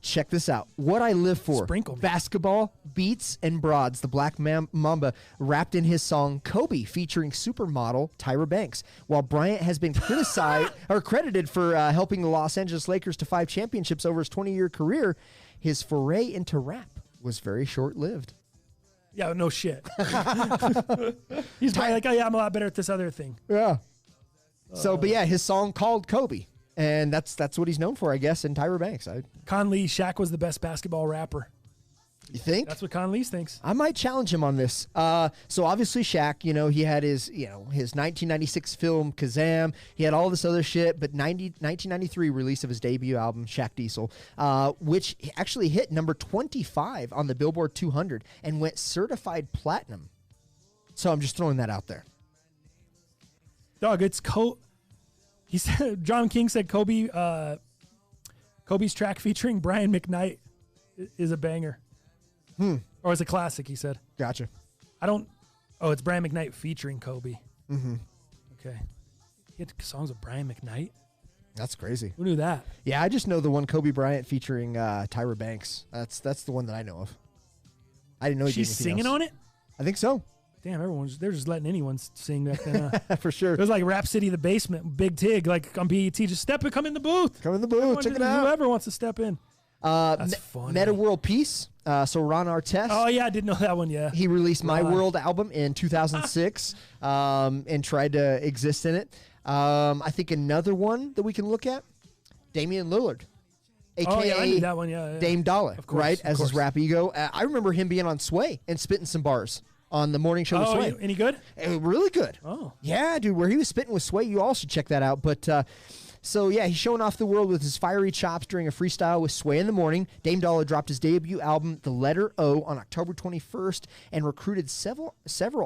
Check this out. What I Live For. Sprinkle me. Basketball, beats, and broads. The Black Mamba rapped in his song Kobe, featuring supermodel Tyra Banks. While Bryant has been criticized or credited for helping the Los Angeles Lakers to 5 championships over his 20-year career, his foray into rap was very short-lived. Yeah, no shit. He's probably like, oh yeah, I'm a lot better at this other thing. Yeah. But yeah, his song called Kobe. And that's what he's known for, I guess, in Tyra Banks. Conley, Shaq was the best basketball rapper. You think? That's what Conley thinks. I might challenge him on this. So obviously Shaq, he had his 1996 film Kazam. He had all this other shit, but 1993 release of his debut album Shaq Diesel, which actually hit number 25 on the Billboard 200 and went certified platinum. So I'm just throwing that out there. Dog, it's He said John King said Kobe's track featuring Brian McKnight is a banger. Or is a classic, he said. Gotcha. It's Brian McKnight featuring Kobe. Mm-hmm. Okay. He had songs with Brian McKnight? That's crazy. Who knew that? Yeah, I just know the one Kobe Bryant featuring Tyra Banks. That's the one that I know of. I didn't know he did She's anything singing else. on it? I think so. Damn, they're just letting anyone sing back then. For sure. It was like Rap City, The Basement, Big Tig, like on BET. Just come in the booth. Come in the booth. Check it out. Whoever wants to step in. That's funny. Meta World Peace. So Ron Artest. Oh, yeah, I did know that one, yeah. He released My World album in 2006 and tried to exist in it. I think another one that we can look at, Damian Lillard. AKA I knew that one, yeah. Dame Dollar, Of course, right? of As his course. rap ego. I remember him being on Sway and spitting some bars on the morning show with Sway. Any good? Really good. Oh. Yeah, dude, where he was spitting with Sway, you all should check that out. But so yeah, he's showing off the world with his fiery chops during a freestyle with Sway in the morning. Dame Dollar dropped his debut album, The Letter O, on October 21st and recruited several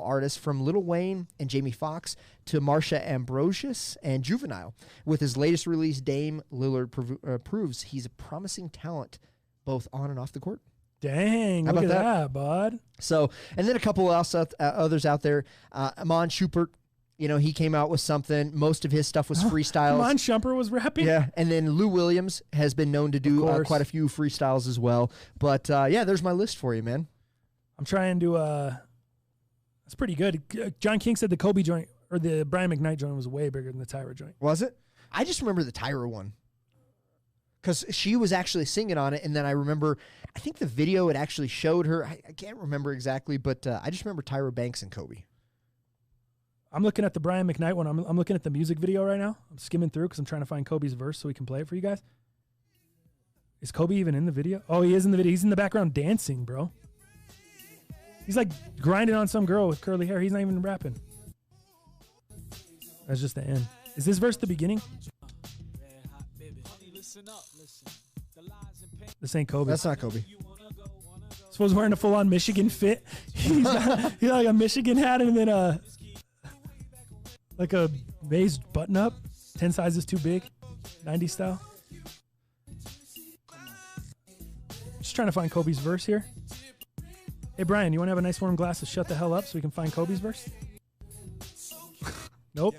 artists from Lil Wayne and Jamie Foxx to Marsha Ambrosius and Juvenile. With his latest release, Dame Lillard proves he's a promising talent both on and off the court. Dang, How look at about that, bud. So, and then a couple others out there. Amon Schubert, he came out with something. Most of his stuff was freestyles. Amon Shumpert was rapping? Yeah, and then Lou Williams has been known to do quite a few freestyles as well. But yeah, there's my list for you, man. I'm trying to, that's pretty good. John King said the Kobe joint, or the Brian McKnight joint was way bigger than the Tyra joint. Was it? I just remember the Tyra one. Because she was actually singing on it, and then I remember, I think the video, it actually showed her. I can't remember exactly, but I just remember Tyra Banks and Kobe. I'm looking at the Brian McKnight one. I'm looking at the music video right now. I'm skimming through because I'm trying to find Kobe's verse so we can play it for you guys. Is Kobe even in the video? Oh, he is in the video. He's in the background dancing, bro. He's like grinding on some girl with curly hair. He's not even rapping. That's just the end. Is this verse the beginning? This ain't Kobe. That's not Kobe. Suppose wearing a full-on Michigan fit. He's got like a Michigan hat and then like a beige button-up, 10 sizes too big, 90s style. Just trying to find Kobe's verse here. Hey, Brian, you want to have a nice warm glass of Shut the Hell Up so we can find Kobe's verse? Nope.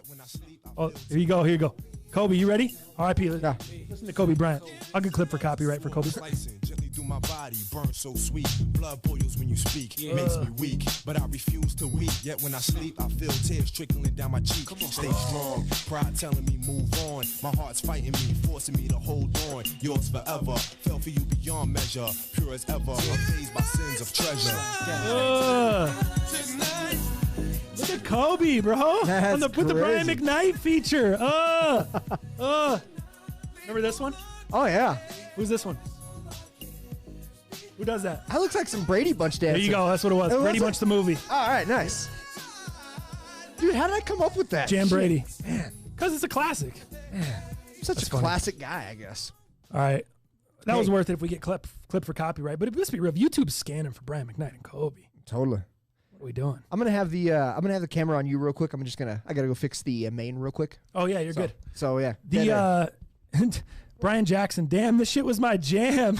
Oh, here you go. Here you go. Kobe, you ready? R.I.P. Yeah. Listen to Kobe Bryant. I'll get clip for copyright for Kobe. Through my body, burns so sweet. Blood boils when you speak, makes me weak. But I refuse to weep. Yet when I sleep, I feel tears trickling down my cheek. Stay strong, pride telling me move on. My heart's fighting me, forcing me to hold on. Yours forever, fell for you beyond measure. Pure as ever, unfazed by sins of treasure. Look at Kobe, bro. That's With the Brian crazy. McKnight feature. Remember this one? Oh, yeah. Who's this one? Who does that? That looks like some Brady Bunch dancing. There you go. That's what it was. Brady Bunch the movie. All right, nice. Dude, how did I come up with that? Jam Shit. Brady. Man. Because it's a classic. Man. Such That's a funny. classic guy, I guess. All right. That Hey. was worth it if we get clip for copyright. But let's be real. YouTube's scanning for Brian McKnight and Kobe. Totally. What are we doing? I'm gonna have the camera on you real quick. I gotta go fix the main real quick. Oh, yeah, you're good. So yeah. The Brian Jackson, damn, this shit was my jam.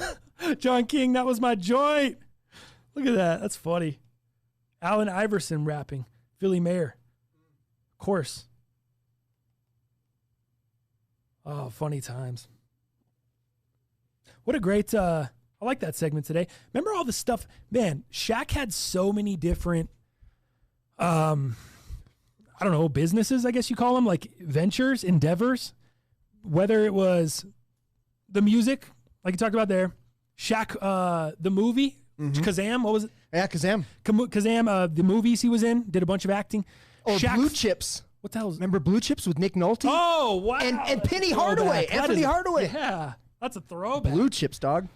John King, that was my joint. Look at that. That's funny. Allen Iverson rapping. Philly Mayer. Of course. Oh, funny times. What a great, I like that segment today. Remember all the stuff? Man, Shaq had so many different, I don't know, businesses, I guess you call them, like ventures, endeavors. Whether it was the music, like you talked about there, Shaq, the movie, Kazam, what was it? Yeah, Kazam. Kazam, the movies he was in, did a bunch of acting. Or Shaq, Blue Chips. What the hell? Remember Blue Chips with Nick Nolte? Oh, wow. And Penny Hardaway. Anthony Hardaway. Yeah, that's a throwback. Blue Chips, dog.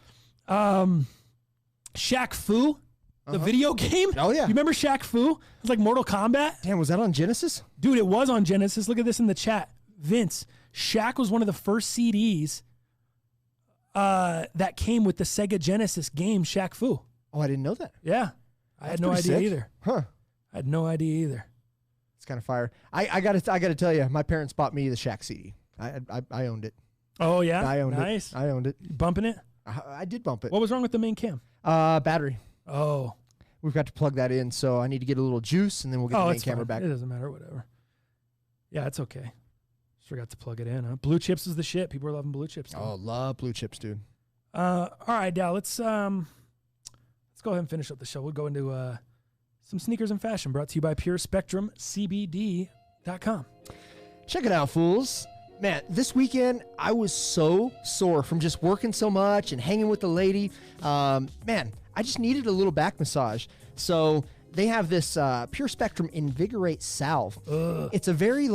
Shaq Fu, the video game. Oh, yeah. You remember Shaq Fu? It was like Mortal Kombat. Damn, was that on Genesis? Dude, it was on Genesis. Look at this in the chat. Vince, Shaq was one of the first CDs that came with the Sega Genesis game Shaq Fu. Oh, I didn't know that. Yeah. I had no pretty idea sick. either. Huh. I had no idea either. It's kind of fire. I gotta tell you, my parents bought me the Shaq CD. I owned it. Oh, yeah? I owned it. Nice. I owned it. You bumping it? I did bump it. What was wrong with the main cam? Battery. Oh. We've got to plug that in, so I need to get a little juice, and then we'll get the main it's camera fine. back. It doesn't matter, whatever. Yeah, it's okay. Just forgot to plug it in. Huh? Blue Chips is the shit. People are loving Blue Chips. Dude. Oh, love Blue Chips, dude. All right, Dal, let's go ahead and finish up the show. We'll go into some sneakers and fashion brought to you by PureSpectrumCBD.com. Check it out, fools. Man, this weekend, I was so sore from just working so much and hanging with the lady. Man, I just needed a little back massage. So they have this Pure Spectrum Invigorate Salve. It's a very,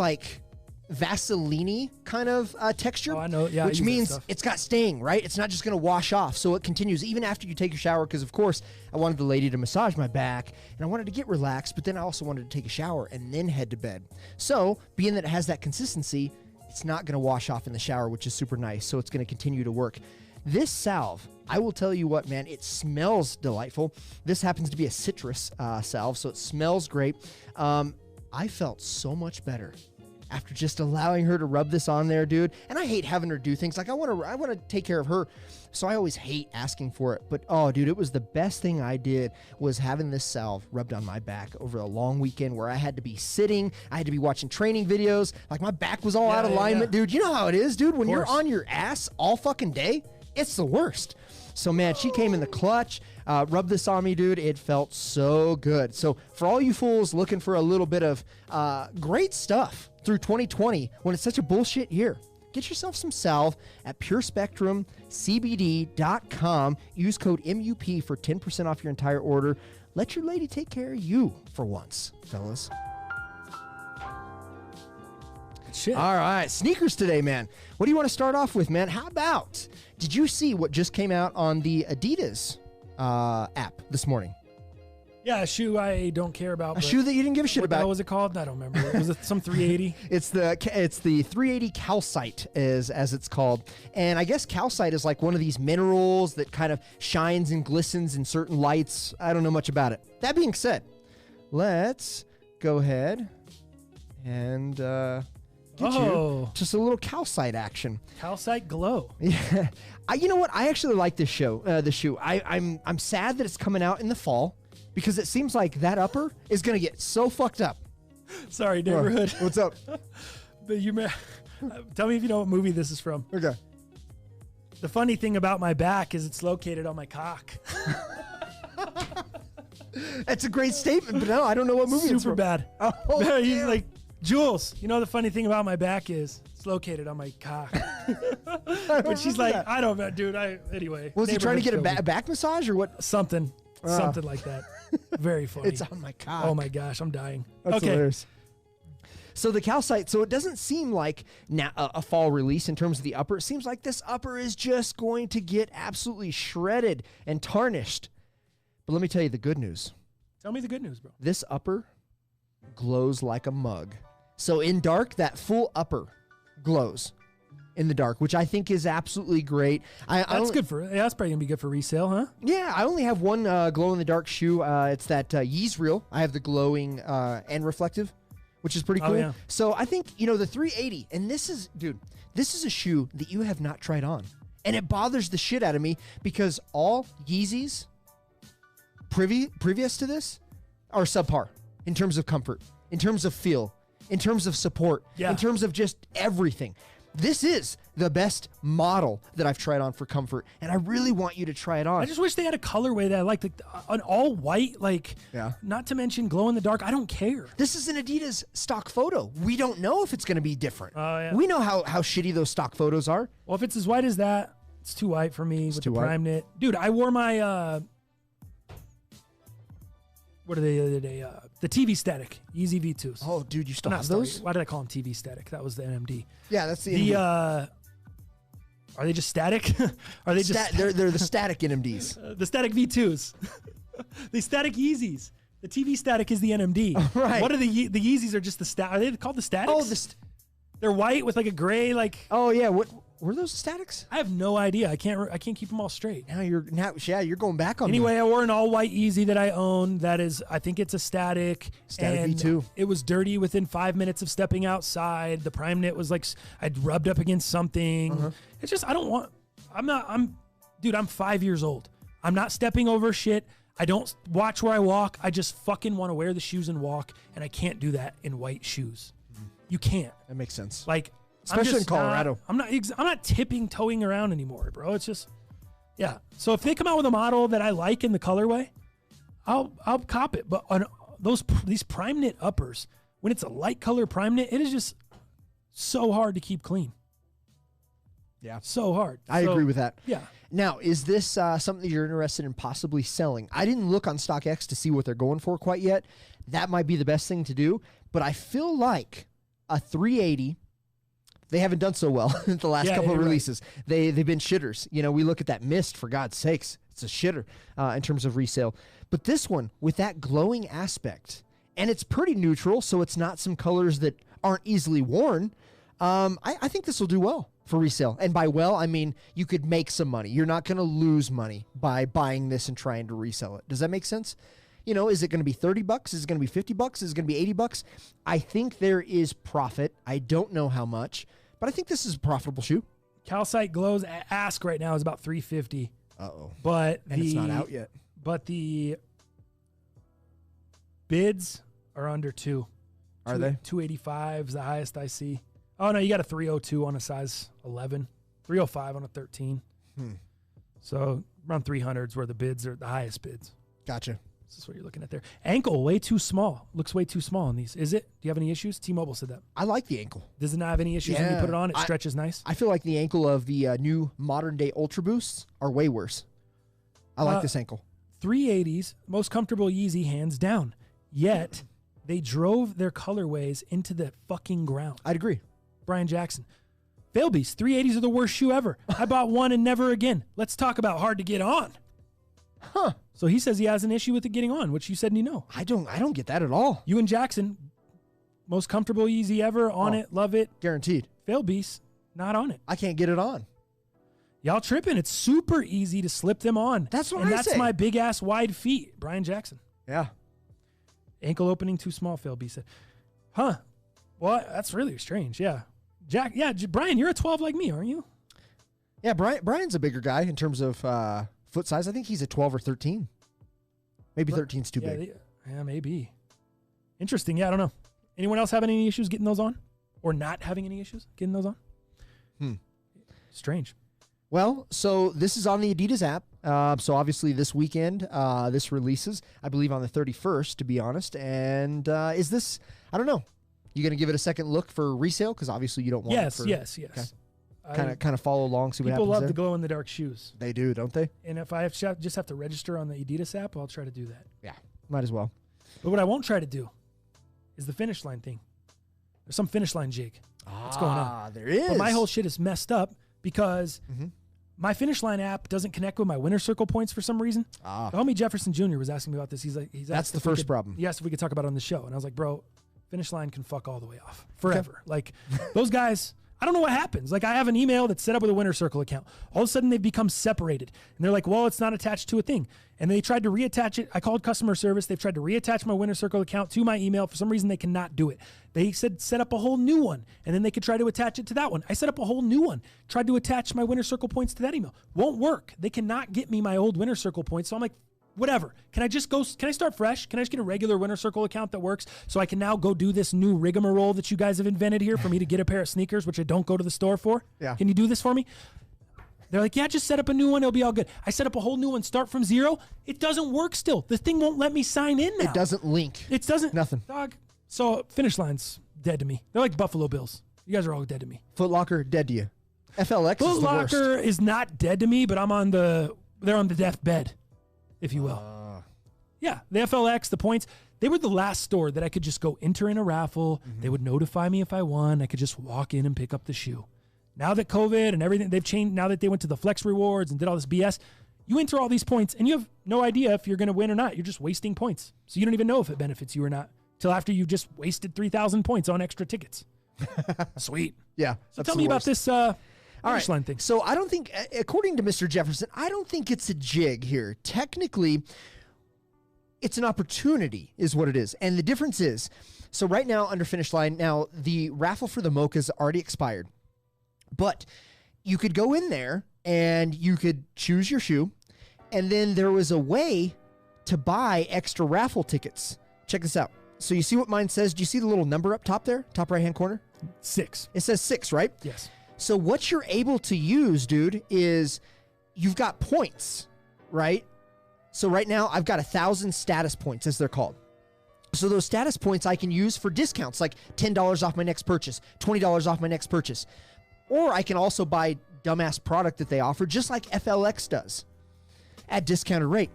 Vaseline kind of texture. Oh, I know. Yeah, which means it's got staying, right? It's not just going to wash off. So it continues even after you take your shower. Because, of course, I wanted the lady to massage my back and I wanted to get relaxed. But then I also wanted to take a shower and then head to bed. So being that it has that consistency, it's not going to wash off in the shower, which is super nice. So it's going to continue to work. This salve, I will tell you what, man, it smells delightful. This happens to be a citrus salve, so it smells great. I felt so much better after just allowing her to rub this on there, dude. And I hate having her do things. I want to take care of her, so I always hate asking for it. But, oh, dude, it was the best thing I did was having this salve rubbed on my back over a long weekend where I had to be sitting. I had to be watching training videos. My back was all out of alignment, dude. You know how it is, dude. When you're on your ass all fucking day, it's the worst. So, man, she came in the clutch, rubbed this on me, dude. It felt so good. So, for all you fools looking for a little bit of great stuff through 2020, when it's such a bullshit year, get yourself some salve at PureSpectrumCBD.com. Use code MUP for 10% off your entire order. Let your lady take care of you for once, fellas. Shit. All right, sneakers today, man. What do you want to start off with, man? How about, did you see what just came out on the Adidas app this morning? Yeah, a shoe I don't care about. A shoe that you didn't give a shit about. What was it called? I don't remember. Was it some 380? It's the 380 calcite as it's called. And I guess calcite is like one of these minerals that kind of shines and glistens in certain lights. I don't know much about it. That being said, let's go ahead and get you just a little calcite action. Calcite glow. Yeah. You know what? I actually like this shoe. I'm sad that it's coming out in the fall, because it seems like that upper is going to get so fucked up. Sorry, neighborhood. What's up? But tell me if you know what movie this is from. Okay. The funny thing about my back is it's located on my cock. That's a great statement, but no, I don't know what movie it's from. Super bad. Oh, he's like, Jules, you know the funny thing about my back is it's located on my cock. But she's like, I don't know, dude. Anyway. Was he trying to get a back massage or what? Something like that. Very funny. It's on my cock. Oh my gosh, I'm dying. That's okay. hilarious. So the calcite, so it doesn't seem like now a fall release in terms of the upper. It seems like this upper is just going to get absolutely shredded and tarnished. But let me tell you the good news. Tell me the good news, bro. This upper glows like a mug. So in dark, that full upper glows in the dark, which I think is absolutely great. That's good that's probably gonna be good for resale, huh? Yeah, I only have one glow in the dark shoe. It's that Yeezreel. I have the glowing and reflective which is pretty cool. Oh, yeah. So I think, the 380, and this is a shoe that you have not tried on. And it bothers the shit out of me because all Yeezys previous to this are subpar in terms of comfort, in terms of feel, in terms of support, in terms of just everything. This is the best model that I've tried on for comfort, and I really want you to try it on. I just wish they had a colorway that I liked, like an all white, not to mention glow in the dark. I don't care. This is an Adidas stock photo. We don't know if it's going to be different. Oh, yeah. We know how shitty those stock photos are. Well, if it's as white as that, it's too white for me with the prime knit. Dude, I wore my, what are they the other day? The TV Static, Yeezy V2s. Oh, dude, you still have those? Why did I call them TV Static? That was the NMD. Yeah, that's the NMD. Are they just static? Are they just? They're the static NMDs. The static V2s. The static Yeezys. The TV Static is the NMD. Right. What are the Yeezys? Are just the stat? Are they called the Statics? Oh, they're white with like a gray Oh yeah, what were those Statics? I have no idea. I can't keep them all straight. Now you're going back on. Anyway, I wore an all white Yeezy that I own. That is, I think it's a Static. Static V2. It was dirty within 5 minutes of stepping outside. The prime knit was like I'd rubbed up against something. It's just I'm 5 years old. I'm not stepping over shit. I don't watch where I walk. I just fucking want to wear the shoes and walk, and I can't do that in white shoes. You can't. That makes sense. Like, especially in Colorado. I'm not tipping toeing around anymore, bro. It's just, yeah. So if they come out with a model that I like in the colorway, I'll cop it. But on these prime knit uppers, when it's a light color prime knit, it is just so hard to keep clean. Yeah, so hard. I agree with that. Yeah. Now, is this something that you're interested in possibly selling? I didn't look on StockX to see what they're going for quite yet. That might be the best thing to do. But I feel like a 380. They haven't done so well in the last couple of releases. Right. They've been shitters. We look at that Mist, for God's sakes. It's a shitter in terms of resale. But this one, with that glowing aspect, and it's pretty neutral, so it's not some colors that aren't easily worn, I think this will do well for resale. And by well, I mean you could make some money. You're not going to lose money by buying this and trying to resell it. Does that make sense? Is it going to be $30? Is it going to be $50? Is it going to be $80? I think there is profit. I don't know how much, but I think this is a profitable shoe. Calcite Glow's ask right now is about $350. Uh-oh. And it's not out yet. But the bids are under $2. Are they? 285 is the highest I see. Oh, no, you got a 302 on a size 11, 305 on a 13. So around 300s where the bids are the highest bids. Gotcha. This is what you're looking at there. Ankle, way too small. Looks way too small on these. Is it? Do you have any issues? T-Mobile said that. I like the ankle. Does it not have any issues when you put it on? It stretches nice? I feel like the ankle of the new modern-day Ultra Boosts are way worse. I like this ankle. 380s, most comfortable Yeezy, hands down. Yet, they drove their colorways into the fucking ground. I'd agree. Brian Jackson. Failbeast, 380s are the worst shoe ever. I bought one and never again. Let's talk about hard to get on. Huh. So he says he has an issue with it getting on, which you said you know. I don't get that at all. You and Jackson, most comfortable Yeezy ever, on it, love it. Guaranteed. Failbeast, not on it. I can't get it on. Y'all tripping. It's super easy to slip them on. That's what and I that's say. my big ass wide feet. Brian Jackson. Yeah. Ankle opening too small, Failbeast said. Huh. Well, that's really strange. Yeah. Brian, you're a 12 like me, aren't you? Yeah, Brian's a bigger guy in terms of foot size. I think he's a 12 or 13. Maybe 13's too big. Yeah, maybe. Interesting. Yeah, I don't know. Anyone else having any issues getting those on? Or not having any issues getting those on? Strange. Well, so this is on the Adidas app. So obviously this weekend, this releases, I believe on the 31st, to be honest. And is this, I don't know. You going to give it a second look for resale? Because obviously you don't want it for... Yes. Okay. Kind of follow along, see what happens People love there. the glow-in-the-dark shoes. They do, don't they? And if I just have to register on the Adidas app, I'll try to do that. Yeah, might as well. But what I won't try to do is the finish line thing. There's some finish line jig. What's going on? There is. But my whole shit is messed up because my finish line app doesn't connect with my winner circle points for some reason. The homie Jefferson Jr. was asking me about this. He's that's the first problem. He asked if we could talk about it on the show. And I was like, bro, finish line can fuck all the way off forever. Like those guys, I don't know what happens. Like, I have an email that's set up with a Winner Circle account. All of a sudden, they've become separated. And they're like, well, it's not attached to a thing. And they tried to reattach it. I called customer service. They've tried to reattach my Winner Circle account to my email. For some reason, they cannot do it. They said set up a whole new one, and then they could try to attach it to that one. I set up a whole new one, tried to attach my Winner Circle points to that email. Won't work. They cannot get me my old Winner Circle points. So I'm like, whatever. Can I start fresh? Can I just get a regular Winner Circle account that works so I can now go do this new rigmarole that you guys have invented here for me to get a pair of sneakers, which I don't go to the store for? Yeah. Can you do this for me? They're like, yeah, just set up a new one. It'll be all good. I set up a whole new one, start from zero. It doesn't work still. The thing won't let me sign in now. It doesn't link. It doesn't. Nothing. Dog. So Finish Line's dead to me. They're like Buffalo Bills. You guys are all dead to me. Foot Locker, dead to you. FLX Foot is the worst. Locker is not dead to me, but they're on the deathbed, if you will. Yeah, the FLX, the points, they were the last store that I could just go enter in a raffle. They would notify me if I won. I could just walk in and pick up the shoe. Now that COVID and everything, they've changed. Now that they went to the Flex Rewards and did all this BS, you enter all these points and you have no idea if you're going to win or not. You're just wasting points. So you don't even know if it benefits you or not till after you've just wasted 3,000 points on extra tickets. Sweet. Yeah. So tell me about this Finish Line thing. So I don't think, according to Mr. Jefferson, I don't think it's a jig here. Technically, it's an opportunity is what it is. And the difference is, so right now under Finish Line, now the raffle for the mocha's already expired. But you could go in there and you could choose your shoe. And then there was a way to buy extra raffle tickets. Check this out. So you see what mine says? Do you see the little number up top there? Top right-hand corner? 6. It says 6, right? Yes. So what you're able to use, dude, is you've got points, right? So right now I've got 1,000 status points, as they're called. So those status points I can use for discounts, like $10 off my next purchase, $20 off my next purchase. Or I can also buy dumbass product that they offer, just like FLX does, at discounted rate.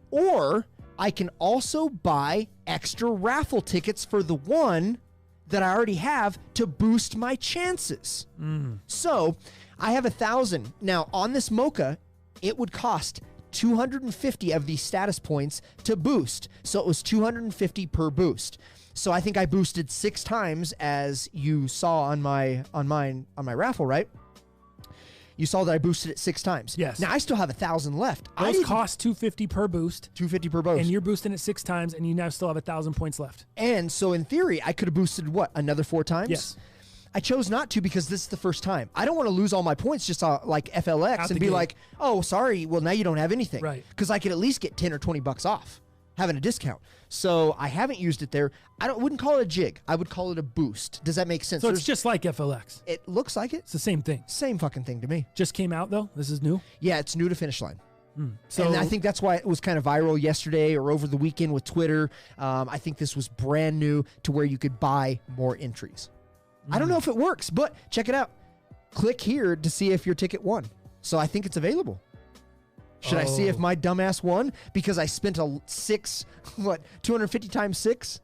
Or I can also buy extra raffle tickets for the one that I already have to boost my chances. So I have 1,000. Now on this mocha, it would cost 250 of these status points to boost. So it was 250 per boost. So I think I boosted 6 times, as you saw on my raffle, right? You saw that I boosted it 6 times. Yes. Now I still have 1,000 left. Those cost 250 per boost. 250 per boost. And you're boosting it 6 times, and you now still have 1,000 points left. And so in theory, I could have boosted what, another 4 times? Yes. I chose not to because this is the first time. I don't want to lose all my points just like FLX and be like, oh, sorry, well, now you don't have anything. Right. Because I could at least get 10 or 20 bucks off having a discount. So I haven't used it there. Wouldn't call it a jig. I would call it a boost. Does that make sense? So it's just like FLX. It looks like it. It's the same thing. Same fucking thing to me. Just came out, though? This is new? Yeah, it's new to Finish Line. So, and I think that's why it was kind of viral yesterday or over the weekend with Twitter. I think this was brand new to where you could buy more entries. I don't know if it works, but check it out. Click here to see if your ticket won. So I think it's available. Should I see if my dumbass won because I spent 250 times 6?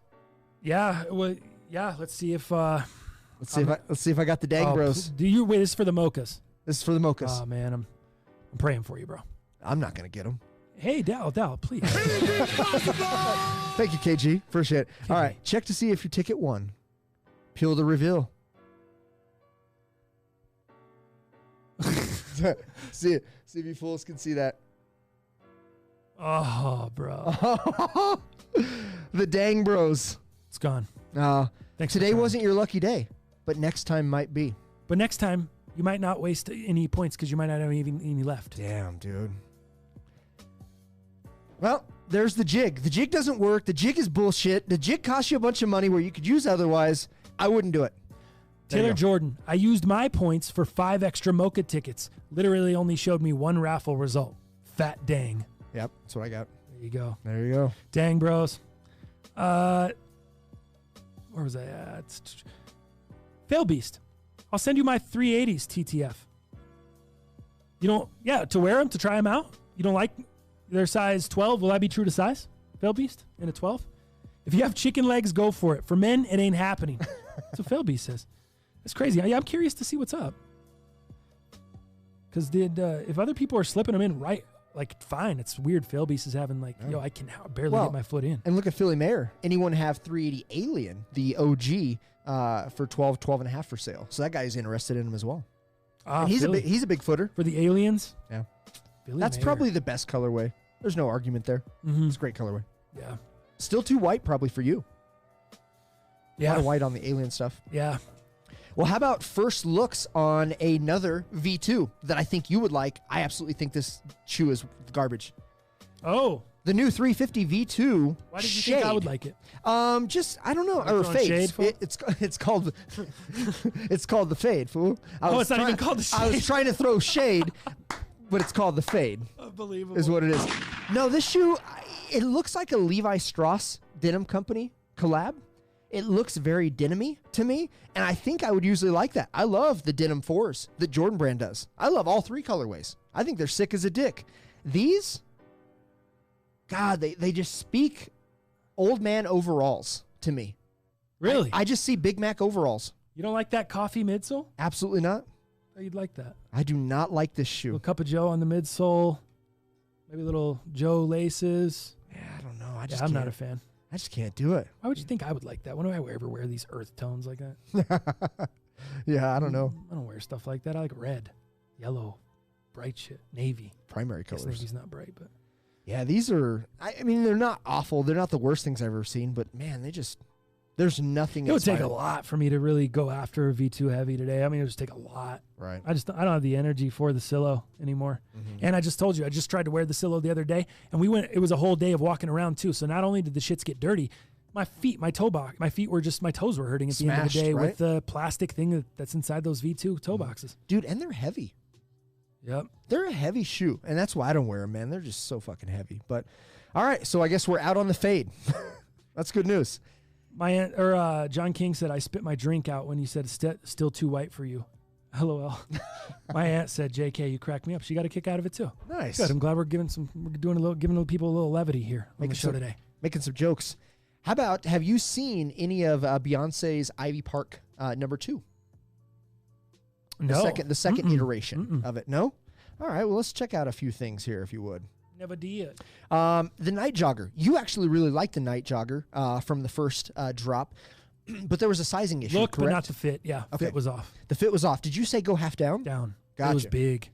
Yeah, well, yeah. Let's see if let's see if I got the dang bros. Wait, this is for the mochas. This is for the mochas. Oh man, I'm praying for you, bro. I'm not gonna get them. Hey, Dal, please. Thank you, KG. Appreciate it. All right, check to see if your ticket won. Peel the reveal. See it. See if you fools can see that. Oh, bro. The dang bros. It's gone. Thanks. Today wasn't your lucky day, but next time might be. But next time, you might not waste any points because you might not have any left. Damn, dude. Well, there's the jig. The jig doesn't work. The jig is bullshit. The jig costs you a bunch of money where you could use otherwise. I wouldn't do it. Taylor Jordan, I used my points for 5 extra mocha tickets. Literally only showed me 1 raffle result. Fat dang. Yep, that's what I got. There you go. There you go. Dang, bros. Where was I at? Fail Beast. I'll send you my 380s TTF. You don't, to wear them, to try them out. You don't like their size 12. Will that be true to size? Fail Beast in a 12? If you have chicken legs, go for it. For men, it ain't happening. That's what Fail Beast says. That's crazy. I'm curious to see what's up. Because if other people are slipping them in right like fine. It's weird. Philbeast is having like, yo, I can barely get my foot in. And look at Philly Mayer. Anyone have 380 Alien, the OG, for 12.5 for sale. So that guy's interested in him as well. And he's a big footer for the Aliens. Yeah, Philly that's Mayer. probably the best colorway. There's no argument there. It's a great colorway. Yeah, still too white probably for you. Yeah, a lot of white on the Alien stuff. Yeah. Well, how about first looks on another V2 that I think you would like? I absolutely think this shoe is garbage. Oh. The new 350 V2. Why did you Shade. think I would like it? Just I don't know. Are you Or throwing Fade. shade, It's called it's called the Fade, fool. It's not even called the Shade. I was trying to throw shade, but it's called the Fade. Unbelievable. Is what it is. No, this shoe, it looks like a Levi Strauss denim company collab. It looks very denim-y to me, and I think I would usually like that. I love the denim 4s that Jordan Brand does. I love all three colorways. I think they're sick as a dick. These, God, they just speak old man overalls to me. Really? I just see Big Mac overalls. You don't like that coffee midsole? Absolutely not. Oh, you'd like that. I do not like this shoe. A little cup of Joe on the midsole. Maybe little Joe laces. Yeah, I don't know. I'm not a fan. I just can't do it. Why would you think I would like that? When do I ever wear these earth tones like that? Yeah, I don't know. I don't wear stuff like that. I like red, yellow, bright shit, navy. Primary I guess colors. navy's not bright, but yeah, these are. I mean, they're not awful. They're not the worst things I've ever seen. But man, there's nothing. It would take a inspiring. lot for me to really go after a V2 heavy today. I mean, it would just take a lot. Right. I don't have the energy for the Silo anymore. And I just told you, I just tried to wear the Silo the other day, and it was a whole day of walking around too. So not only did the shits get dirty, my feet were my toes were hurting at the end of the day right? with the plastic thing that's inside those V2 toe boxes. Dude, and they're heavy. Yep. They're a heavy shoe, and that's why I don't wear them, man. They're just so fucking heavy. But all right, so I guess we're out on the Fade. That's good news. My aunt, John King said I spit my drink out when you said still too white for you. LOL. My aunt said, "JK, you cracked me up." She got a kick out of it too. Nice. Good. I'm glad we're giving people a little levity here on the show today. Making some jokes. How about, have you seen any of Beyonce's Ivy Park #2? No. The second iteration of it. No? All right, well, let's check out a few things here, if you would. Never did. The Night Jogger. You actually really liked the Night Jogger from the first drop, but there was a sizing issue, Look, correct? but not the fit. Yeah, Okay. fit was off. The fit was off. Did you say go half down? Down. Gotcha. It was big.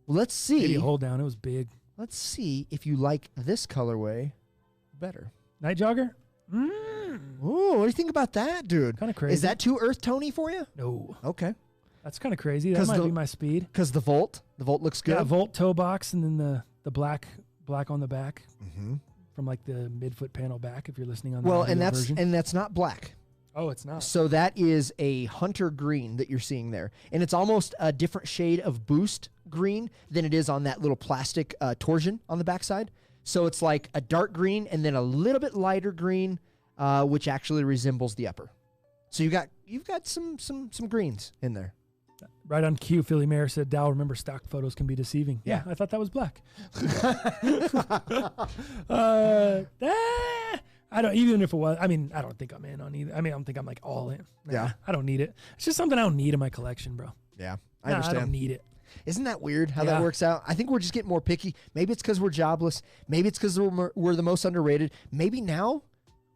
Well, let's see. Maybe a hold down. It was big. Let's see if you like this colorway better. Night Jogger? Ooh, what do you think about that, dude? Kind of crazy. Is that too earth tony for you? No. Okay. That's kind of crazy. That might be my speed. Because the Volt looks good. Yeah, Volt toe box and then the black on the back from like the midfoot panel back. If you're listening on the Well, audio and version. that's not black. Oh, it's not. So that is a hunter green that you're seeing there, and it's almost a different shade of boost green than it is on that little plastic torsion on the backside. So it's like a dark green and then a little bit lighter green, which actually resembles the upper. So you've got some greens in there. Right on cue, Philly Mayer said, Dow, remember stock photos can be deceiving. Yeah, I thought that was black. I don't, even if it was, I mean, I don't think I'm in on either. I mean, I don't think I'm like all in. Nah, Yeah. I don't need it. It's just something I don't need in my collection, bro. Yeah, I understand. I don't need it. Isn't that weird how that works out? I think we're just getting more picky. Maybe it's because we're jobless. Maybe it's because we're the most underrated. Maybe now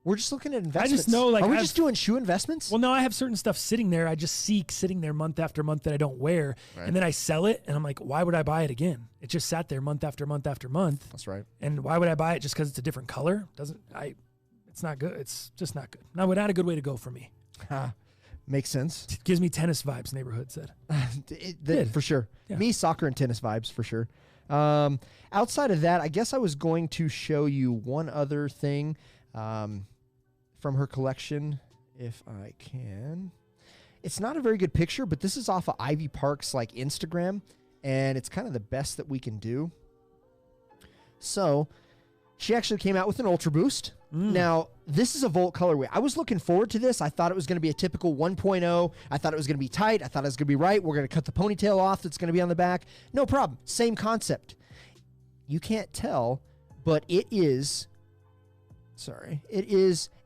we're just looking at investments. I just know, like, are we just doing shoe investments? Well, no, I have certain stuff sitting there. I just see sitting there month after month that I don't wear. Right. And then I sell it, and I'm like, why would I buy it again? It just sat there month after month after month. That's right. And why would I buy it just because it's a different color? It's not good. It's just not good. Not a good way to go for me. Makes sense. It gives me tennis vibes, neighborhood said. For sure. Yeah. Me, soccer and tennis vibes, for sure. Outside of that, I guess I was going to show you one other thing from her collection, if I can. It's not a very good picture, but this is off of Ivy Park's like Instagram, and it's kind of the best that we can do. So she actually came out with an Ultra Boost. Now, this is a Volt colorway. I was looking forward to this. I thought it was going to be a typical 1.0. I thought it was going to be tight. I thought it was going to be right. We're going to cut the ponytail off that's going to be on the back. No problem. Same concept. You can't tell, but it is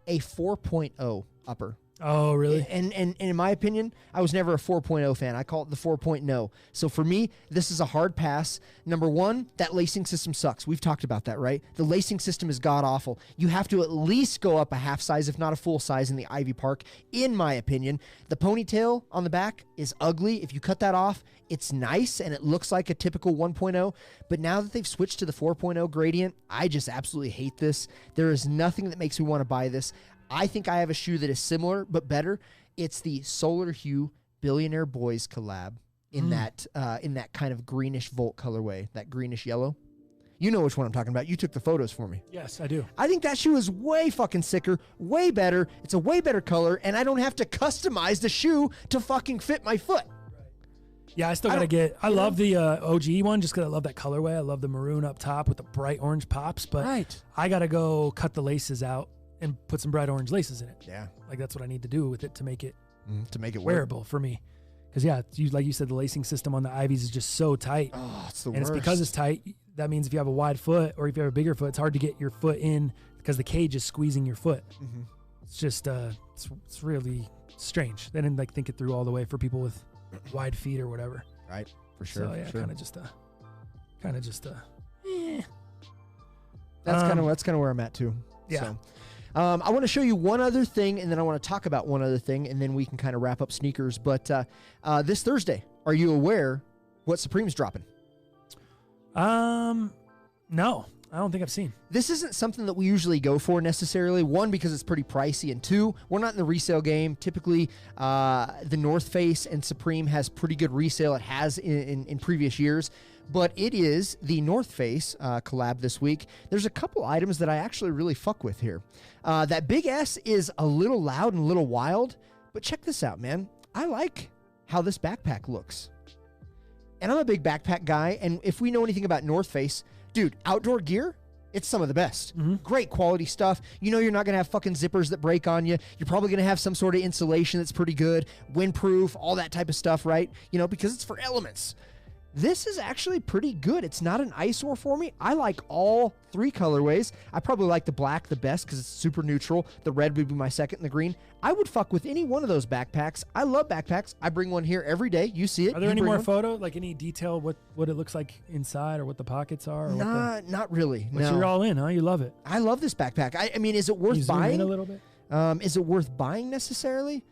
a 4.0 upper. Oh, really? And in my opinion, I was never a 4.0 fan. I call it the 4.0. So for me, this is a hard pass. Number one, that lacing system sucks. We've talked about that, right? The lacing system is god-awful. You have to at least go up a half size, if not a full size, in the Ivy Park, in my opinion. The ponytail on the back is ugly. If you cut that off, it's nice, and it looks like a typical 1.0. But now that they've switched to the 4.0 gradient, I just absolutely hate this. There is nothing that makes me want to buy this. I think I have a shoe that is similar but better. It's the Solar Hue Billionaire Boys collab in that kind of greenish Volt colorway, that greenish yellow. You know which one I'm talking about. You took the photos for me. Yes, I do. I think that shoe is way fucking sicker, way better. It's a way better color, and I don't have to customize the shoe to fucking fit my foot. Yeah, I still got to get... I love the OG one just because I love that colorway. I love the maroon up top with the bright orange pops, but I got to go cut the laces out and put some bright orange laces in it. Yeah. Like, that's what I need to do with it to make it wearable for me. Because, yeah, like you said, the lacing system on the Ivies is just so tight. Oh, it's the worst. worst. It's because it's tight. That means if you have a wide foot or if you have a bigger foot, it's hard to get your foot in because the cage is squeezing your foot. Mm-hmm. It's just, it's really strange. They didn't, like, think it through all the way for people with wide feet or whatever. Right, for sure. So, yeah, kind of just, That's kind of where I'm at, too. Yeah. So. I want to show you one other thing, and then I want to talk about one other thing, and then we can kind of wrap up sneakers. But this Thursday, are you aware what Supreme's dropping? No, I don't think I've seen. This isn't something that we usually go for necessarily. One, because it's pretty pricey, and two, we're not in the resale game. Typically, the North Face and Supreme has pretty good resale. It has in previous years. But it is the North Face collab this week. There's a couple items that I actually really fuck with here. That big S is a little loud and a little wild, but check this out, man. I like how this backpack looks. And I'm a big backpack guy, and if we know anything about North Face, dude, outdoor gear, it's some of the best. Mm-hmm. Great quality stuff. You know you're not going to have fucking zippers that break on you. You're probably going to have some sort of insulation that's pretty good, windproof, all that type of stuff, right? You know, because it's for elements. This is actually pretty good. It's not an eyesore for me. I like all three colorways. I probably like the black the best because it's super neutral. The red would be my second, and the green. I would fuck with any one of those backpacks. I love backpacks. I bring one here every day. You see it. Are there any more photo, like any detail what it looks like inside or what the pockets are? Or not really. But no. you're all in, huh? You love it. I love this backpack. I mean, is it worth buying? In a little bit? Is it worth buying necessarily?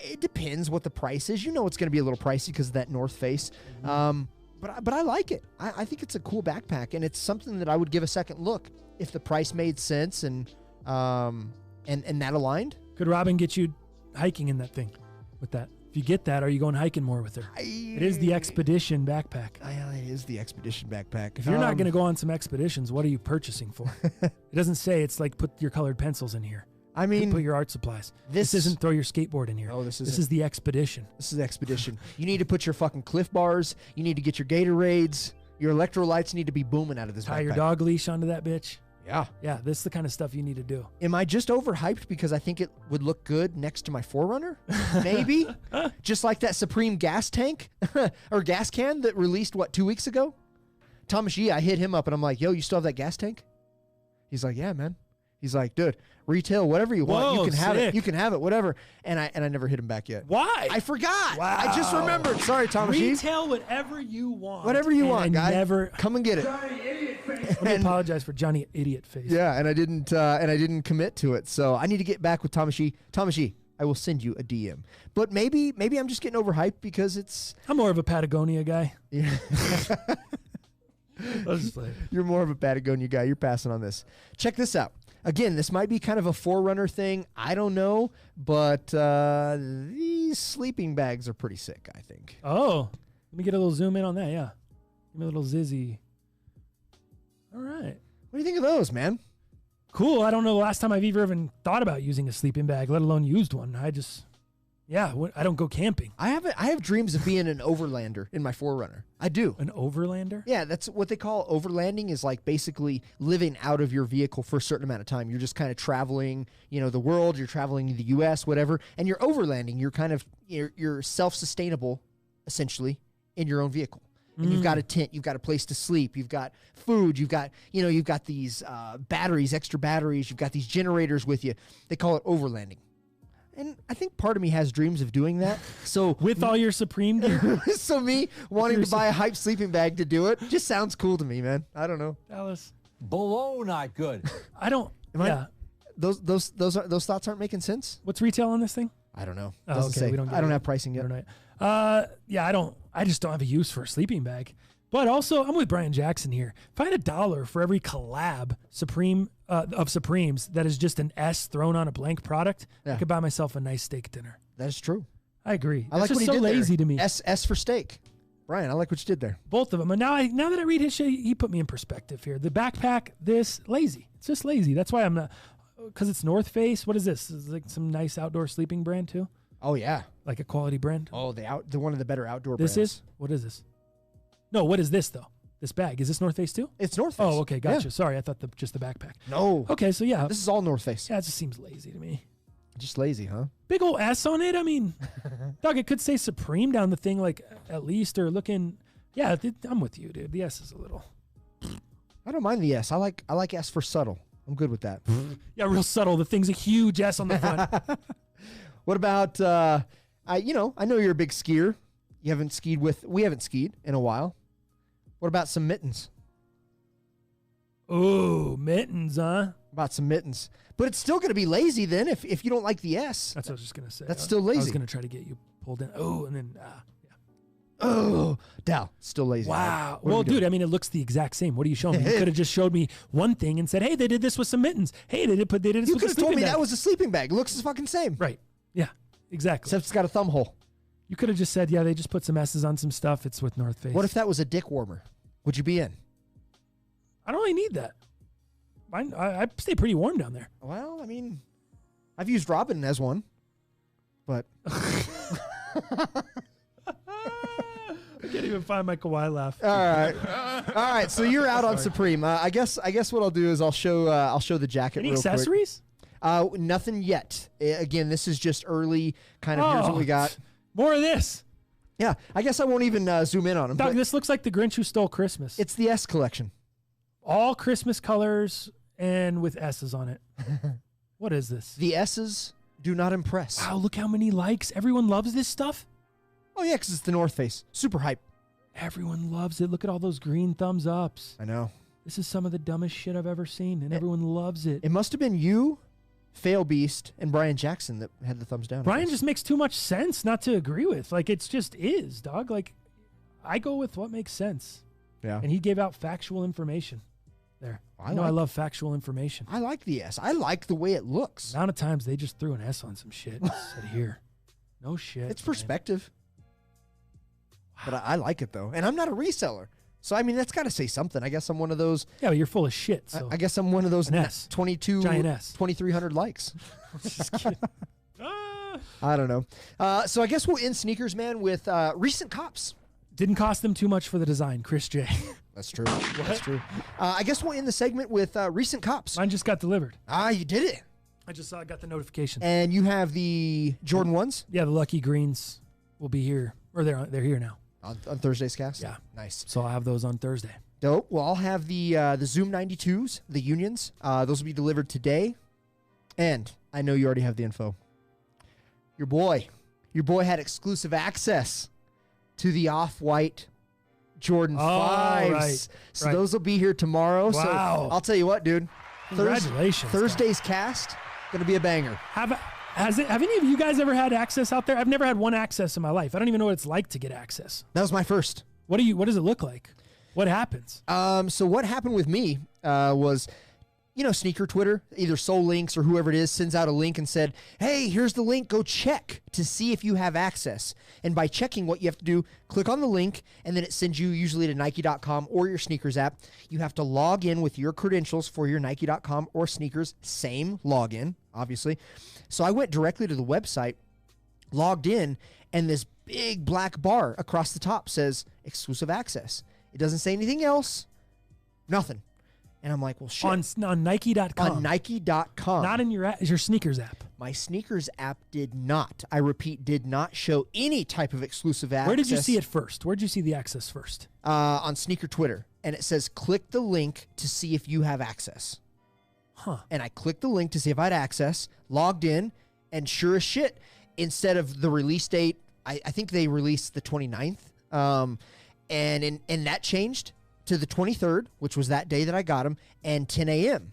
It depends what the price is. You know it's going to be a little pricey because of that North Face. But I like it. I think it's a cool backpack, and it's something that I would give a second look if the price made sense and that aligned. Could Robin get you hiking in that thing with that? If you get that, are you going hiking more with her? It is the Expedition backpack. It is the Expedition backpack. If you're not going to go on some expeditions, what are you purchasing for? It doesn't say it's like put your colored pencils in here. I mean, put your art supplies. This isn't throw your skateboard in here. Oh, this is the Expedition. This is the Expedition. You need to put your fucking Cliff Bars. You need to get your Gatorades. Your electrolytes need to be booming out of this backpack. Tie your dog leash onto that bitch. Yeah. Yeah, this is the kind of stuff you need to do. Am I just overhyped because I think it would look good next to my Forerunner? Maybe. Just like that Supreme gas tank or gas can that released, 2 weeks ago? Thomas Yee, I hit him up and I'm like, yo, you still have that gas tank? He's like, yeah, man. He's like, dude, retail, whatever you want. Whoa, you can have sick. it. You can have it, whatever. And I never hit him back yet. Why? I forgot. Wow. I just remembered. Sorry, Thomas Yee. Retail whatever you want. Whatever you want, guy. Never come and get it. Let me apologize for Johnny Idiot Face. Yeah, and I didn't commit to it. So I need to get back with Thomas Yee. Thomas Yee, I will send you a DM. But maybe I'm just getting overhyped because it's. I'm more of a Patagonia guy. Yeah. I'll just play it. You're more of a Patagonia guy. You're passing on this. Check this out. Again, this might be kind of a Forerunner thing. I don't know, but these sleeping bags are pretty sick, I think. Oh, let me get a little zoom in on that. Yeah, give me a little zizzy. All right. What do you think of those, man? Cool. I don't know the last time I've even thought about using a sleeping bag, let alone used one. I don't go camping. I have dreams of being an overlander in my Forerunner. I do. An overlander? Yeah, that's what they call overlanding, is like basically living out of your vehicle for a certain amount of time. You're just kind of traveling, the world, you're traveling the US, whatever, and you're overlanding. You're kind of, you're self-sustainable, essentially, in your own vehicle. And you've got a tent, you've got a place to sleep, you've got food, you've got these batteries, extra batteries, you've got these generators with you. They call it overlanding. And I think part of me has dreams of doing that. So with all your Supreme gear? So me wanting to buy a hype sleeping bag to do it just sounds cool to me, man. I don't know. Dallas. Below not good. I don't. Those thoughts aren't making sense. What's retail on this thing? I don't know. Oh, Doesn't okay. say. We don't I don't have pricing yet. I just don't have a use for a sleeping bag. But also, I'm with Brian Jackson here. If I had $1 for every collab of Supremes that is just an S thrown on a blank product, I could buy myself a nice steak dinner. That is true. I agree. I like That's what he just so did lazy there. to me. S for steak. Brian, I like what you did there. Both of them. And now that I read his shit, he put me in perspective here. The backpack, lazy. It's just lazy. That's why I'm not, because it's North Face. What is this? Is it like some nice outdoor sleeping brand too? Oh yeah, like a quality brand. Oh, the one of the better outdoor. This brands. is what is this? No, what is this though? This bag, is this North Face too? It's North Face. Oh, okay, gotcha. Yeah. Sorry, I thought just the backpack. No. Okay, so yeah, this is all North Face. Yeah, it just seems lazy to me. Just lazy, huh? Big old S on it. I mean, dog, it could say Supreme down the thing, like at least, or looking. Yeah, I'm with you, dude. The S is a little. I don't mind the S. I like S for subtle. I'm good with that. Yeah, real subtle. The thing's a huge S on the front. What about? I know you're a big skier. We haven't skied in a while. What about some mittens? Oh, mittens, huh? About some mittens. But it's still going to be lazy then if you don't like the S. That's what I was just going to say. That's still lazy. I was going to try to get you pulled in. Oh, and then, yeah. Oh, Dal, still lazy. Wow. Well, dude, I mean, it looks the exact same. What are you showing me? You could have just showed me one thing and said, hey, they did this with some mittens. Hey, they did this with a sleeping bag. You could have told me that was a sleeping bag. It looks the fucking same. Right. Yeah, exactly. Except it's got a thumb hole. You could have just said, yeah, they just put some S's on some stuff. It's with North Face. What if that was a dick warmer? Would you be in? I don't really need that. I stay pretty warm down there. Well, I mean, I've used Robin as one, but I can't even find my Kawhi laugh. All right. So you're out on Supreme. I guess what I'll do is I'll show the jacket. Any real accessories? Quick. Nothing yet. Again, this is just early. Kind of here's what we got. More of this. Yeah, I guess I won't even zoom in on them. Doug, this looks like the Grinch Who Stole Christmas. It's the S collection. All Christmas colors and with S's on it. What is this? The S's do not impress. Wow, look how many likes. Everyone loves this stuff. Oh, yeah, because it's the North Face. Super hype. Everyone loves it. Look at all those green thumbs ups. I know. This is some of the dumbest shit I've ever seen, and everyone loves it. It must have been you, Fail Beast, and Brian Jackson that had the thumbs down. Brian just makes too much sense not to agree with. Like, it's just is, dog. Like, I go with what makes sense. Yeah. And he gave out factual information there. I love factual information. I like the S. I like the way it looks. The amount of times they just threw an S on some shit and said, here. No shit. It's perspective. But I like it, though. And I'm not a reseller. So, I mean, that's got to say something. I guess I'm one of those. Yeah, but you're full of shit. So. I guess I'm one of those an S. 2,300 likes. Just kidding. I don't know. So I guess we'll end sneakers, man, with recent cops. Didn't cost them too much for the design, Chris J. That's true. That's true. I guess we'll end the segment with recent cops. Mine just got delivered. You did it. I just got the notification. And you have the Jordan 1s? Yeah, the Lucky Greens will be here. Or they're here now. On Thursday's cast? Yeah. Nice. So I'll have those on Thursday. Dope. Well, I'll have the Zoom 92s, the Unions. Those will be delivered today. And I know you already have the info. Your boy had exclusive access to the Off-White Jordan 5s. Right. So those will be here tomorrow. Wow. So I'll tell you what, dude. Congratulations. Thursday's cast, going to be a banger. Have any of you guys ever had access out there? I've never had one access in my life. I don't even know what it's like to get access. That was my first. What does it look like? What happens? So what happened with me was, sneaker Twitter, either Soul Links or whoever it is, sends out a link and said, hey, here's the link. Go check to see if you have access. And by checking, what you have to do, click on the link, and then it sends you usually to Nike.com or your sneakers app. You have to log in with your credentials for your Nike.com or sneakers. Same login, obviously. So I went directly to the website, logged in, and this big black bar across the top says exclusive access. It doesn't say anything else. Nothing. And I'm like, well, shit. On Nike.com. On Nike.com. Not in your sneakers app. My sneakers app did not. I repeat, did not show any type of exclusive access. Where did you see it first? Where did you see the access first? On Sneaker Twitter. And it says, click the link to see if you have access. And I clicked the link to see if you have access. And I clicked the link to see if I had access, logged in, And sure as shit, instead of the release date, I think they released the 29th. And that changed to the 23rd, which was that day that I got them, and 10 a.m.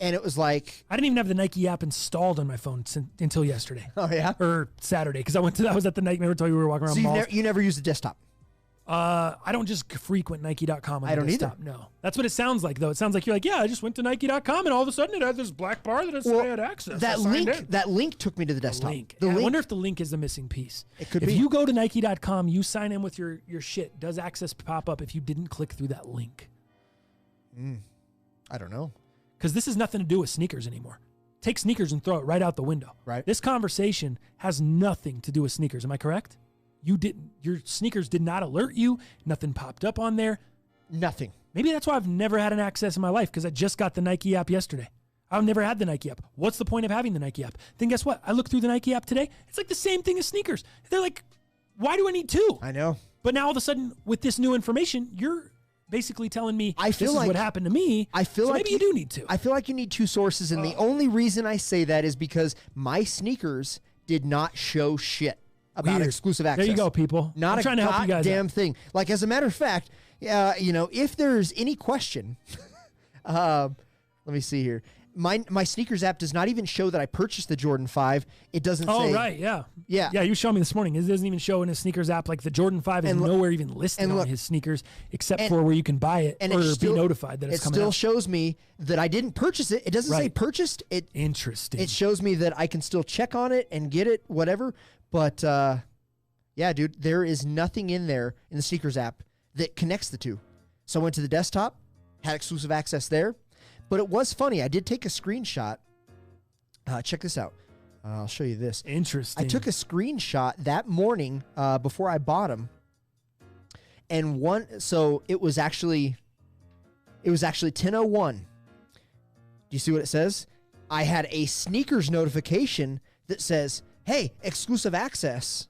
And it was like... I didn't even have the Nike app installed on my phone until yesterday. Oh, yeah? Or Saturday, because I was at the Nike, remember I told you we were walking around malls? You never used the desktop? I don't just frequent Nike.com on the desktop. Either. No. That's what it sounds like, though. It sounds like you're like, yeah, I just went to Nike.com, and all of a sudden it had this black bar that said I had access. That link took me to the desktop. I wonder if the link is the missing piece. It could be. If you go to Nike.com, you sign in with your shit. Does access pop up if you didn't click through that link? I don't know. Because this has nothing to do with sneakers anymore. Take sneakers and throw it right out the window. Right. This conversation has nothing to do with sneakers. Am I correct? Your sneakers did not alert you. Nothing popped up on there. Nothing. Maybe that's why I've never had an access in my life, because I just got the Nike app yesterday. I've never had the Nike app. What's the point of having the Nike app? Then guess what? I looked through the Nike app today. It's like the same thing as sneakers. They're like, why do I need two? I know. But now all of a sudden, with this new information, you're basically telling me this is what happened to me. I feel like maybe you do need two. I feel like you need two sources, and the only reason I say that is because my sneakers did not show shit about exclusive access. There you go, people. Not I'm trying to help you guys goddamn out. thing. Like, as a matter of fact, if there's any question, let me see here. My sneakers app does not even show that I purchased the Jordan 5. It doesn't say. Oh, right, yeah. Yeah. Yeah, you showed me this morning. It doesn't even show in his sneakers app. Like the Jordan 5 is nowhere even listed on his sneakers except for where you can buy it or be notified that it's coming out. It still shows me that I didn't purchase it. It doesn't say purchased. Interesting. It shows me that I can still check on it and get it, whatever. But, yeah, dude, there is nothing in there in the sneakers app that connects the two. So I went to the desktop, had exclusive access there. But it was funny. I did take a screenshot. Check this out. I'll show you this. Interesting. I took a screenshot that morning before I bought them. And so it was actually 10:01. Do you see what it says? I had a sneakers notification that says, hey, exclusive access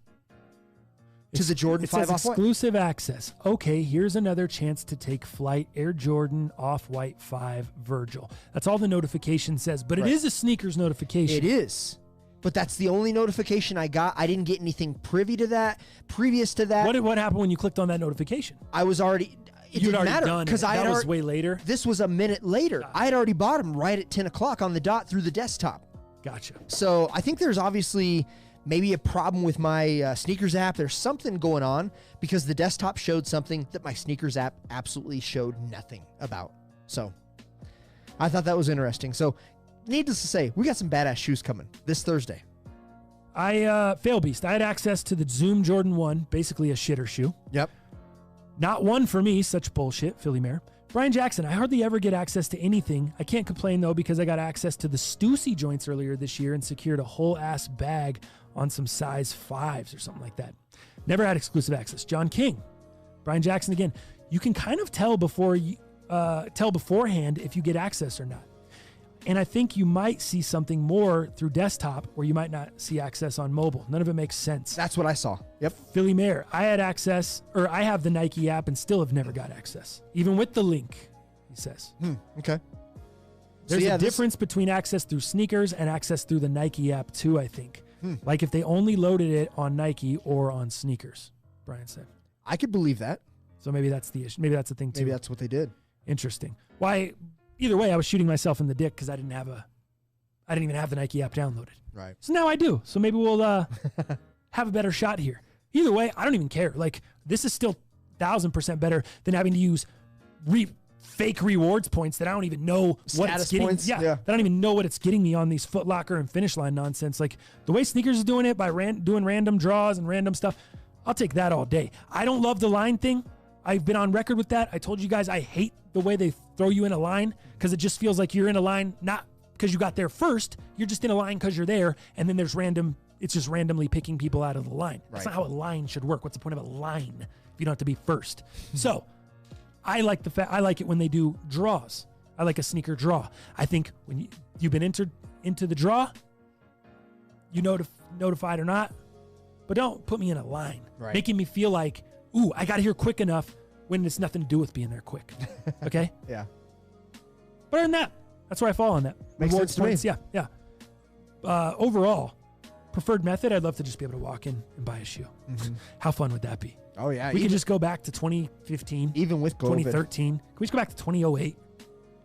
to the Jordan 5 Off-White. Exclusive access. Okay, here's another chance to take flight. Air Jordan Off-White 5 Virgil. That's all the notification says, but it is a sneakers notification. It is. But that's the only notification I got. I didn't get anything privy to that. Previous to that. What happened when you clicked on that notification? I was already... It didn't matter because that was way later. This was a minute later. I had already bought them right at 10 o'clock on the dot through the desktop. Gotcha. So I think there's obviously maybe a problem with my sneakers app. There's something going on because the desktop showed something that my sneakers app absolutely showed nothing about. So I thought that was interesting. So needless to say, we got some badass shoes coming this Thursday. Fail Beast. I had access to the Zoom Jordan 1, basically a shitter shoe. Yep. Not one for me, such bullshit, Philly Mayor. Brian Jackson, I hardly ever get access to anything. I can't complain, though, because I got access to the Stussy joints earlier this year and secured a whole-ass bag on some size 5s or something like that. Never had exclusive access. John King. Brian Jackson again. You can kind of tell beforehand if you get access or not. And I think you might see something more through desktop where you might not see access on mobile. None of it makes sense. That's what I saw. Yep. Philly Mayor. I had access, or I have the Nike app and still have never got access. Even with the link, he says. Okay. There's a difference between access through sneakers and access through the Nike app too, I think. Like if they only loaded it on Nike or on sneakers, Brian said. I could believe that. So maybe that's the issue. Maybe that's the thing too. Maybe that's what they did. Interesting. Why? Either way, I was shooting myself in the dick because I didn't even have the Nike app downloaded. Right. So now I do. So maybe we'll have a better shot here. Either way, I don't even care. Like, this is still 1,000% better than having to use fake rewards points that I don't even know what it's getting. Points? Yeah, that I don't even know what it's getting me on these Foot Locker and Finish Line nonsense. Like, the way Sneakers is doing it by doing random draws and random stuff, I'll take that all day. I don't love the line thing. I've been on record with that. I told you guys I hate the way they throw you in a line because it just feels like you're in a line not because you got there first. You're just in a line because you're there, and then it's just randomly picking people out of the line. That's not how a line should work. What's the point of a line if you don't have to be first? So I like I like it when they do draws. I like a sneaker draw. I think when you've been entered into the draw, you notified or not, but don't put me in a line, making me feel like, ooh, I got here quick enough when it's nothing to do with being there quick. Okay? Yeah. But other than that, that's where I fall on that. Makes sense to me. Yeah. overall, preferred method, I'd love to just be able to walk in and buy a shoe. How fun would that be? Oh, yeah. We could just go back to 2015. Even with COVID. 2013. Can we just go back to 2008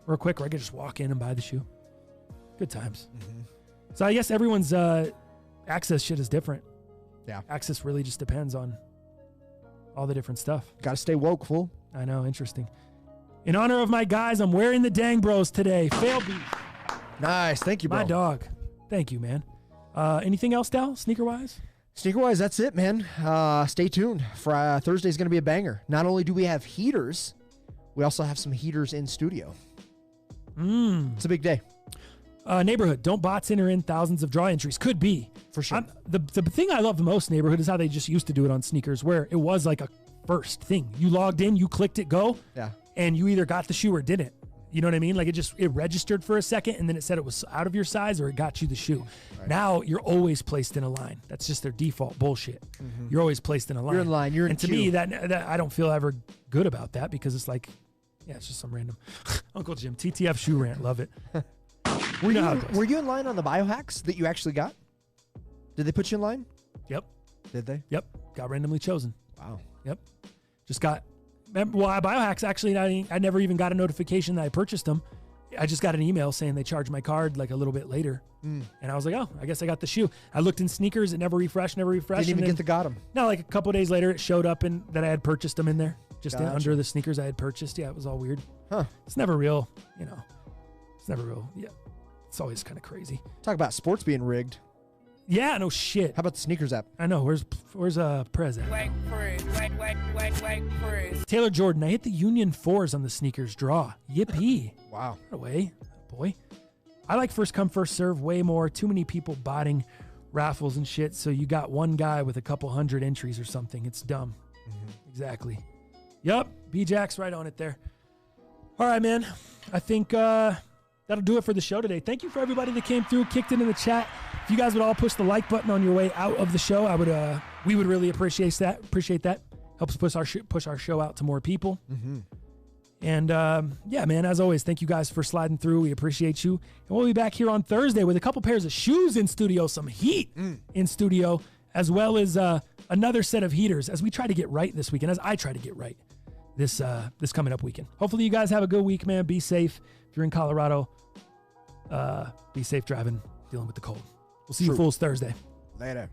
real quick where I could just walk in and buy the shoe? Good times. So I guess everyone's access shit is different. Yeah. Access really just depends on all the different stuff. Got to stay woke, fool. I know. Interesting. In honor of my guys, I'm wearing the Dang Bros today. Fail beat. Nice. Thank you, bro. My dog. Thank you, man. Anything else, Dal, sneaker-wise? Sneaker-wise, that's it, man. Stay tuned. Thursday's going to be a banger. Not only do we have heaters, we also have some heaters in studio. It's a big day. Neighborhood. Don't bots enter in thousands of draw entries? Could be. For sure. The thing I love the most, Neighborhood, is how they just used to do it on sneakers, where it was like a first thing. You logged in, you clicked it, go, and you either got the shoe or didn't. You know what I mean? Like it registered for a second, and then it said it was out of your size or it got you the shoe. Right. Now you're always placed in a line. That's just their default bullshit. You're always placed in a line. You're in line. You're in and to queue. me, that I don't feel ever good about that because it's like, yeah, it's just some random Uncle Jim TTF shoe rant. Love it. Were you in line on the biohacks that you actually got? Did they put you in line? Yep. Did they? Yep. Got randomly chosen. Wow. Yep. Just got. Well, biohacks, actually, I never even got a notification that I purchased them. I just got an email saying they charged my card like a little bit later. And I was like, oh, I guess I got the shoe. I looked in sneakers. It never refreshed. Didn't even get the got them. No, like a couple of days later, it showed up and that I had purchased them in there. Just under the sneakers I had purchased. Yeah, it was all weird. Huh. It's never real, It's never real. Yeah. It's always kind of crazy. Talk about sports being rigged. Yeah, no shit. How about the sneakers app? I know. Where's Prez at? Taylor Jordan, I hit the Union 4s on the sneakers draw. Yippee. Wow. What a way, boy. I like first come, first serve way more. Too many people botting raffles and shit, so you got one guy with a couple hundred entries or something. It's dumb. Exactly. Yup. B-Jack's right on it there. All right, man. I think that'll do it for the show today. Thank you for everybody that came through, kicked it in the chat. If you guys would all push the like button on your way out of the show, we would really appreciate that. Helps push our show out to more people. And yeah, man, as always, thank you guys for sliding through. We appreciate you. And we'll be back here on Thursday with a couple pairs of shoes in studio, some heat in studio, as well as another set of heaters as we try to get right this weekend, as I try to get right this coming up weekend. Hopefully you guys have a good week, man. Be safe. If you're in Colorado, be safe driving, dealing with the cold. We'll see you fools Thursday. Later.